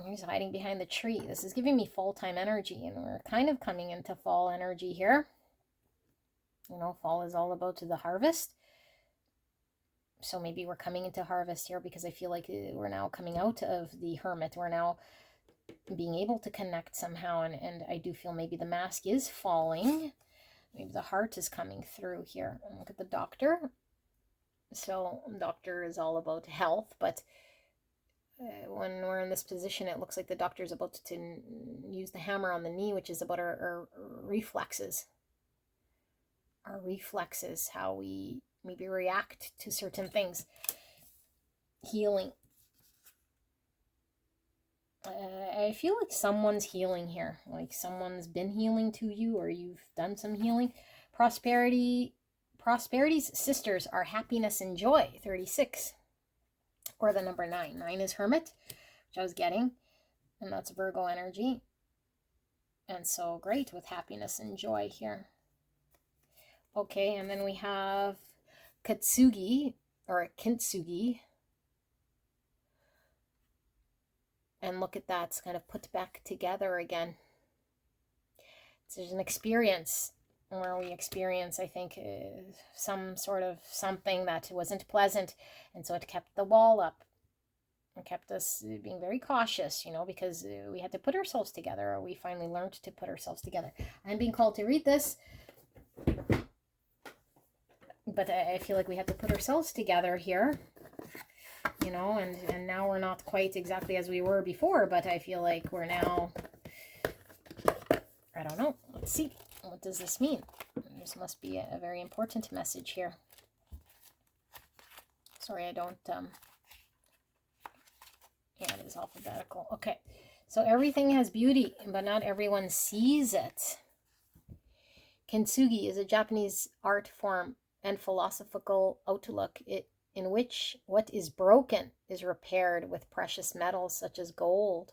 He's hiding behind the tree. This is giving me fall time energy, and we're kind of coming into fall energy here. You know, fall is all about the harvest. So maybe we're coming into harvest here because I feel like we're now coming out of the hermit. We're now being able to connect somehow, and I do feel maybe the mask is falling. Maybe the heart is coming through here. And look at the doctor. So doctor is all about health, but when we're in this position, it looks like the doctor is about to use the hammer on the knee, which is about our reflexes. Our reflexes, how we maybe react to certain things. Healing. I feel like someone's healing here, like someone's been healing to you, or you've done some healing. Prosperity's sisters are happiness and joy, 36, or the number 9. 9 is hermit, which I was getting, and that's Virgo energy. And so great with happiness and joy here. Okay, and then we have Katsugi, or Kintsugi. And look at that, it's kind of put back together again. So there's an experience where we experience, I think, some sort of something that wasn't pleasant. And so it kept the wall up. It kept us being very cautious, you know, because we had to put ourselves together, or we finally learned to put ourselves together. I'm being called to read this, but I feel like we had to put ourselves together here. You know, and now we're not quite exactly as we were before, but I feel like we're now, I don't know. Let's see. What does this mean? This must be a very important message here. Sorry, I don't, yeah, it is alphabetical. Okay. So everything has beauty, but not everyone sees it. Kintsugi is a Japanese art form and philosophical outlook in which what is broken is repaired with precious metals such as gold,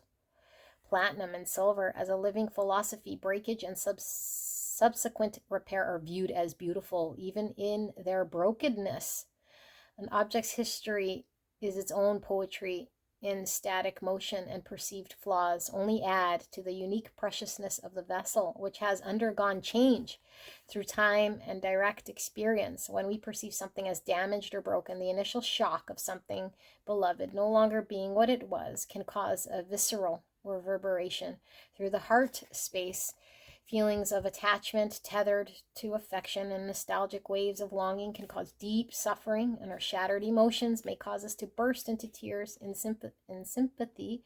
platinum, and silver. As a living philosophy, breakage and subsequent repair are viewed as beautiful, even in their brokenness. An object's history is its own poetry in static motion, and perceived flaws only add to the unique preciousness of the vessel, which has undergone change through time and direct experience. When we perceive something as damaged or broken, the initial shock of something beloved no longer being what it was can cause a visceral reverberation through the heart space. Feelings of attachment tethered to affection and nostalgic waves of longing can cause deep suffering, and our shattered emotions may cause us to burst into tears in sympathy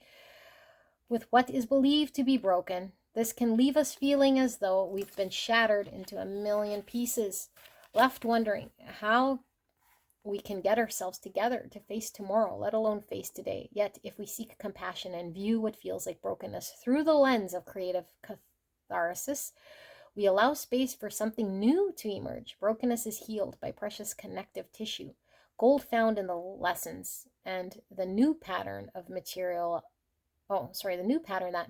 with what is believed to be broken. This can leave us feeling as though we've been shattered into a million pieces, left wondering how we can get ourselves together to face tomorrow, let alone face today. Yet, if we seek compassion and view what feels like brokenness through the lens of creative catharsis, we allow space for something new to emerge. Brokenness is healed by precious connective tissue, gold found in the lessons, and the new pattern that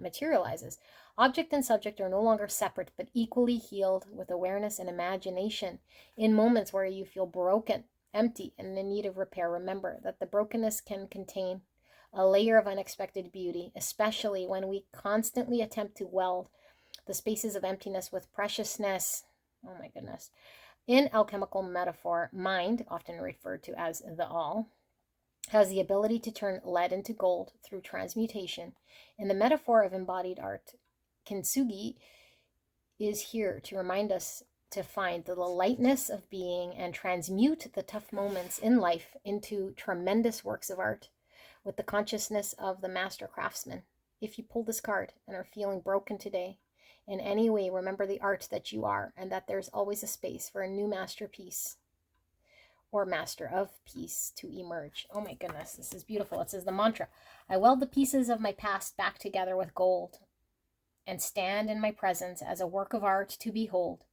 materializes. Object and subject are no longer separate, but equally healed with awareness and imagination. In moments where you feel broken, empty, and in need of repair, remember that the brokenness can contain a layer of unexpected beauty, especially when we constantly attempt to weld the spaces of emptiness with preciousness. Oh my goodness. In alchemical metaphor, mind, often referred to as the all, has the ability to turn lead into gold through transmutation. In the metaphor of embodied art, kintsugi is here to remind us to find the lightness of being and transmute the tough moments in life into tremendous works of art with the consciousness of the master craftsman. If you pull this card and are feeling broken today, in any way, remember the art that you are, and that there's always a space for a new masterpiece or master of peace to emerge. Oh my goodness, this is beautiful. It says the mantra: I weld the pieces of my past back together with gold and stand in my presence as a work of art to behold.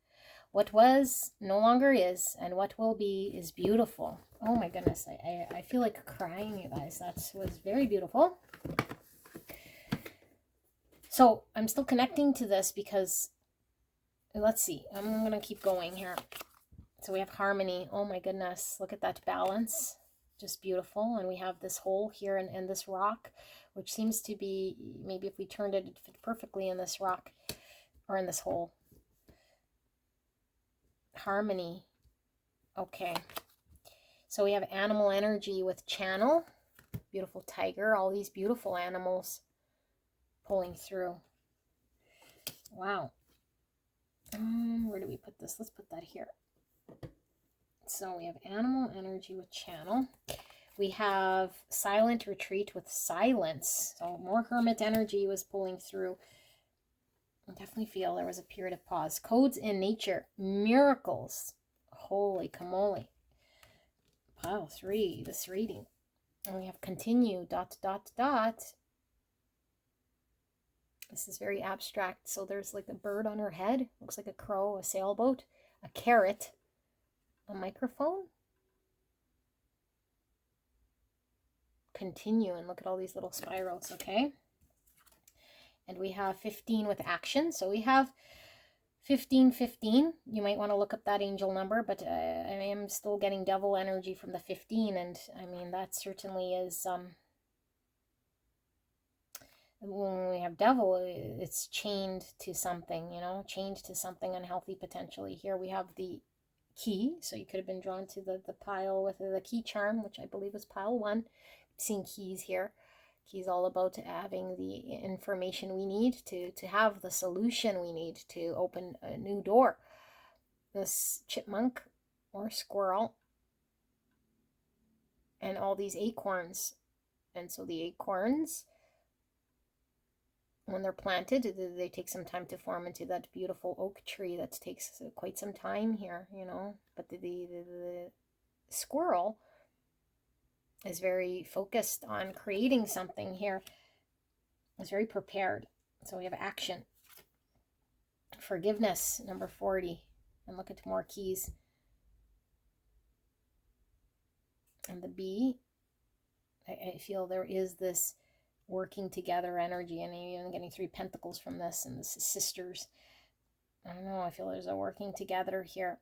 What was no longer is, and what will be is beautiful. Oh my goodness, I feel like crying, you guys. That was very beautiful. So I'm still connecting to this because, let's see, I'm going to keep going here. So we have harmony. Oh my goodness, look at that balance. Just beautiful. And we have this hole here and this rock, which seems to be, maybe if we turned it, it'd fit perfectly in this rock or in this hole. Harmony. Okay. So we have animal energy with channel. Beautiful tiger. All these beautiful animals pulling through. Wow. Where do we put this? Let's put that here. So we have animal energy with channel. We have silent retreat with silence. So more hermit energy was pulling through. I definitely feel there was a period of pause. Codes in nature. Miracles. Holy camole. Pile 3, this reading. And we have continue, ... This is very abstract. So there's like a bird on her head. Looks like a crow, a sailboat, a carrot, a microphone. Continue, and look at all these little spirals, okay? And we have 15 with action. So we have 1515. You might want to look up that angel number, but I am still getting devil energy from the 15. And I mean, that certainly is... when we have devil, it's chained to something, you know, chained to something unhealthy potentially. Here we have the key, so you could have been drawn to the pile with the key charm, which I believe was pile 1. I'm seeing keys here. Keys all about having the information we need to have the solution we need to open a new door. This chipmunk or squirrel and all these acorns. And so the acorns, when they're planted, they take some time to form into that beautiful oak tree. That takes quite some time here, you know. But the squirrel is very focused on creating something here. Is very prepared. So we have action. Forgiveness, number 40. And look at more keys. And the bee, I feel there is this working together energy, and I'm getting 3 pentacles from this, and this is sisters. I don't know, I feel there's a working together here.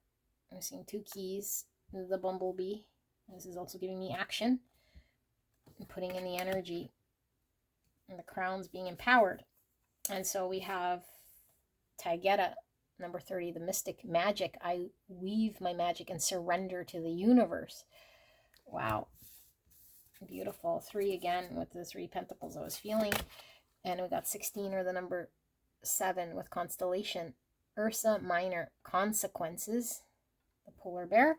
I'm seeing 2 keys. The bumblebee. This is also giving me action and putting in the energy, and the crown's being empowered. And so we have Taygeta, number 30, the mystic magic. I weave my magic and surrender to the universe. Wow. Beautiful. 3 again with the 3 pentacles I was feeling. And we got 16, or the number 7 with constellation Ursa Minor, consequences, the polar bear.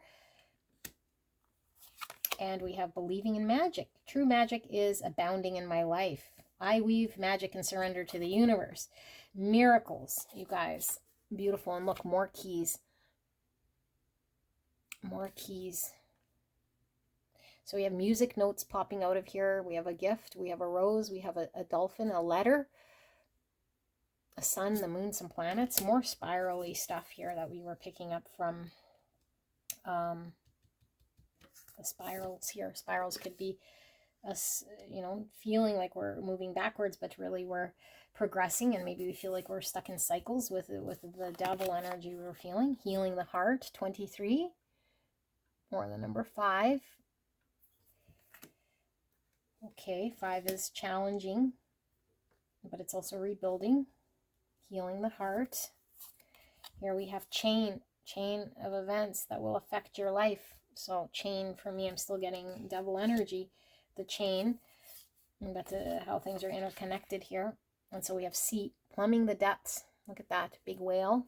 And we have believing in magic. True magic is abounding in my life. I weave magic and surrender to the universe. Miracles, you guys. Beautiful. And look, more keys. More keys. So we have music notes popping out of here. We have a gift. We have a rose. We have a dolphin, a letter, a sun, the moon, some planets. More spirally stuff here that we were picking up from the spirals here. Spirals could be us, you know, feeling like we're moving backwards, but really we're progressing, and maybe we feel like we're stuck in cycles with the devil energy we're feeling. Healing the heart, 23, or the number 5. Okay, 5 is challenging, but it's also rebuilding. Healing the heart. Here we have chain of events that will affect your life. So chain, for me, I'm still getting devil energy, the chain, and that's how things are interconnected here. And so we have sea, plumbing the depths. Look at that, big whale.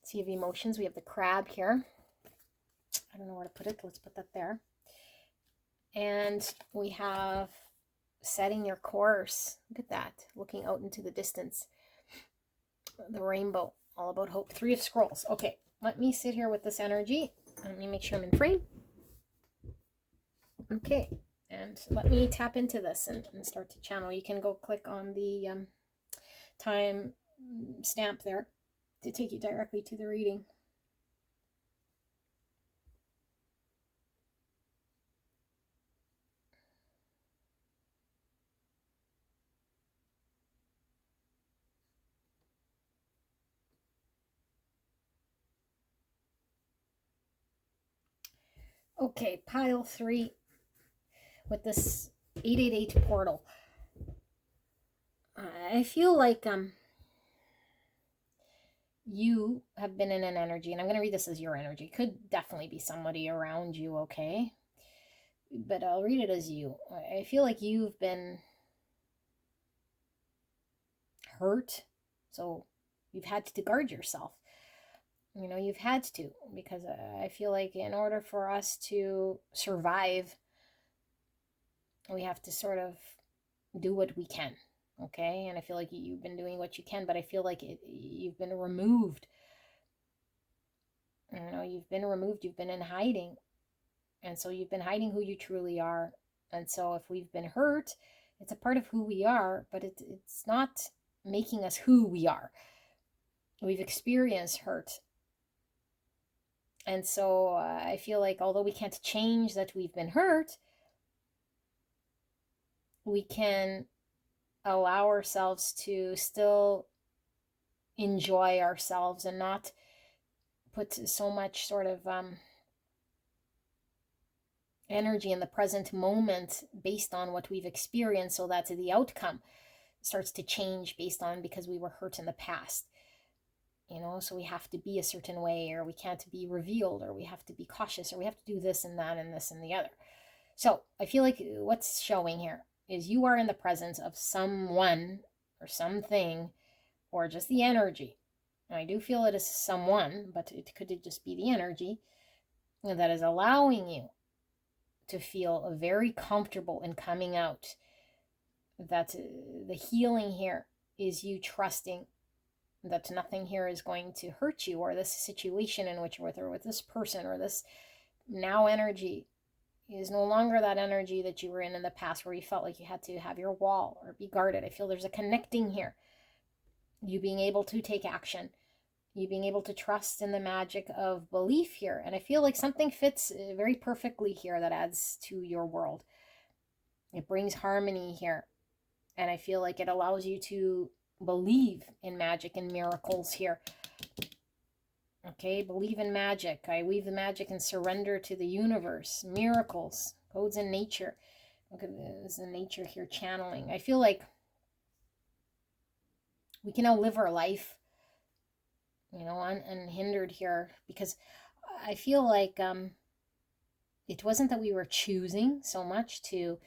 Sea of emotions. We have the crab here. I don't know where to put it. Let's put that there. And we have setting your course. Look at that, looking out into the distance. The rainbow, all about hope. 3 of scrolls. Okay, let me sit here with this energy. Let me make sure I'm in frame. Okay, and let me tap into this and start to channel. You can go click on the time stamp there to take you directly to the reading. Okay, pile 3 with this 888 portal. I feel like you have been in an energy, and I'm going to read this as your energy. Could definitely be somebody around you, okay? But I'll read it as you. I feel like you've been hurt, so you've had to guard yourself. You know, you've had to, because I feel like in order for us to survive, we have to sort of do what we can, okay? And I feel like you've been doing what you can, but I feel like you've been removed. You know, you've been removed, you've been in hiding. And so you've been hiding who you truly are. And so if we've been hurt, it's a part of who we are, but it's not making us who we are. We've experienced hurt. And so I feel like although we can't change that we've been hurt, we can allow ourselves to still enjoy ourselves and not put so much sort of energy in the present moment based on what we've experienced, so that the outcome starts to change based on because we were hurt in the past. You know, so we have to be a certain way, or we can't be revealed, or we have to be cautious, or we have to do this and that and this and the other. So I feel like what's showing here is you are in the presence of someone or something, or just the energy. And I do feel it is someone, but it could just be the energy that is allowing you to feel very comfortable in coming out. That the healing here is you trusting that nothing here is going to hurt you, or this situation in which you're with, or with this person, or this now energy is no longer that energy that you were in the past, where you felt like you had to have your wall or be guarded. I feel there's a connecting here. You being able to take action, you being able to trust in the magic of belief here. And I feel like something fits very perfectly here that adds to your world. It brings harmony here. And I feel like it allows you to believe in magic and miracles here. Okay, believe in magic. I weave the magic and surrender to the universe. Miracles, codes in nature. Look at this in nature here, channeling. I feel like we can now live our life, you know, unhindered here, because I feel like it wasn't that we were choosing so much to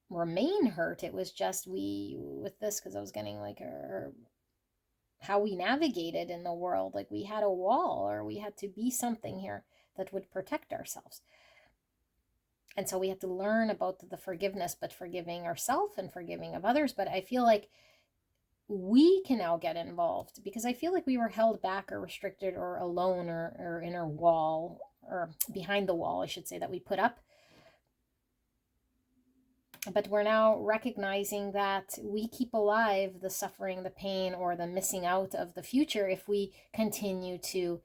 remain hurt. It was just with this, because I was getting like how we navigated in the world. Like we had a wall, or we had to be something here that would protect ourselves. And so we had to learn about the forgiveness, but forgiving ourselves and forgiving of others. But I feel like we can now get involved, because I feel like we were held back or restricted or alone, or in a wall, or behind the wall, I should say, that we put up. But we're now recognizing that we keep alive the suffering, the pain, or the missing out of the future if we continue to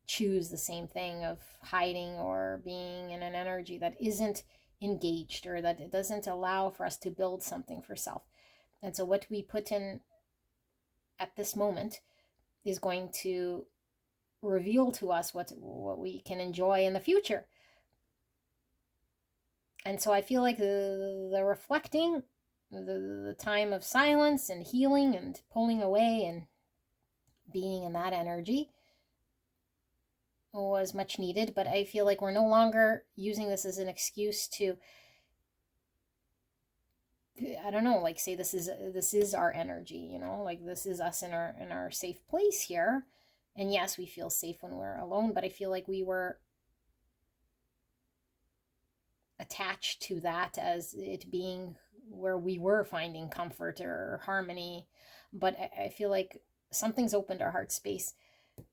choose the same thing of hiding or being in an energy that isn't engaged, or that it doesn't allow for us to build something for self. And so what we put in at this moment is going to reveal to us what we can enjoy in the future. And so I feel like the reflecting, the time of silence and healing and pulling away and being in that energy was much needed. But I feel like we're no longer using this as an excuse to, I don't know, like say this is our energy, like this is us in our safe place here. And yes, we feel safe when we're alone, but I feel like we were attached to that as it being where we were finding comfort or harmony. But I feel like something's opened our heart space.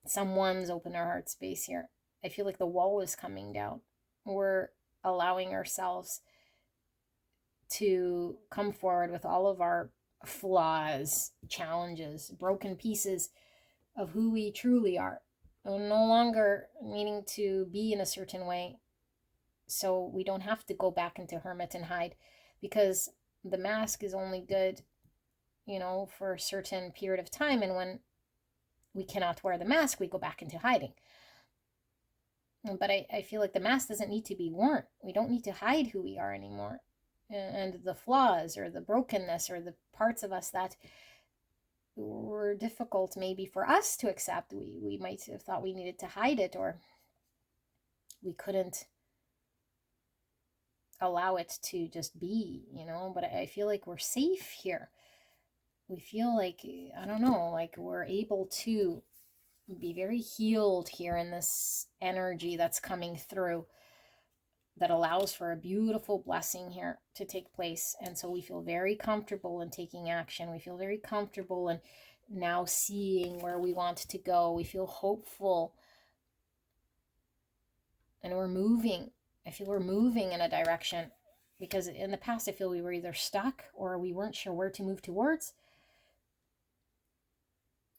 Someone's opened our heart space here. I feel like the wall is coming down. We're allowing ourselves to come forward with all of our flaws, challenges, broken pieces of who we truly are. We're no longer needing to be in a certain way, so we don't have to go back into hermit and hide, because the mask is only good, for a certain period of time. And when we cannot wear the mask, we go back into hiding. But I feel like the mask doesn't need to be worn. We don't need to hide who we are anymore. And the flaws or the brokenness or the parts of us that were difficult maybe for us to accept, we might have thought we needed to hide it, or we couldn't allow it to just be, but I feel like we're safe here. We feel like, I don't know, like we're able to be very healed here in this energy that's coming through, that allows for a beautiful blessing here to take place. And so we feel very comfortable in taking action. We feel very comfortable in now seeing where we want to go. We feel hopeful, and we're moving. I feel we're moving in a direction, because in the past I feel we were either stuck or we weren't sure where to move towards.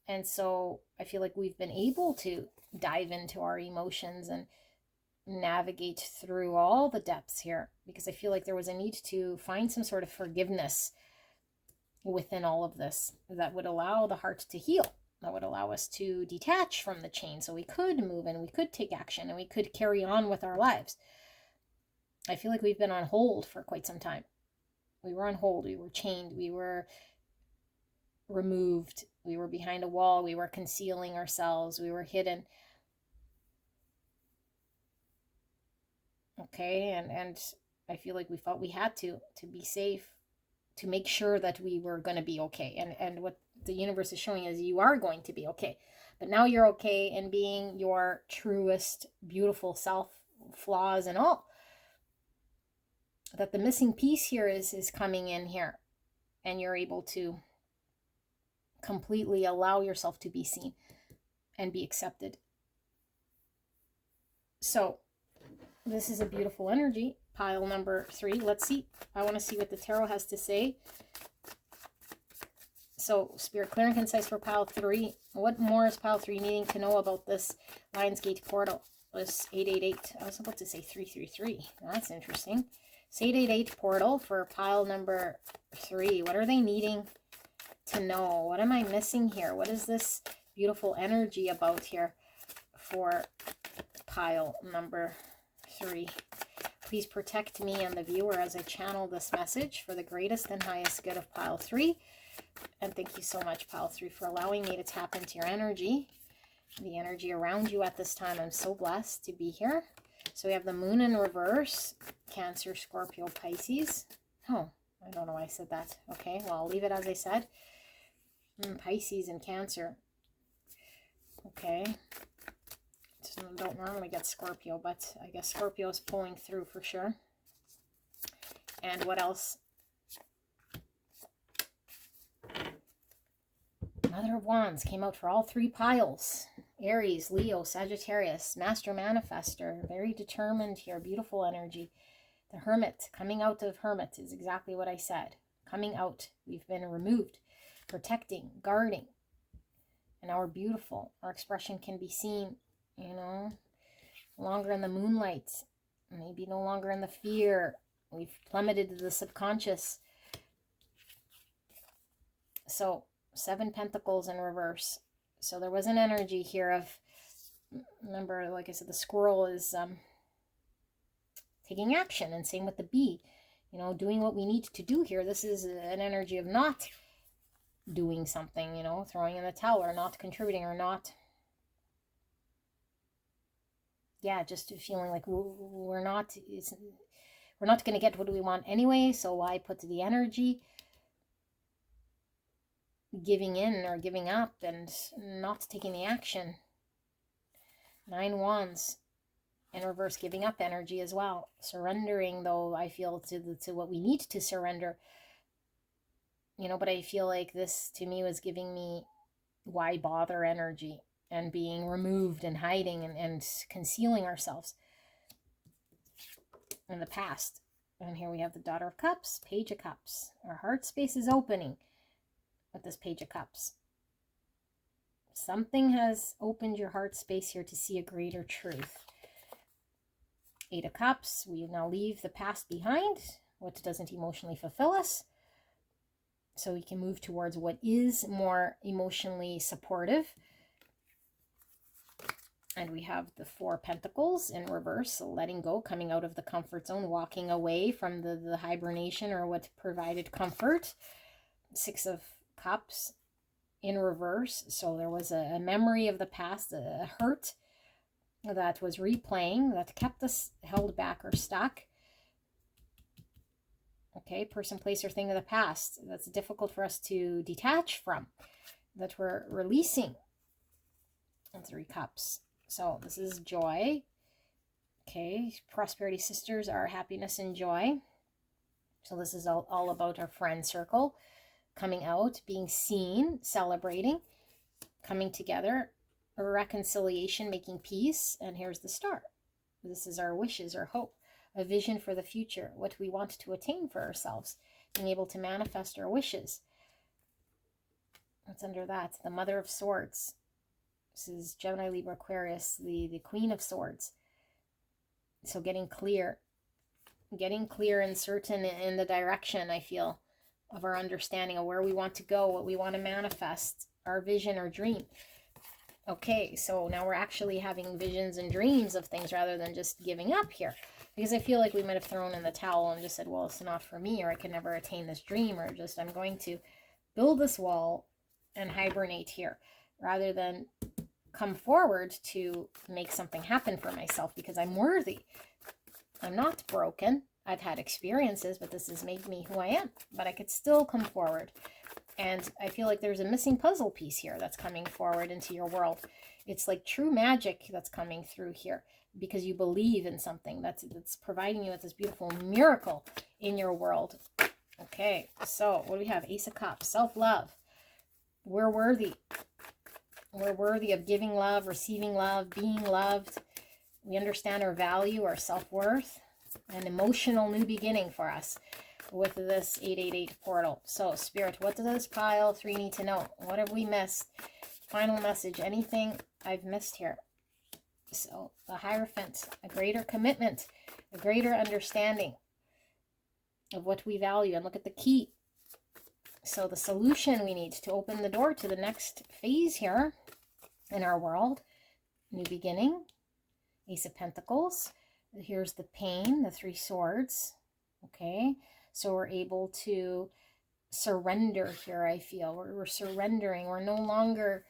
And so I feel like we've been able to dive into our emotions and navigate through all the depths here, because I feel like there was a need to find some sort of forgiveness within all of this that would allow the heart to heal, that would allow us to detach from the chain, so we could move and we could take action and we could carry on with our lives. I feel like we've been on hold for quite some time. We were on hold, we were chained, we were removed, we were behind a wall, we were concealing ourselves, we were hidden. Okay, and I feel like we felt we had to be safe, to make sure that we were going to be okay. And what the universe is showing is you are going to be okay. But now you're okay in being your truest, beautiful self, flaws and all. That the missing piece here is coming in here, and you're able to completely allow yourself to be seen and be accepted. So this is a beautiful energy, pile number 3. Let's see. I want to see what the tarot has to say. So Spirit, clear and concise for pile 3. What more is pile 3 needing to know about this Lionsgate portal? This 888. I was about to say 333. That's interesting. It's 888 portal for pile number 3. What are they needing to know? What am I missing here? What is this beautiful energy about here for pile number 3? Please protect me and the viewer as I channel this message for the greatest and highest good of pile 3. And thank you so much, pile 3, for allowing me to tap into your energy, the energy around you at this time. I'm so blessed to be here. So we have the moon in reverse, Cancer, Scorpio, Pisces. Oh, I don't know why I said that. Okay, well, I'll leave it as I said. Pisces and Cancer. Okay. Don't normally get Scorpio, but I guess Scorpio is pulling through for sure. And what else? Mother of Wands came out for all three piles. Aries, Leo, Sagittarius, Master Manifester. Very determined here. Beautiful energy. The Hermit, coming out of Hermit is exactly what I said. Coming out. We've been removed. Protecting, guarding. And now we're beautiful. Our expression can be seen, you know, no longer in the moonlight. Maybe no longer in the fear. We've plummeted to the subconscious. So, 7 Pentacles in reverse. So there was an energy here of, remember, like I said, the squirrel is taking action, and same with the bee. You know, doing what we need to do here. This is an energy of not doing something, you know, throwing in the towel or not contributing or not, yeah, just feeling like we're not going to get what we want anyway, so why put the energy? Giving in or giving up and not taking the action. 9 Wands in reverse, giving up energy as well. Surrendering, though, I feel, to what we need to surrender. You know, but I feel like this to me was giving me why bother energy and being removed and hiding and concealing ourselves in the past. And here we have the Daughter of Cups, Page of Cups. Our heart space is opening with this Page of Cups. Something has opened your heart space here to see a greater truth. 8 of Cups, we now leave the past behind, what doesn't emotionally fulfill us. So we can move towards what is more emotionally supportive. And we have the 4 Pentacles in reverse, so letting go, coming out of the comfort zone, walking away from the hibernation or what provided comfort. 6 of Cups in reverse, so there was a memory of the past, a hurt that was replaying, that kept us held back or stuck. Okay, person, place, or thing of the past that's difficult for us to detach from, that we're releasing. And 3 Cups. So this is joy. Okay, prosperity sisters are happiness and joy. So this is all about our friend circle coming out, being seen, celebrating, coming together, a reconciliation, making peace. And here's the Star. This is our wishes, our hope. A vision for the future, what we want to attain for ourselves, being able to manifest our wishes. What's under that? The Mother of Swords. This is Gemini, Libra, Aquarius, the Queen of Swords. So getting clear and certain in the direction, I feel, of our understanding of where we want to go, what we want to manifest, our vision or dream. Okay, so now we're actually having visions and dreams of things rather than just giving up here. Because I feel like we might have thrown in the towel and just said, well, it's not for me, or I can never attain this dream, or just I'm going to build this wall and hibernate here, rather than come forward to make something happen for myself because I'm worthy. I'm not broken. I've had experiences, but this has made me who I am. But I could still come forward. And I feel like there's a missing puzzle piece here that's coming forward into your world. It's like true magic that's coming through here because you believe in something that's providing you with this beautiful miracle in your world. Okay, so what do we have? Ace of Cups, self-love. We're worthy. We're worthy of giving love, receiving love, being loved. We understand our value, our self-worth, an emotional new beginning for us with this 888 portal. So, Spirit, what does this pile 3 need to know? What have we missed? Final message, anything I've missed here? So, the Hierophant, a greater commitment, a greater understanding of what we value. And look at the key. So, the solution we need to open the door to the next phase here in our world. New beginning. Ace of Pentacles. Here's the pain, the 3 swords. Okay, so we're able to surrender here, I feel. We're surrendering. We're no longer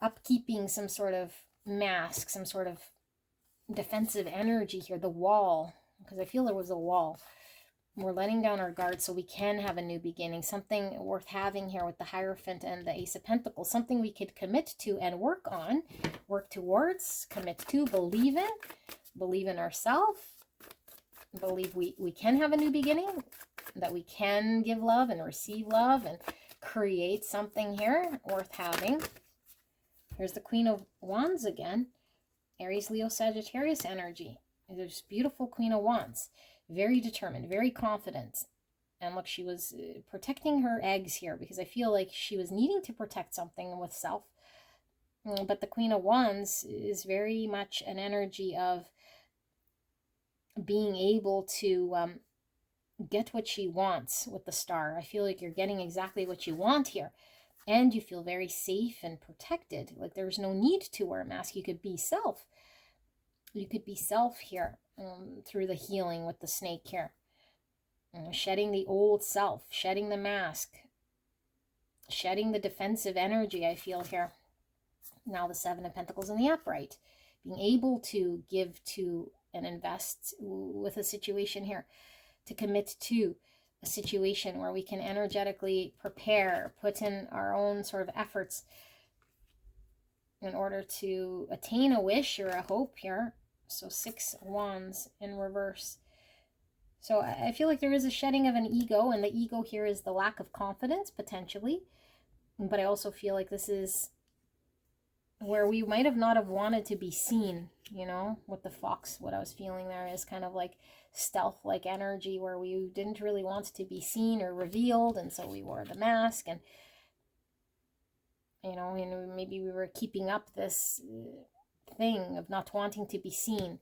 upkeeping some sort of mask, some sort of defensive energy here. The wall, because I feel there was a wall. We're letting down our guard so we can have a new beginning, something worth having here with the Hierophant and the Ace of Pentacles, something we could commit to and work on, work towards, commit to, believe in ourselves, believe we can have a new beginning, that we can give love and receive love and create something here worth having. Here's the Queen of Wands again, Aries, Leo, Sagittarius energy. There's beautiful Queen of Wands. Very determined, very confident. And look, she was protecting her eggs here because I feel like she was needing to protect something with self. But the Queen of Wands is very much an energy of being able to get what she wants with the Star. I feel like you're getting exactly what you want here. And you feel very safe and protected. Like there's no need to wear a mask. You could be self. You could be self here. Through the healing with the snake here. Shedding the old self, shedding the mask, shedding the defensive energy I feel here. Now the Seven of Pentacles in the upright. Being able to give to and invest with a situation here. To commit to a situation where we can energetically prepare, put in our own sort of efforts in order to attain a wish or a hope here. So 6 Wands in reverse. So I feel like there is a shedding of an ego, and the ego here is the lack of confidence, potentially. But I also feel like this is where we might have not have wanted to be seen, you know, with the fox. What I was feeling there is kind of like stealth-like energy where we didn't really want to be seen or revealed, and so we wore the mask, and, you know, maybe we were keeping up this thing of not wanting to be seen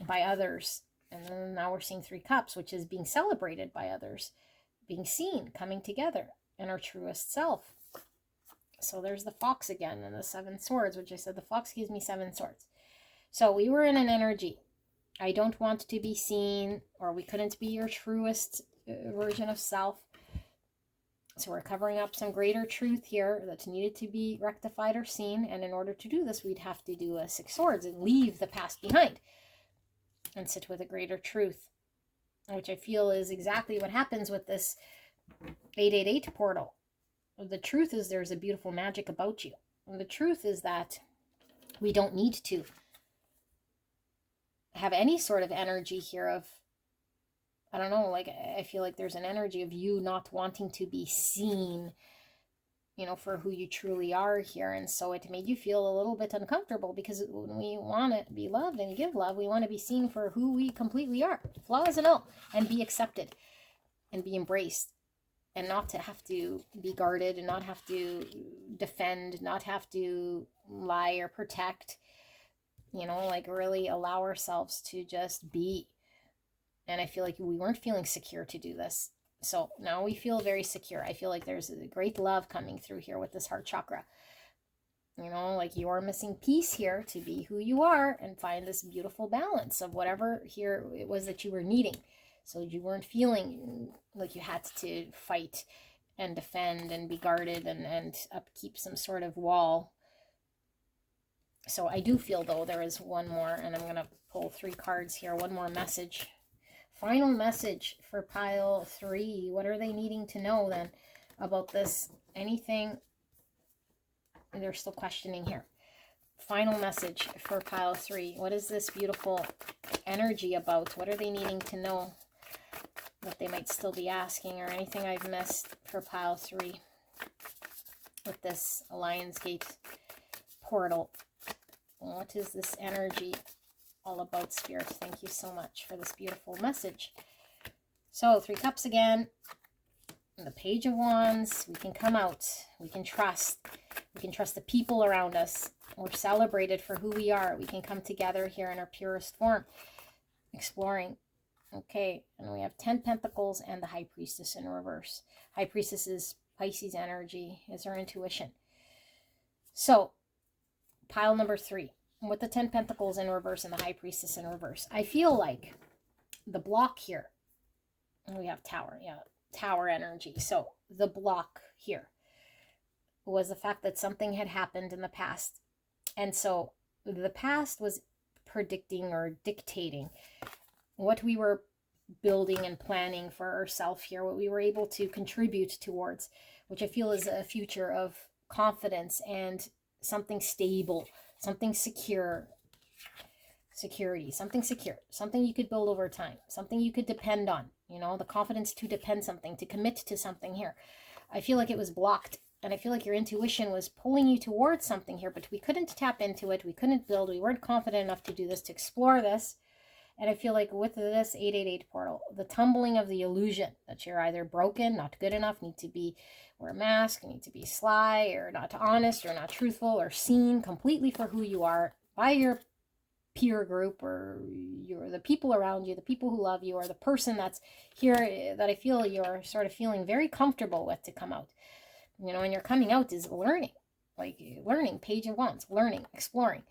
by others. And then now we're seeing 3 Cups, which is being celebrated by others, being seen, coming together in our truest self. So there's the fox again, and the 7 Swords, which I said the fox gives me 7 swords. So we were in an energy, I don't want to be seen, or we couldn't be your truest version of self. So we're covering up some greater truth here that's needed to be rectified or seen. And in order to do this, we'd have to do a 6 Swords and leave the past behind and sit with a greater truth, which I feel is exactly what happens with this 888 portal. The truth is there's a beautiful magic about you. And the truth is that we don't need to have any sort of energy here of, I don't know, like I feel like there's an energy of you not wanting to be seen, you know, for who you truly are here. And so it made you feel a little bit uncomfortable, because when we want to be loved and give love, we want to be seen for who we completely are, flaws and all, and be accepted and be embraced, and not to have to be guarded, and not have to defend, not have to lie or protect, you know, like really allow ourselves to just be. And I feel like we weren't feeling secure to do this. So now we feel very secure. I feel like there's a great love coming through here with this heart chakra. You know, like you're missing peace here to be who you are and find this beautiful balance of whatever here it was that you were needing. So you weren't feeling like you had to fight and defend and be guarded and upkeep some sort of wall. So I do feel, though, there is one more, and I'm going to pull 3 cards here. One more message. Final message for pile 3. What are they needing to know then about this? Anything? They're still questioning here. Final message for pile 3. What is this beautiful energy about? What are they needing to know that they might still be asking, or anything I've missed for pile 3 with this Lionsgate portal? What is this energy all about, Spirit? Thank you so much for this beautiful message. So 3 Cups again, and the Page of Wands. We can come out, we can trust the people around us. We're celebrated for who we are. We can come together here in our purest form, exploring. Okay, and we have 10 Pentacles and the High Priestess in reverse. High Priestess is Pisces energy, is our intuition. So pile number 3, with the 10 Pentacles in reverse and the High Priestess in reverse. I feel like the block here, and we have Tower, yeah, Tower energy. So the block here was the fact that something had happened in the past. And so the past was predicting or dictating what we were building and planning for ourselves here, what we were able to contribute towards, which I feel is a future of confidence and something stable, something secure, security, something secure, something you could build over time, something you could depend on, you know, the confidence to depend something, to commit to something here. I feel like it was blocked, and I feel like your intuition was pulling you towards something here, but we couldn't tap into it, we couldn't build, we weren't confident enough to do this, to explore this. And I feel like with this 888 portal, the tumbling of the illusion that you're either broken, not good enough, need to be wear a mask, need to be sly, or not honest, or not truthful, or seen completely for who you are by your peer group, or the people around you, the people who love you, or the person that's here that I feel you're sort of feeling very comfortable with to come out. You know, and your coming out is learning, like learning, Page of Wands, learning, exploring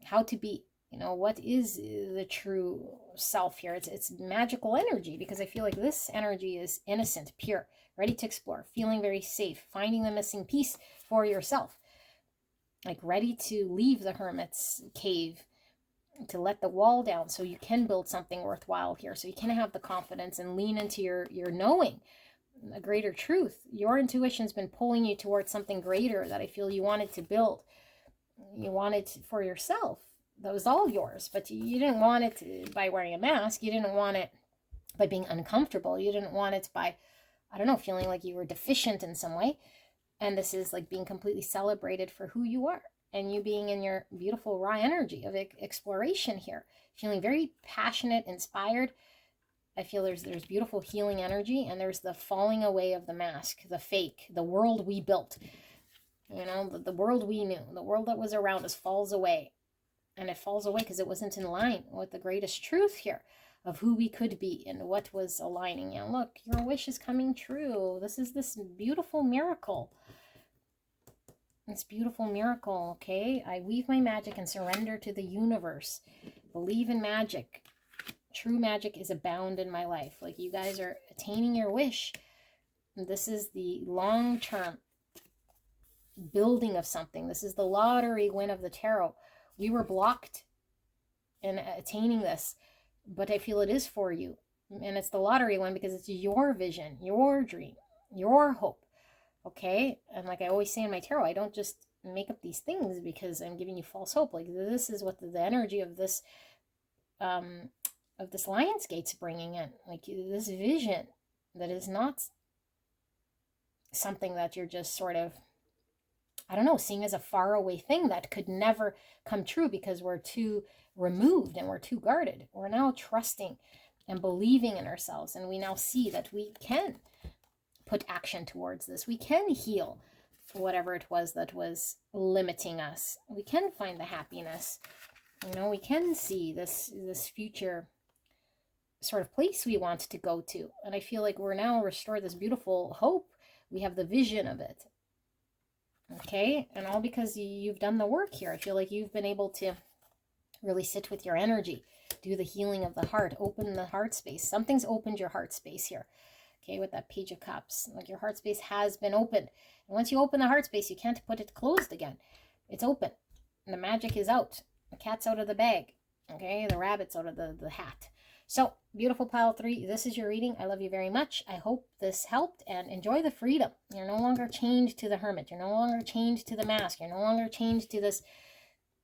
how to be. You know, what is the true self here? It's magical energy, because I feel like this energy is innocent, pure, ready to explore, feeling very safe, finding the missing piece for yourself, like ready to leave the hermit's cave, to let the wall down so you can build something worthwhile here, so you can have the confidence and lean into your knowing a greater truth. Your intuition's been pulling you towards something greater that I feel you wanted to build, you wanted for yourself. That was all yours, but you didn't want it by wearing a mask. You didn't want it by being uncomfortable. You didn't want it by, I don't know, feeling like you were deficient in some way. And this is like being completely celebrated for who you are, and you being in your beautiful raw energy of exploration here, feeling very passionate, inspired. I feel there's beautiful healing energy, and there's the falling away of the mask, the fake, the world we built. You know, the world we knew, the world that was around us falls away. And it falls away because it wasn't in line with the greatest truth here of who we could be and what was aligning. And look, your wish is coming true. This is this beautiful miracle. This beautiful miracle, okay? I weave my magic and surrender to the universe. Believe in magic. True magic is abound in my life. Like, you guys are attaining your wish. This is the long-term building of something. This is the lottery win of the tarot. We were blocked in attaining this, but I feel it is for you. And it's the lottery one because it's your vision, your dream, your hope. Okay? And like I always say in my tarot, I don't just make up these things because I'm giving you false hope. Like, this is what the energy of this Lionsgate's bringing in. Like, this vision that is not something that you're just sort of, I don't know, seeing as a faraway thing that could never come true because we're too removed and we're too guarded. We're now trusting and believing in ourselves, and we now see that we can put action towards this. We can heal whatever it was that was limiting us. We can find the happiness. You know, we can see this future sort of place we want to go to. And I feel like we're now restored this beautiful hope. We have the vision of it. Okay, and all because you've done the work here. I feel like you've been able to really sit with your energy, do the healing of the heart, open the heart space. Something's opened your heart space here. Okay, with that Page of Cups, like your heart space has been opened. And once you open the heart space, you can't put it closed again. It's open. And the magic is out. The cat's out of the bag. Okay, the rabbit's out of the hat. So, beautiful pile 3, this is your reading. I love you very much. I hope this helped, and enjoy the freedom. You're no longer chained to the hermit. You're no longer chained to the mask. You're no longer chained to this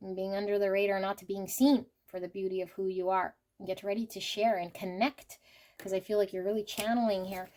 being under the radar, not to being seen for the beauty of who you are. Get ready to share and connect, because I feel like you're really channeling here